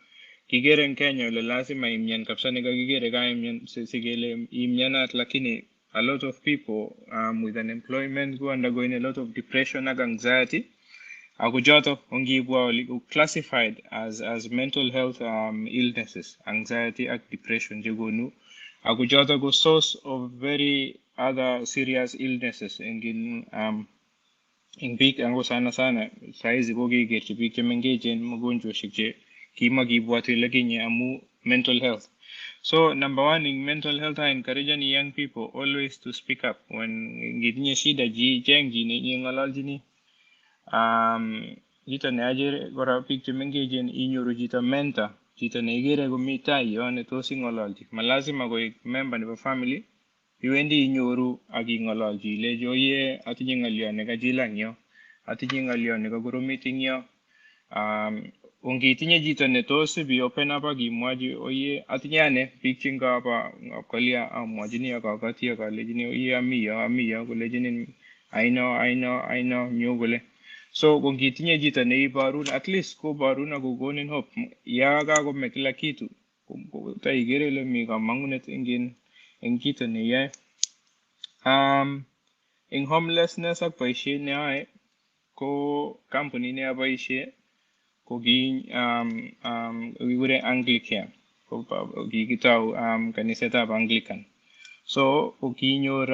kigere in Kenya le lazima imyan kapsa nika kigere ka imyan sigele imyanat, lakini a lot of people with unemployment go undergoing a lot of depression and anxiety. Akujoto ongibwa classified as mental health illnesses, anxiety and depression jegonu. Akujoto go source of very other serious illnesses in big ango sana saizi gogi gerchi big chemengejen magonjwa shikje kimagibwati lakini amu mental health. So number one in mental health, I encourage young people always to speak up when ngidnye shida jengi ni ngalaljini jita ne ajere gora big chemengejen inyoru jita mentor jita ne igere gumita yone tosi ngalalji malazima go member of family iwendi inyoru akingololji ilejo ye atinye ngalion ne kajilangyo, atinye ngalion ne kagoromiting yo. Ongitinye jito ne tos bi open up akimwaji oye atinye ane biik chingaba ngakolia amwajini akakati akalejini oye amiyo kolejini I know nyogole. So ongitinye jito ne ibarun at least ko baruna kugonin hope ya kagome kila kitu taigere le mi kamangunet ingin eng kito ne yae. In homelessness ak boisiet ne yae ko company ne boisiet ko gi wikure Anglicare ko kikitau kanisetab Anglican. So ko kinyor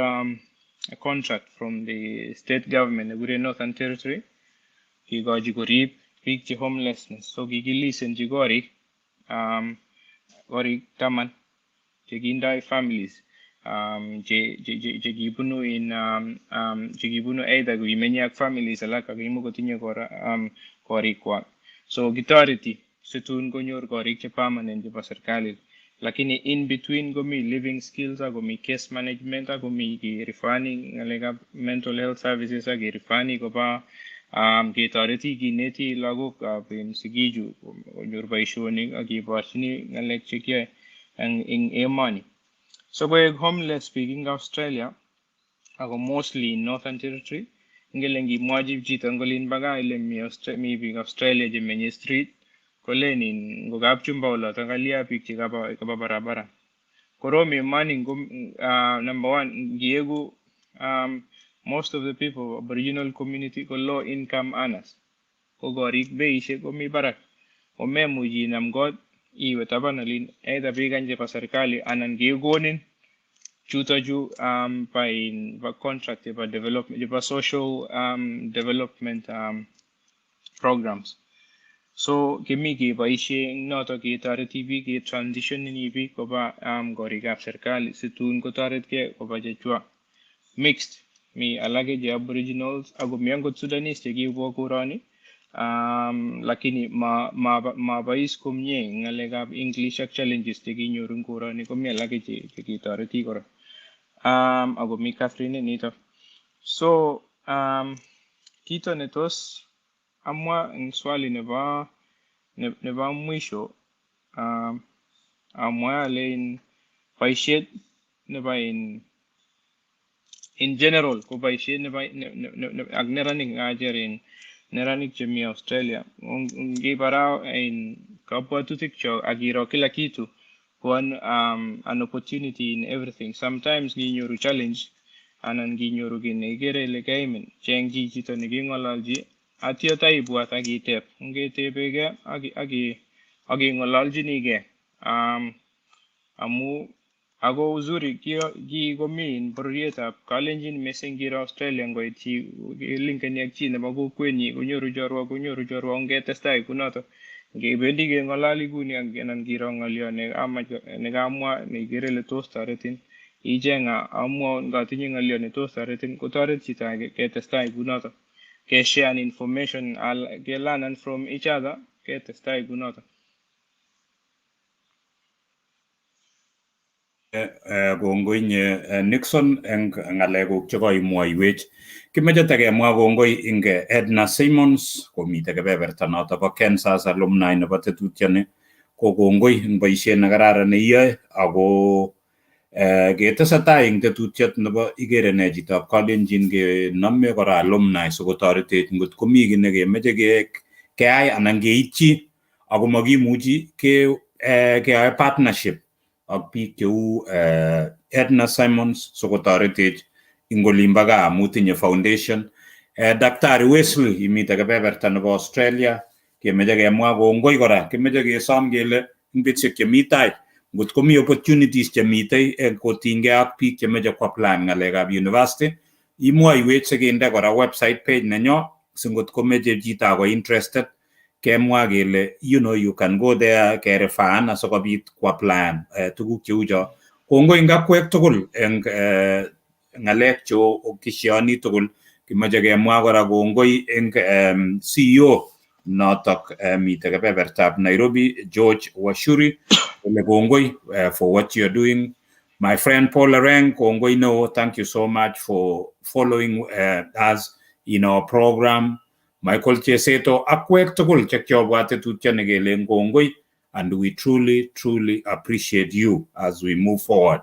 a contract from the state government wikure Northern Territory kikoji korib biik che homelessness. So kikilisenji korik taman chekindai families chekibunu chekibunu either kimenye ak families alak akimukotinye korikwak. So kitoreti situn konyor korik che permanent chebo serikali, lakini in between komi living skills ak komi case management ak komi kirifani ngalekab mental health services ak kirifani koba ketoreti kineti lagokab sigiju konyor boisionik ak kiborchini ngalek chekiyoe eng emoni. So koek homeless biik in Australia ako mostly in Northern Territory ngele ngimwochi chito ngolin baga ile mi biik Australia chemenye street kolenin ngo kapchumba oloto kalia biik chekaba barabara. Korom imani number one ngiegu most of the people Aboriginal community ko low income earners. Ko gorik beishek komi barak. Omemuchi inam kot iwe taban olin either bikan chebo serikali anan kekonin chuto chu by contract by development by social development programs. So kimi keboishe noto ketoreti biik ke transitioning biik koba gorikab serikali situn kotoretkei koba chechwa mixed mi alake je Aboriginals ako mi angot Sudanese chekibwa koroni lakini ma bois komie ngalekab English ak challenges chekinyoru koroni komi alake chekitoreti kora ako mi Katherine nito. So kito netos amwa eng swali nebo mwisho amwa ale in boishet nebo in general ko boishet nebo ak neranik ngacherin neranik chemi Australia ngibara in kabwatutik chok ak iro kila kitu ko an opportunity in everything. Sometimes nginyoru challenge anan nginyoru kiy neikere ile kaimin cheng chito neking'ololji atyo taibwat ak iteb ngetebegei ak ing'ololjinigei amu ako uzuri komi in bororietab Kalenjin missing ngiro Australia ngoit chi linkeni ak chi nebo kokwenyi konyoru chorwa ngetestai kunoto ngebendi keng'ololi kuni anan ngiro ng'olyo nekamwa neikere ile tos toretin icheng amwa ngatinye ng'olyo ne tos toretin kotoret chito age ketestai kunoto share information ke learn from each other ketestai kunoto. Kongoi Nixon eng ngalekuk chekoimwoiwech. Kimeche takemwa kongoi ing Edna Simmons komite kebeberta noto bo Kansas alumni nebo tetutioni ko kongoi eng boisiet nekararan neiyoe ako ketesetai eng tetutiet nebo ikere ne chitab Kalenjin kenome kora alumni sikotoretech ngot komi kiy nekemeche keai anan keitchi ako makimuchi keyae partnership ak biik cheu Edna Simmons sikotoretech ing olimbo gaa amu tinye foundation. Daktari Wesley imite kebeberta nebo Australia kemeche kemwa kongoi kora kimeche kesom kele ing betusiek chemi tai ngot komi opportunities chemitei kotinygei ak biik chemeche koapply ngalekab university imwoiwech sikinde kora website page nenyo singot komeche chito ako interested kemwa kele you can go there kerefaan asikobit koapply tuguk cheu cho. Kongoi eng akwek tugul eng ngalek cho okishoni tugul kimeche kemwa kora kongoi eng CEO notok mite kebebertab Nairobi George Washuri kole kongoi for what you're doing. My friend Paul Areng kongoi no, thank you so much for following us in our program. Michael Cheseto akwek tugul chekyobwa tetutioni kele kongoi and we truly appreciate you as we move forward.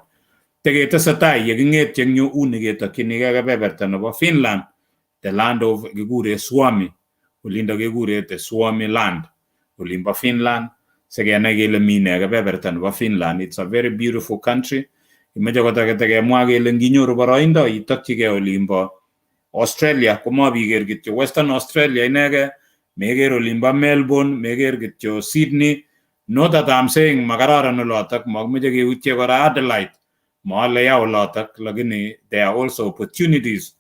Tegetesetai yeking'et chengyu uni ketokchinigei kebeberta nebo Finland, the land of kikure Suomi, olindo kekure the Suomi land, olimbo Finland, sikenai kele mine kebeberta nebo Finland. It's a very beautiful country. Imeche kotakemwa kele nginyoru boroindo itokchigei olimbo Australia, komabiker kityo Western Australia inege, meker olimbo Melbourne, meker kityo Sydney. Not that I'm saying makararan olotok, makimeche keutye kora Adelaide, maale ya olotok, lakini there are also opportunities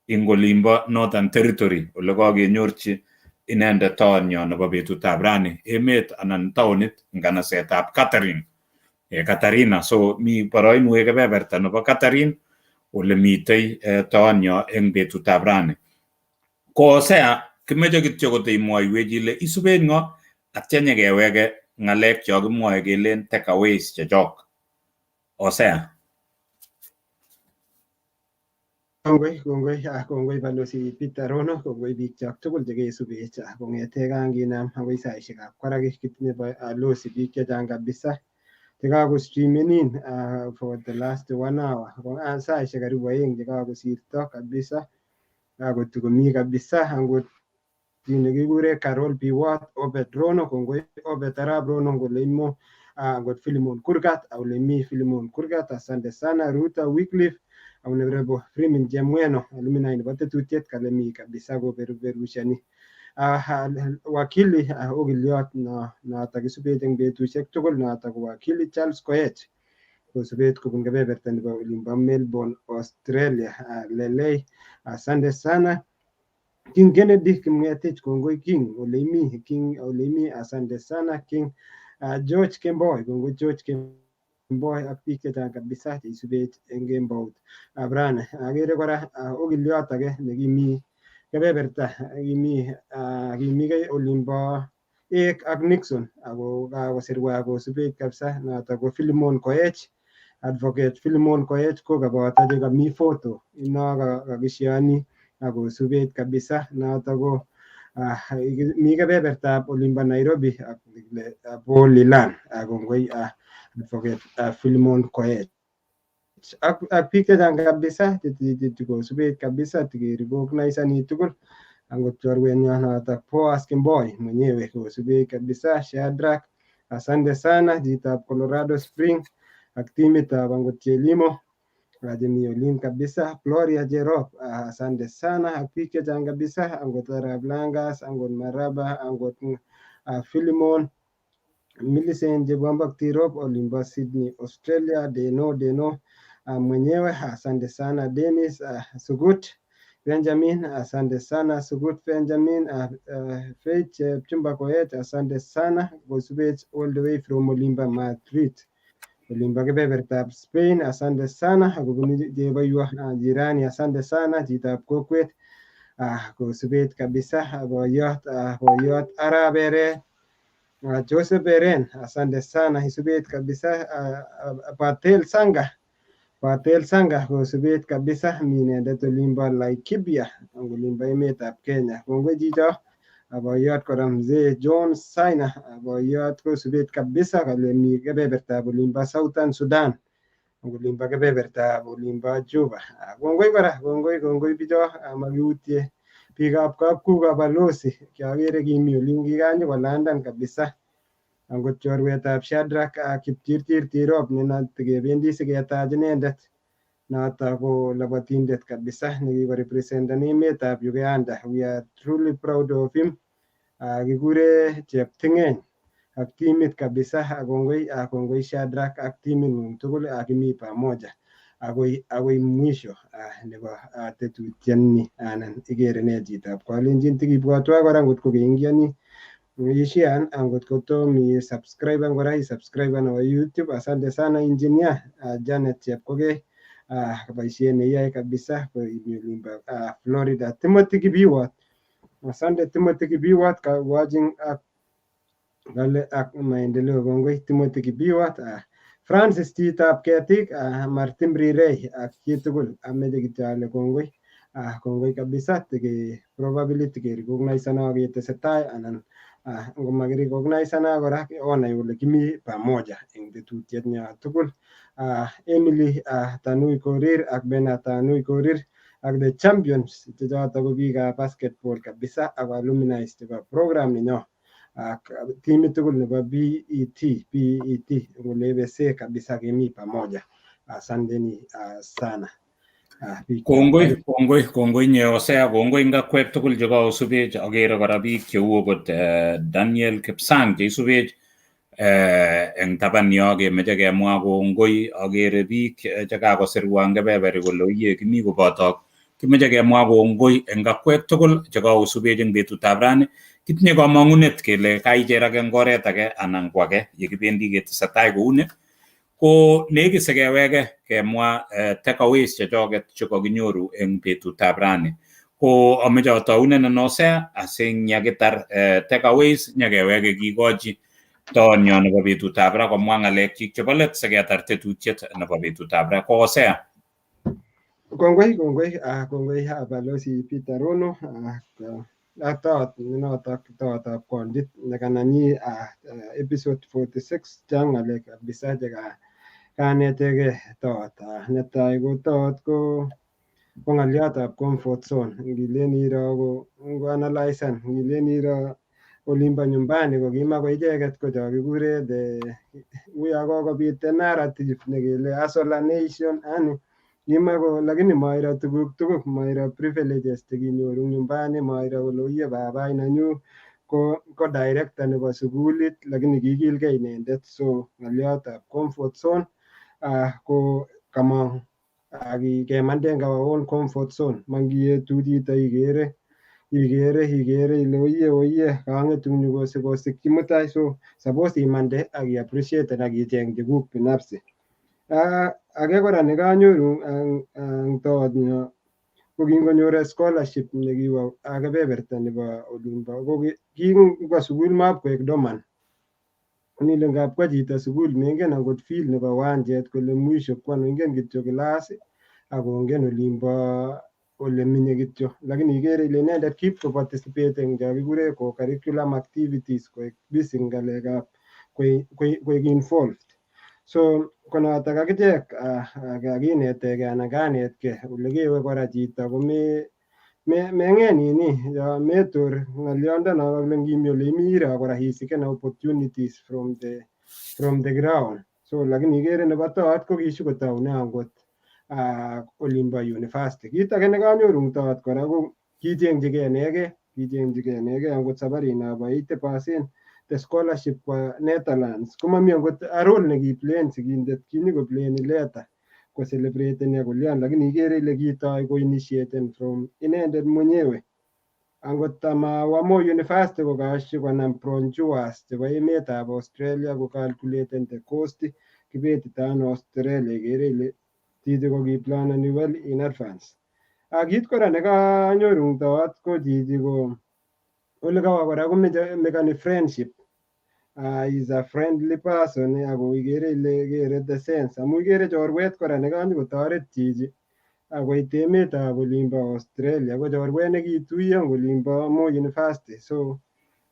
ing olimbo Northern Territory ole kakenyorchi inendet taonyo nebo betutab rani emet anan taonit nganasetab Katharina. So mi boroinwek kebeberta nebo Katharine ole mitei taonyo eng betutab rani. Kosea kimeche kityo koteimwoiwech ile isubet ngo atya nyekeweke ngalek cho kimwoe kelen takeaways chechok. Osea. Kongoi Balozi Peter Rono, kongoi biik chok tugul chekeisubech kong'ete kanginam akoi saishekab kwarak kitinye Balozi biik chechang kabisa chekakostreamenin for the last 1 hour. Saishek karibu 2 chekakosirto kabisa akot komi kabisa angot nekikure Carol B. Watt, Obed Rono, kongoi Obed Arab Rono kole imo angot Philemon Kurgat ole mi Philemon Kurgat, asante sana Ruta Wycliffe au Honorable Freeman Jemweno alumni nebo tetutiet kale mi kabisa koberuberushani wakili ogiliot notok isubet eng betusiek tugul notok wakili Charles Koech kosubet kobun kebeberta nebo olimbo Melbourne, Australia. Lelei, asante sana King Kennedy Kimngetich, kongoi King ole imi, asante sana King George Kemboi, kongoi George Kemboi ak biik chechang kabisa cheisubet eng kembout Abrane. Agere kora ogiliot age nekimi kebeberta kimige olimbo Ek ak Nixon ako kakosirwa kosubet kabisa notok ko Philemon Koech, advocate Philemon Koech ko kaboto chekami photo ino kakishioni akosubet kabisa notok ko mi kebebertab olimbo Nairobi ak Bolilan kongoi advocate Philemon Koech ak biik chechang kabisa kosubet kabisa tikerikognizani tugul angot chorwenyo notok Boaz Kemboi mwenyewe kosubet kabisa Shadrack, asante sana chitab Colorado Spring ak timitab angot Chelimo chemi olin kabisa Gloria Jerop, asante sana ak biik chechang kabisa angot Arab Langas, angot Maraba, angot Philemon Millicent Jebambak Tirop olimbo Sydney Australia, Deno mwenyewe asante sana Dennis Sugut Benjamin, asante sana Sugut Benjamin, Faith Chumba Koech, asante sana kosubet all the way from olimbo Madrid olimbo kebebertab Spain, asante sana akobunu cheboywo jirani, asante sana chitab kokwet kosubet kabisa boyot Arab Eren, Joseph Eren, asante sana isubet kabisa Patel Sanga kosubet kabisa mi inendet olimbo Laikipia olimbo emetab Kenya, kongoi chicho boyot kora mzee John Saina boyot kosubet kabisa kale mi kebebertab olimbo Southern Sudan olimbo kebebertab olimbo Juba. Kongoi kora, kongoi bicho makiutie biikab kapkuko Balozi kiagere kimi olin kikanyo kolandan kabisa angot chorwetab Shadrack Kipchirchir Tirop nenatikebendi siketach inendet notok ko labatindet kabisa nekikorepresenten emetab Uganda. We are truly proud of him. Kikure Chepting'eny ak timit kabisa, kongoi Shadrack ak timit ng'ung tugul kimi pamoja akoi mwisho nebo tetutieni anan ikere ne chitab Kalenjin tikibwotwa kora ngot ko keingiani ishian angot ko tom subscribe kora isubscriben our YouTube. Asante sana engineer Janet Chepkogei boisiet neyoe kabisa olimbo Florida. Timothy Kibiwot, asante Timothy Kibiwot watching Gale ak maendeleo, kongoi Timothy Kibiwot. Francis chitab ketik Martin Rirei ak chitugul ameche kityo ale kongoi kabisa tike probability ke recognize ana ketesetai anan ngomakirecognize ana kora onai kole kimi pamoja eng tetutiet nyo tugul. Emily Tanui Korir ak Bernard Tanui Korir ak the champions chechoto ko biikab basketball kabisa ak alumni chebo program ninyo ak timit tugul nebo BET ngolebese kabisa kimi pamoja. Asanteni sana. Kongoi nyeosea, kongoi ngakwek tugul chekaosubech. Agere kora biik cheu okot Daniel Kipsang cheisubech eng taban yo kemeche kemwa kongoi. Agere biik chekakosirwa eng kebeberi kole oyie kimi kobotok, kimeche kemwa kongoi eng ngakwek tugul chekaosubech eng betutab rani. Kitinye kamang'unet kele kaicher eng oret age anan ko age yekibendi ketesetai kouni ko nekit sikeweke kemwa takeaways chechoket chekakinyoru eng betutab rani. Ko ameche ataunen nosea asing yakitar takeaways nyakeweke kikochi tonyo nebo betutab ra komwa ng'alekchik chebo let siketar tetutiet nebo betutab ra. Ko Osea. Kongoi Balozi Peter Rono totab kondit nekananyi episode 46 chang ng'alek kabisa cheka kanetege tot. Netai ko tot ko ko ng'aliotab comfort zone. Ngilen iro ko analyzen, ngilen iro olimbo nyumbani ko kimako icheket ko cho kikure uyo kokobit narrative nekele isolation, yani kimako, lakini mairo tuguk tugul, mairo privileges chekinyoru nyumbani, mairo kole uye babai nenyu ko director nebo sukulit lakini kikilgei inendet. So ng'aliotab comfort zone ko kamong kemande en our own comfort zone. Mangietu chito ikere ile oye kang'etu kosikyi mutai, so suppose imande ak iappreciaten ak icheng chekuk binafsi. Age kora nekanyoru ang toonyo ko kingonyor scholarship nekiwo kebeberta nebo olimbo, ko kingwo sukul mapkoek dormant. Nile ngap kwa chito sukul mengen angot feel nebo wanjet kole mwisho kwano, ingen kityo class akongen olimbo ole minye kityo, lakini ikere ile inendet keep ko participate eng cho kikure co-curriculum activities, koek busy ngalekab koek involved. So konotok akichek kakinetegei anan kanetkei ole kewe kora chito ko meng'et nini metor ng'oliondono kole ngimi ole imi iro kora isiken opportunities from the ground. So lakini ikere nebo toot ko kishikotoune angot olimbo university. Kit age nekanyoru toot kora ko kichengjigei inegei angot sabarinabo 80% the scholarship kwa Netherlands komami angot a role nekiplayen sigindet, kinyikoplayeni letter ko celebrateni akolian, lakini ikere ile kitoi ko initiaten from inendet mwenyewe. Angot amawa Moi University ko kashi konam brochures chebo emetab Australia ko calculaten the cost kibetito ano Australia, ikere ile chichi ko kiplanani well in advance. Kit kora nekanyoru toot ko chichi ko ole kawa kora komekani friendship. Is a friendly person ako ikere ile kere the sense amu ikere chorwet kora nekanyikotoret chichi akoit emetab olimbo Australia ko chorwet nekituiyo eng olimbo Moi University. So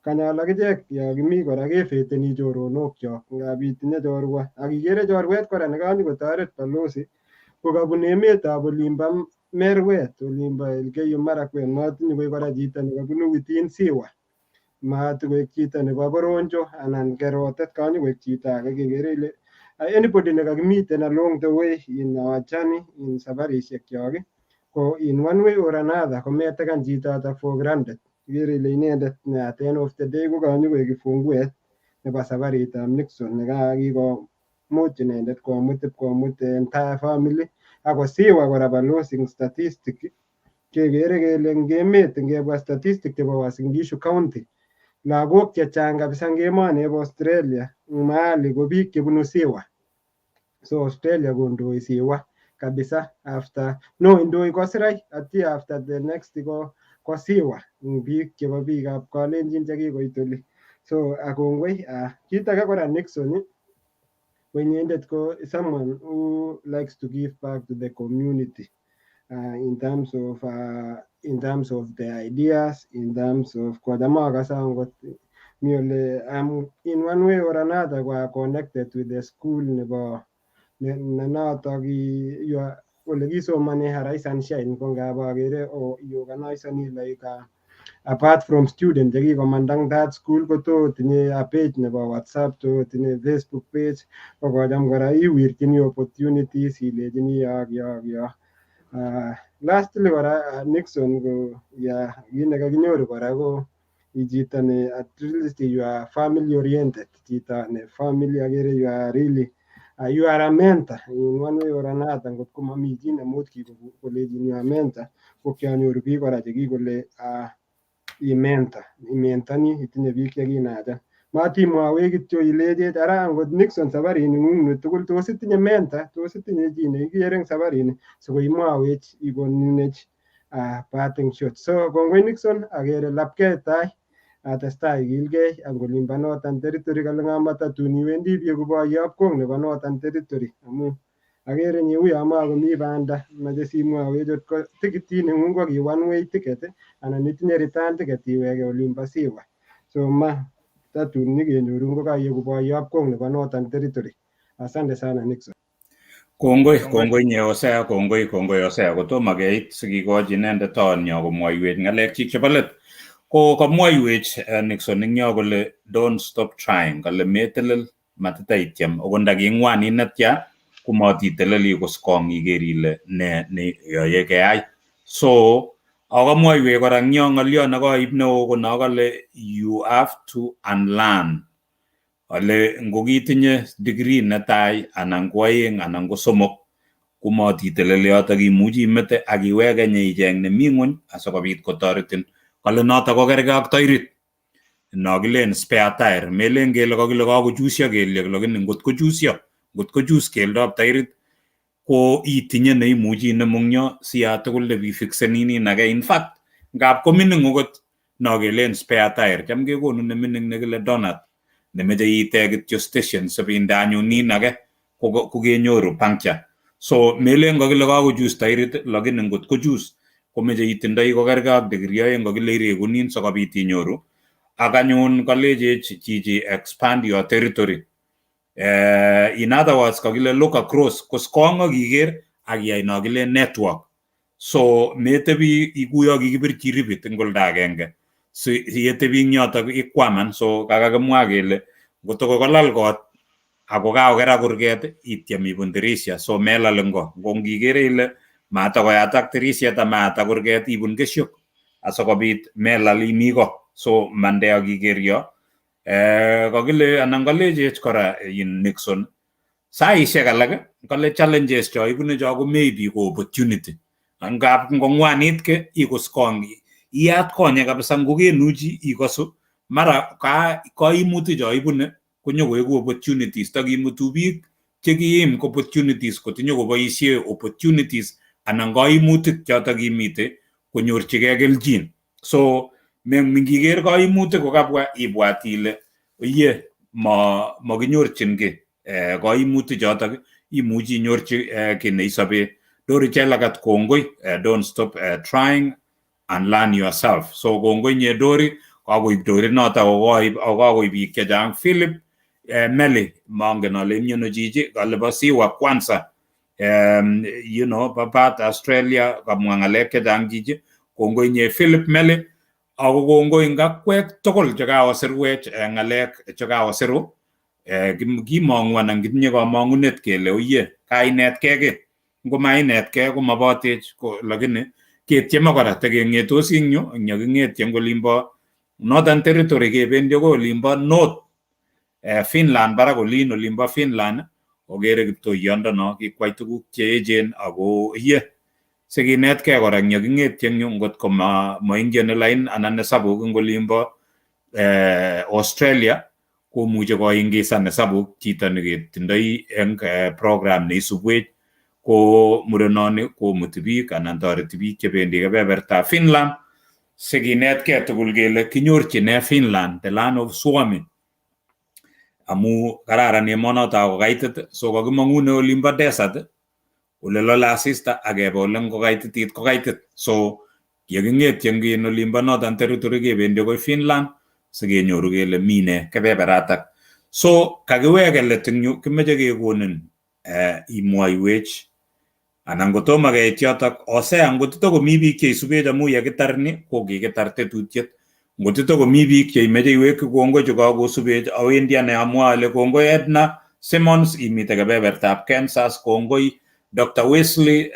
kanyal akichek yo kimi kora kefeteni choronokchok ngap itinye chorwa, ak ikere chorwet kora nekanyikotoret balozi ko kabun emetab olimbo Merwet, olimbo Elgeyo Marakwet, matinye koek kora chito nekabunu within Siwa, matikoek chito nebo Boronjo anan Kerotet, kanyokoek chito age. Kekere ile anybody nekakimiten along the way in our journey in safarishek kyok ko in one way or another kometekan chitoto for granted. Ikere ile inendet at the end of the day ko kanyokoek kifunguet nebo safaritab Nixon nekakikomuch inendet komut entire family ako Siwa kora balozi eng statistic kekere kele eng emet ngebwa statistic chebo Uasin Gishu County lagok chechang kabisa eng emoni eb Australia mahali ko biik chebunu Siwa. So Australia kondoi Siwa kabisa, after indoi Kosirai atya after the next ko Siwa biik chebo biikab Kalenjin chekikoit oli. So akongoi. Kit age kora Nixon ko inendet ko someone who likes to give back to the community in terms of the ideas, in terms of kwa jamaa kasa angot mi ole in one way or another kwa connected with the school nebo nenotok ole kisomane Rise and Shine ko ngap akere organizani like apart from student chekikomanda eng that school ko to tinye a page nebo WhatsApp, to tinye Facebook page, ko kocham kora iwirchini opportunities ilechini yo. Lastly kora Nixon ko kit nekakinyoru kora ko chito ne at least you are family oriented, chito ne family, akere you are really you are a mentor in one way or another. Ngot ko mami chi nemuch kolechin you are mentor, ko kianyoru biik kora chekikole imentoni, itinye biik chekinachan. Matimwawech kityo ilechech ara angot Nixon safarini ng'ung tugul tos itinye mentor, tos itinye chi neikere eng safarini sikoimwawech ikonech parting shot. So kongoi Nixon, akere lapkei tai atestai ikilgei ang olimbo Northern Territory, kale ng'ama tatun iwendi bieku boyob kong nebo Northern Territory amu akere inye uyo makomi banda, mache simwawech ot ko tikitit neng'ung ko ki one way ticket anan itinye return ticket iwege olimbo Siwa. So tatun nyikenyorun ko kaieku boyob kong nebo Northern Territory. Asante sana Nixon. Kongoi nye Osea, kongoi Osea, kotomo keit sikikochi inendet taonyo komwoiwech ng'alekchik chebo let. Ko kamwoiwech Nixon ing yo kole don't stop trying, kole metelel matitaityem, ako ndaking'wan inetya komatiteleli koskong iker ile ne yoye keyai. So akamwoiwech kora ing yo ng'olyo nekaib neo ko nakale you have to unlearn. Ale ngokitinye degree netai anan ko aeng anan ko somok komatiteleli yotok imuchi imete akiweke nyeicheng nemi ng'ony asikobit kotoretin. Kale notok ko kergei ak toirit no kilen spare tire, melen kele kakile kakochusyo kelyek, lakini ngot kochus keldop toirit ko itinye neimuchi inemu eng yo siyatugul nebifiksenin age. In fact ngap ko mining okot no kelen spare tire, cham kekonu nemining nekile donut nemeche iite kityo station sibinde anyun nin age kokenyoru puncture. So melen kakile kakochus toirit, lakini ngot kochus komeche itindoi kokergei ak degree aeng kakile irekunin sikobit inyoru. Ak anyun kalechech chichi expand your territory. In other words, kakile look across, koskong akiker akiyai no kile network. So metebi ikuyo kikibirchi ribit eng olda agenge. So yetebi ing yotok ikwaman. So kakakimwa kele ngotoko kolal kot ako kakokerak kurget ityem ibun tirisya, so melal eng ko. Ngo ngikere ile matakoyatak tirisyet amayatak kurget ibun kesyok asikobit melal imi ko. So mande akiker yo. Kakile anan kalechech kora Nixon saishek alak kale challenges cho ibune cho ko maybe ko opportunity. Ngap ngongwanit ikoskong iyat konye kabisa ngokenuchi ikosu mara kaimutik cho ibune konyokoeku opportunities. Takimutu biik chekiim opportunities kotinyo koboisie opportunities anan kaimutik chotok kimite konyorchigei keljin. So mingiker kaimutik kokabwa ibwat ile iye makinyorchingei kaimutik chotok, imuchi inyorchi ki neisobe. Dori chelagat kongoi, don't stop trying and learn yourself. So kongoi nye Dori, kakoib Dori notok kakoib biik chechang. Philip Meli, mangen ale imyono chichi, kale bo siwa kwanza, papat Australia, kamwa ng'alek chechang chichi. Kongoi nye Philip Meli, ako kongoi ngakwek tugul chekawasirwech ng'alek chekawasiru. Kimong'u anan kitinye kamang'unet kele oye kainetkei ki, ngo mainetkei komabotech, lakini ketieme kora tekeng'etosi ing yu, eng yaking'etye eng olimbo Northern Territory kebendi ko olimbo North Finland, barak olin olimbo Finland, okere kiptoyondono kikwai tuguk cheechen ako iye sikinetkei kora eng yaking'etye eng yu ngot ko maingen lain anan nesabuk eng olimbo Australia komuche koingisan hesabuk chito neketindoi eng program neisubwech. Ko murenoni komuti biik anan toreti biik chebendi kebeberta Finland sikinetkei tugul kele kinyorchine Finland, the land of Suomi, amu kararan emonoto ako kaitit. So kakimong'une olimbo desert ole lole asista akebe ole ngokaitit kokaitit. So yaking'etye eng olimbo Northern Territory kebendi akoi Finland sikenyoru kele mine kebeberatak. So kakiweke let eng yu kimeche kekonin imwoiwech anan kotomo keit yotok Osea, ngotito komi biik cheisubech amu yekitar ni ko kikitar tetutiet. Ngotito komi biik cheimeche iwekyi kongoi chekakosubech, awendi ane amwa ale kongoi Edna Simmons, imite kebebertab Kansas. Kongoi Dr. Wesley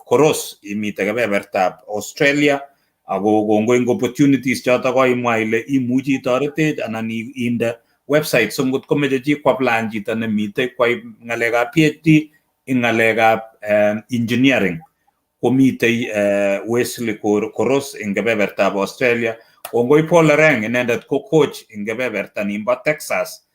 Koros, imite kebebertab Australia. Ako kongoi eng opportunities chotok koimwa ile imuchi itoretech anan inde website. So ngot komeche chi koaplayan chito nemite kwai ng'alekab PhD ing ng'alekab engineering komitei Wesley Koros ing kebebertab Australia. Kongoi Paul Reng, inendet ko coach ing kebeberta nimbo Texas.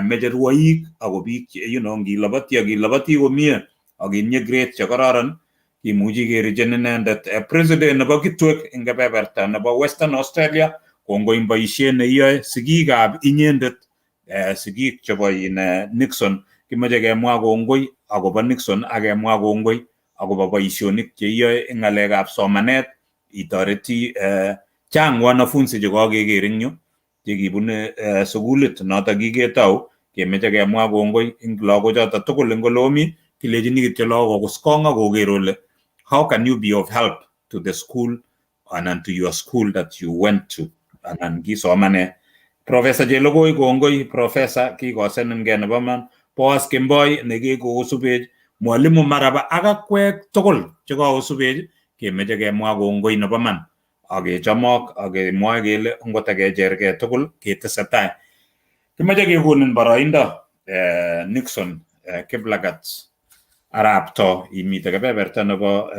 Meche ruoik ako biik ngiloboti komie akinye grade chekororon kimuchi kerichen inendet president nebo Kitwek ing kebeberta nebo Western Australia. Kongoi boisiet neiyoe sigikab inyendet, sigik chebo Nixon. Kimeche kemwa kongoi akobo Nixon ak kemwa kongoi akobo boisionik cheiyoe eng ng'alekab somanet. Itoreti chang wanafunzi chekakeker eng yu chekibune sukulit notok kiketou. Kemeche kemwa kongoi eng lagochoto tugul eng ole omi, kilejini kityo lagok kuskonga koker ole how can you be of help to the school and to your school that you went to anan kisomane. Professor Jelogoi kongoi professor kikosenengei nebo man, Boas Kemboi nekikosubech, mwalimu Maraba ak akwek tugul chekakosubech kemeche kemwa kongoi nebo man akechomok akemwoe kele ngotakechergei tugul ketesetai. Kimeche kekonin boroindo Nixon Kiplagat arapto imite kebeberta nebo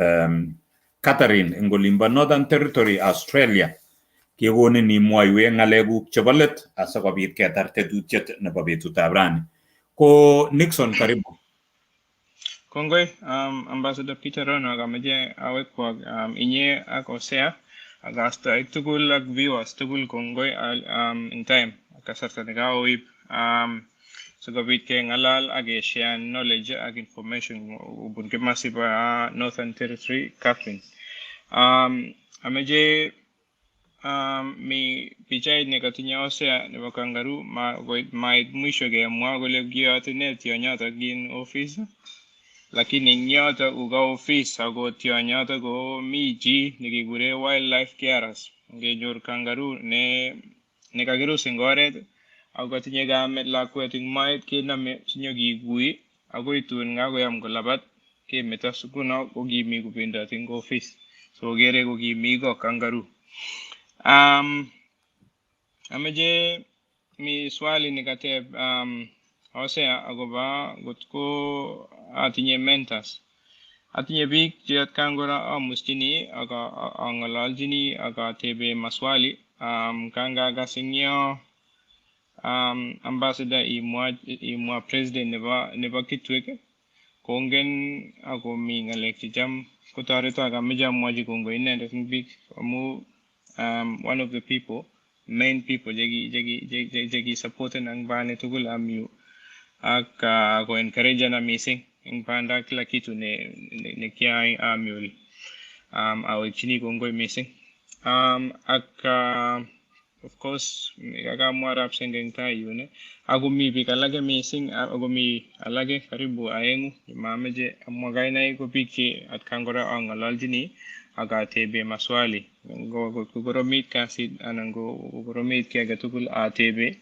Katherine eng olimbo Northern Territory Australia, kekonin imwoiwech ng'alekuk chebo let asikobit ketar tetutiet nebo betutab rani. Ko Nixon, karibu. Kongoi, Ambassador Peter Rono akameche awekwok inye ak Osea ak astoik tugul ak viewers tugul kongoi in time kasarta nekaoib sikobit keng'alal ak share knowledge ak information kobun kimasi bo Northern Territory Katherine. Ameche mi pichait nekatinye Osea nebo kangaroo mait mwisho kemwa kole kiyote ne tionyoto kin office, lakini eng yoto uka office ako tionyoto ko mi chi nekikure wildlife carers. Ngenyor kangaroo ne kakirus eng oret ako katinye kamet lakwet eng moet kenome sinyokikui akoi tun kakoyam kolabat kemeto sukuno kokimi kobendoti eng office. So kere kokimi ko kangaroo. Ameche mi swali nikateb Osea akoba ngotko atinye mentors. Atinye biik che atkan kora amuschini ak ang'ololjini ak atebe maswali. Kangakas eng yo ambassador imwa president nebo Kitwek kongen ako mi ng'alek checham kotoreto ak ameche amwochi kongoi inendet eng biik amu one of the main people jeki supporten ang bane tugul amyu ak ko encourage na missing eng banda kila kitu ne kiai amyu awechini kongoi missing ak of course kakamwa rap sengeng tai yun ako mi biik alake missing ako mi alake karibu aengu mameche amwa kainaik ko biik che atkan kora ang'ololjini ak atebe maswali kokoromit kasit anan ko koromit ki age tugul atebe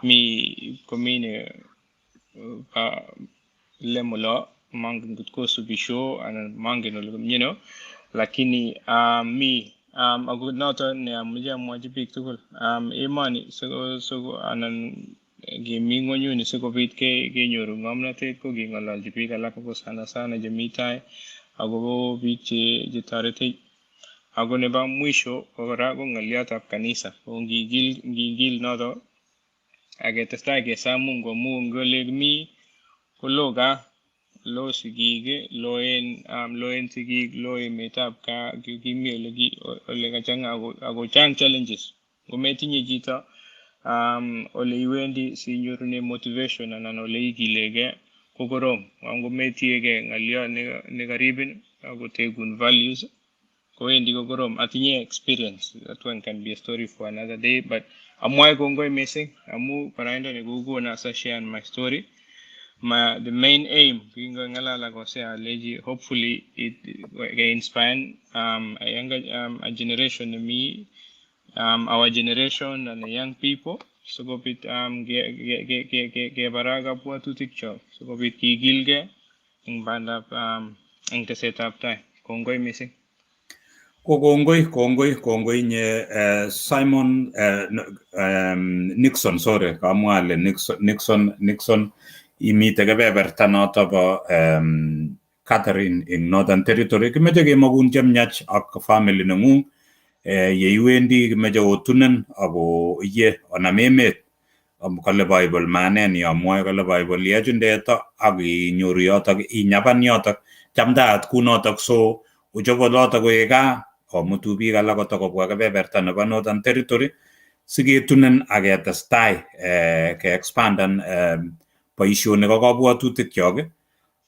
mi komine lemulo mangen kutko subisho anan mangen ole lakini mi ako noto ne ameche amwachi biik tugul emoni so anan kimi ng'onyuni sikobit kenyoru ng'omnotet ko keng'ololji biik alak ko sana chemi tai akobo biik che toretech. Ako nebo mwisho kora ko ng'oliotab kanisa ko ngigil noto aketestai kesom Mungu amu ngole mi kolo gaa lo sigik loen sigik lo emetab kaa kimi ole kachang'a ako chang challenges. Ngometinye chito ole iwendi sinyorune motivation anan ole ikilegei ko korom. Ngometiegei ng'oliot nekaribin akotekun values kowendi ko korom. Atinye experience, that one can be a story for another day, but amwae kongoi missing amu baraindo nekokona sa share my story. The main aim kingo ngalala ko say aleji hopefully it inspire a younger generation me our generation and the young people so go bit ge baraga bwatutik chok so go bit kigilge ing banda ing tesetab tai. Kongoi missing. Kongoi nye Simon Nixon, sorry, kamwale Nixon imite kebeberta noto bo Katherine ing Northern Territory. Kimeche kemakun chemnyach ak family nengung yeiwendi kimeche otunen ako iye onam emet kale Bible manen yamwoe kale Bible yechundeto ak inyoru yotok inyaban yotok chamdaat kunotok so uchoboloto koek gaa komutu biik alak kotokobwa kebeberta nebo Northern Territory siketunen ak ketestai ke-expandan boisionik ak kabwatutik kyok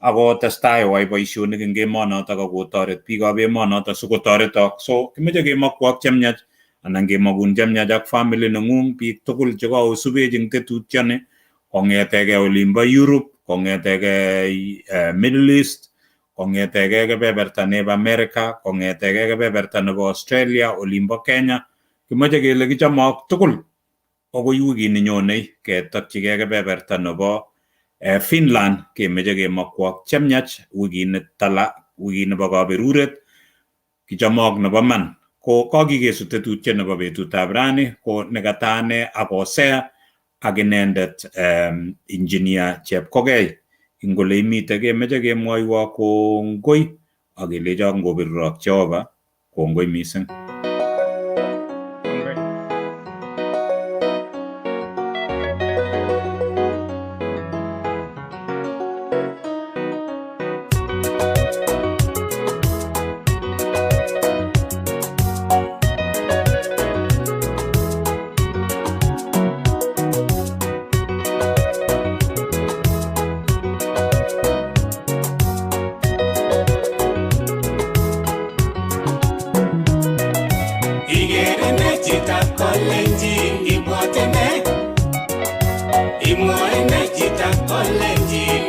ako testai wai boisionik eng emonotok ak kotoret biikab emonotok sikotoretok. So kimeche kemokwok chemyach anan kemakun chemyach ak family nengung biik tugul chekaosubech eng tetutioni kongetege olimbo Europe kongetege Middle East, kongetege kebeberta nebo America, kongetege kebeberta nebo Australia, olimbo Kenya, kimoche kele kichomok tugul akoi wikini nyonei ketokchigei kebeberta nebo Finland, kemeche kemakwok chemyach wikini tala, wikini nebo kaberuret, kichomok nebo man. Ko kakikesu tetutiet nebo betutab rani ko nekatane ak Hosea ak inendet engineer Chepkogei. Ingole imite kemeche kemwoiwo kongoi ak kelecho ngobirurok Jehova kongoi mising. Chitab Kalenjin, wote ne? Imoe ne Chitab Kalenjin.